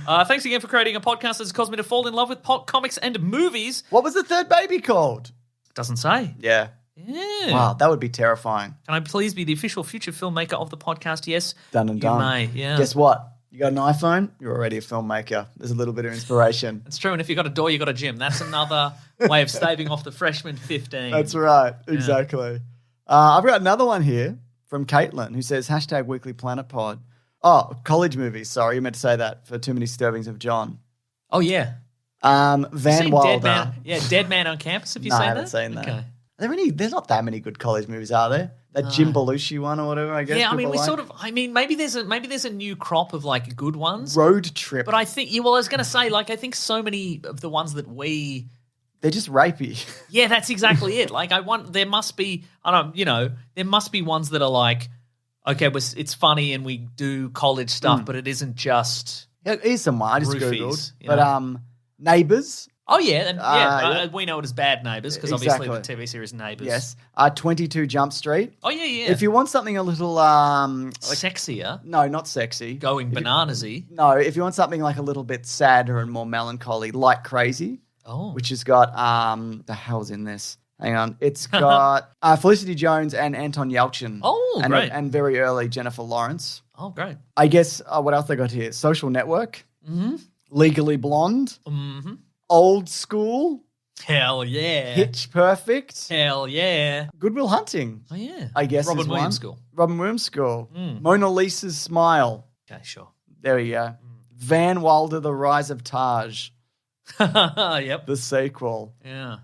Thanks again for creating a podcast that's caused me to fall in love with comics and movies.
What was the third baby called?
Doesn't say.
Yeah.
Yeah.
Wow, that would be terrifying.
Can I please be the official future filmmaker of the podcast? Yes.
Done and done.
You may, yeah.
Guess what? You got an iPhone, you're already a filmmaker. There's a little bit of inspiration.
It's true, and if you've got a door, you've got a gym. That's another way of staving off the freshman 15.
That's right. Exactly. I've got another one here from Caitlin who says, #WeeklyPlanetPod. Oh, college movies. Sorry, you meant to say that for Too Many Disturbings of John.
Oh, yeah.
Van Wilder.
Dead Man on Campus, have you
No,
seen
I
that?
haven't seen that.
Okay.
There's not that many good college movies, are there? That Jim Belushi one or whatever, I guess.
Yeah, I mean,
people like.
maybe there's a new crop of like good ones.
Road Trip.
But I think, I was going to say, like, I think so many of the ones that
they're just rapey.
yeah, that's exactly it. Like, there must be ones that are like, okay, it's funny and we do college stuff, but it isn't just.
Here's some one I just
Roofies,
Googled.
you
But
know?
Neighbours.
Oh, yeah.
Yeah.
We know it as Bad Neighbours because obviously the TV series Neighbours.
Yes. 22 Jump Street.
Oh, yeah.
If you want something a little
sexier.
No, not sexy.
Going bananasy.
No, if you want something like a little bit sadder and more melancholy, like Crazy.
Oh.
Which has got the hell's in this? Hang on. It's got Felicity Jones and Anton Yelchin.
Oh,
and,
great.
And very early Jennifer Lawrence.
Oh, great.
I guess what else they got here? Social Network. Mm-hmm. Legally Blonde.
Mm-hmm.
Old School.
Hell yeah.
Pitch Perfect.
Hell yeah.
Good Will Hunting.
Oh, yeah.
I guess
Robin
is
Williams
one.
School.
Robin Williams School. Mona Lisa's Smile.
Okay, sure.
There we go. Van Wilder, The Rise of Taj.
Yep.
The sequel.
Yeah.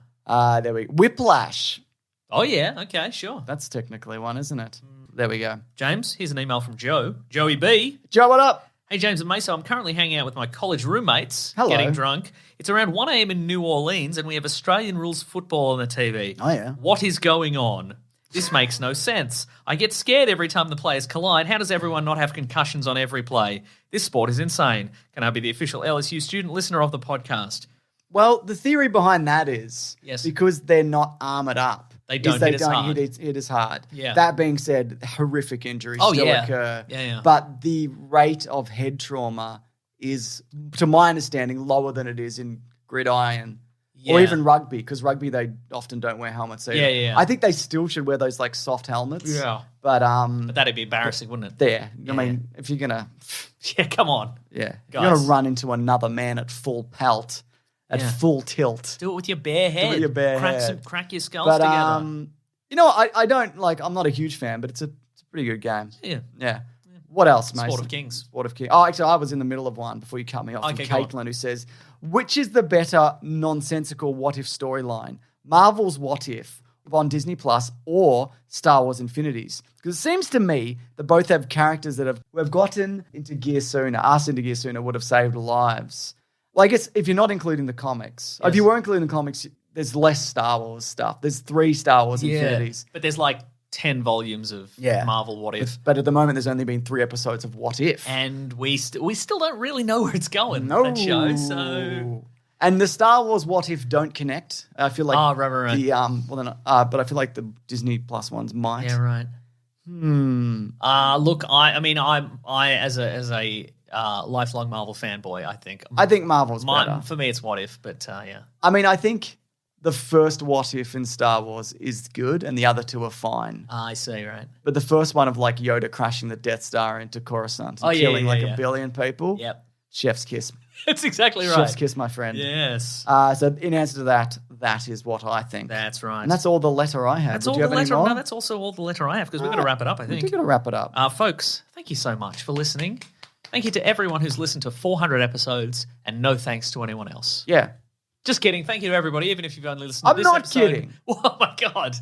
There we go. Whiplash.
Oh, yeah. Okay, sure.
That's technically one, isn't it? There we go.
James, here's an email from Joe. Joey B.
Joe, what up?
Hey, James and Mesa, I'm currently hanging out with my college roommates,
Hello.
getting drunk. It's around 1 a.m. in New Orleans, and we have Australian rules football on the TV.
Oh, yeah.
What is going on? This makes no sense. I get scared every time the players collide. How does everyone not have concussions on every play? This sport is insane. Can I be the official LSU student listener of the podcast?
Well, the theory behind that is because they're not armoured up.
They don't hit as hard.
Hit as hard.
Yeah.
That being said, horrific injuries still occur.
Yeah.
But the rate of head trauma is, to my understanding, lower than it is in gridiron or even rugby, because rugby they often don't wear helmets either.
Yeah.
I think they still should wear those like soft helmets.
Yeah.
But
that'd be embarrassing, wouldn't it?
I mean, if you're gonna
Yeah, come on.
you're
Guys.
gonna run into another man at full pelt. At full tilt.
Do it with your bare head.
Do it with your bare head.
Crack your skulls
But,
together.
you know, I don't, like, I'm not a huge fan, but it's a pretty good game.
Yeah.
What else, Mason?
Sport of Kings.
Sport of Kings. Oh, actually, I was in the middle of one before you cut me off.
Okay,
From Caitlin, who says, which is the better nonsensical what-if storyline? Marvel's What If on Disney Plus or Star Wars Infinities? Because it seems to me that both have characters that have gotten into gear sooner, us into gear sooner, would have saved lives. Well, I guess if you're not including the comics, if you were including the comics, there's less Star Wars stuff. There's 3 Star Wars Infinities.
But there's like 10 volumes of Marvel What If.
But at the moment, there's only been 3 episodes of What If.
And we still don't really know where it's going, that show, so...
And the Star Wars What If don't connect. I feel like
right.
but I feel like the Disney Plus ones might.
Yeah, right. Look, I as a lifelong Marvel fanboy, I think
Marvel's better.
For me, it's What If, but yeah.
I mean, I think the first What If in Star Wars is good, and the other 2 are fine.
I see, right.
But the first one of like Yoda crashing the Death Star into Coruscant and killing a billion people.
Yep.
Chef's kiss.
That's exactly right.
Chef's kiss, my friend.
Yes.
So in answer to that, that is what I think.
That's right.
And that's all the letter I have.
That's
Would
all
you have
the
any
letter.
more?
No, that's also all the letter I have because we've got to wrap it up, I think.
We've got to wrap it up.
Folks, thank you so much for listening. Thank you to everyone who's listened to 400 episodes, and no thanks to anyone else.
Yeah.
Just kidding. Thank you to everybody, even if you've only listened to this episode.
I'm not kidding.
Oh, my God.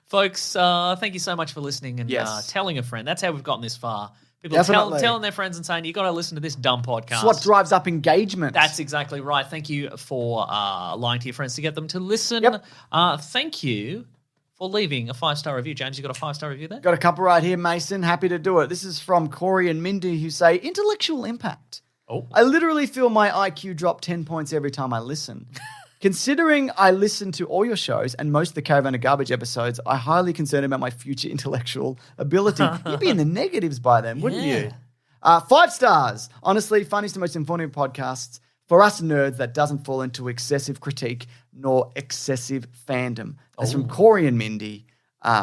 Folks, thank you so much for listening and telling a friend. That's how we've gotten this far. People telling their friends and saying, you got to listen to this dumb podcast.
It's what drives up engagement.
That's exactly right. Thank you for lying to your friends to get them to listen.
Yep.
Thank you for leaving a 5-star review. James, you got a 5-star review there?
Got a couple right here, Mason. Happy to do it. This is from Corey and Mindy, who say, intellectual impact.
Oh.
I literally feel my IQ drop 10 points every time I listen. Considering I listen to all your shows and most of the Caravan of Garbage episodes, I'm highly concerned about my future intellectual ability. You'd be in the negatives by then, wouldn't you? 5 stars. Honestly, funniest and most informative podcasts for us nerds that doesn't fall into excessive critique nor excessive fandom. That's from Corey and Mindy.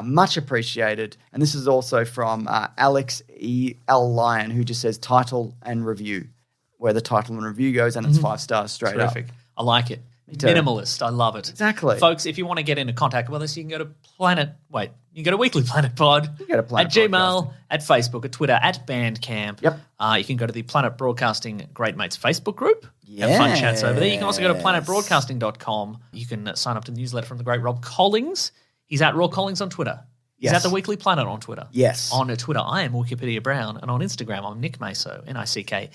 Much appreciated. And this is also from Alex E. L. Lyon, who just says title and review, where the title and review goes, and it's 5 stars straight up.
Terrific. I like it. Minimalist. I love it.
Exactly.
Folks, if you want to get into contact with us, you can go to Weekly Planet Pod
You go to Planet
at Gmail, at Facebook, at Twitter, at Bandcamp.
Yep.
You can go to the Planet Broadcasting Great Mates Facebook group. Have fun chats over there. You can also go to planetbroadcasting.com. You can sign up to the newsletter from the great Rob Collings. He's at Raw Collings on Twitter. He's at the Weekly Planet on Twitter.
Yes.
On Twitter, I am Wikipedia Brown, and on Instagram, I'm Nick Maso, NickMaseeau.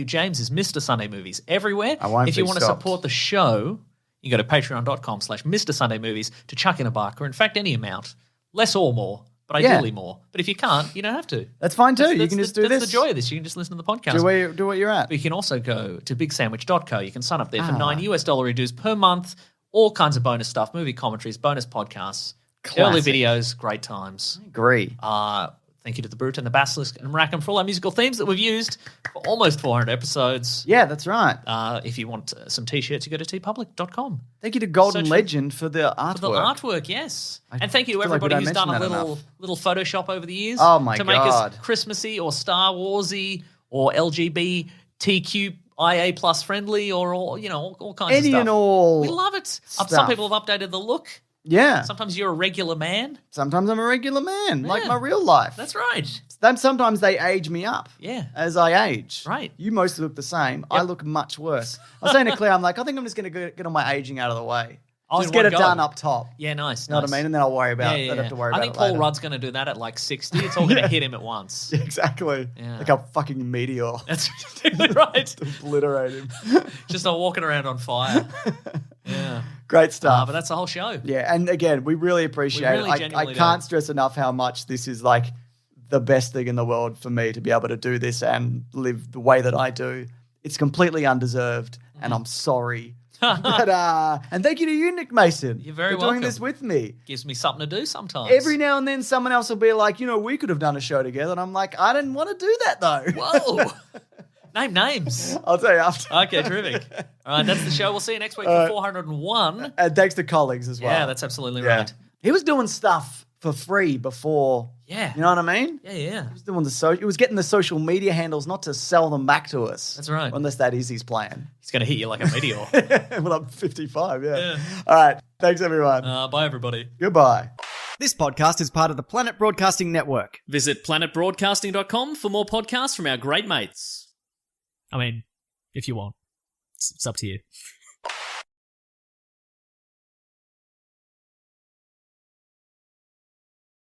James is Mr. Sunday Movies everywhere. If you want to support the show, you go to patreon.com/Mr. Sunday Movies to chuck in a buck, or in fact any amount, less or more, but ideally more. But if you can't, you don't have to.
That's fine too. You can just do this.
That's the joy of this. You can just listen to the podcast.
Do what you're at.
But you can also go to bigsandwich.co. You can sign up there for $9 dues per month. All kinds of bonus stuff, movie commentaries, bonus podcasts, early videos, great times.
I agree.
Thank you to The Brute and The Basilisk and Rackham for all our musical themes that we've used for almost 400 episodes.
Yeah, that's right.
If you want some T-shirts, you go to tpublic.com.
Thank you to Golden Legend for the artwork.
For the artwork, yes. And thank you to everybody who's done a little Photoshop over the years.
Oh, my
to
God.
make us Christmassy or Star Warsy or LGBTQIA plus friendly or all kinds of stuff.
Any and all.
We love it. Some people have updated the look.
Yeah.
Sometimes you're a regular man.
Sometimes I'm a regular man, like my real life.
That's right.
Then sometimes they age me up.
Yeah.
As I age.
Right.
You mostly look the same. Yep. I look much worse. I was saying to Claire, I'm like, I think I'm just going to get all my aging out of the way. Just get it done up top.
Yeah, nice.
You know what I mean? And then I'll worry about it. I don't have to worry about it
I think Paul Rudd's going to do that at like 60. It's all going to hit him at once.
Exactly.
Yeah.
Like a fucking meteor.
That's right.
Obliterate him.
Just walking around on fire. Yeah.
Great stuff.
But that's the whole show.
Yeah, and again, we really appreciate it. I can't stress enough how much this is like the best thing in the world for me to be able to do this and live the way that I do. It's completely undeserved, and I'm sorry. But, and thank you to you, Nick Mason.
You're very
for
welcome.
doing this with me.
Gives me something to do sometimes.
Every now and then someone else will be like, we could have done a show together. And I'm like, I didn't want to do that though.
Whoa. Name names.
I'll tell you after.
Okay, terrific. All right, that's the show. We'll see you next week for 401.
And thanks to colleagues as well.
Yeah, that's absolutely right.
He was doing stuff for free before.
Yeah.
You know what I mean?
Yeah.
He was doing he was getting the social media handles not to sell them back to us.
That's right.
Unless that is his plan.
He's going to hit you like a meteor.
Well, I'm 55, yeah. All right. Thanks, everyone.
Bye, everybody.
Goodbye. This podcast is part of the Planet Broadcasting Network.
Visit planetbroadcasting.com for more podcasts from our great mates. I mean, if you want. It's up to you.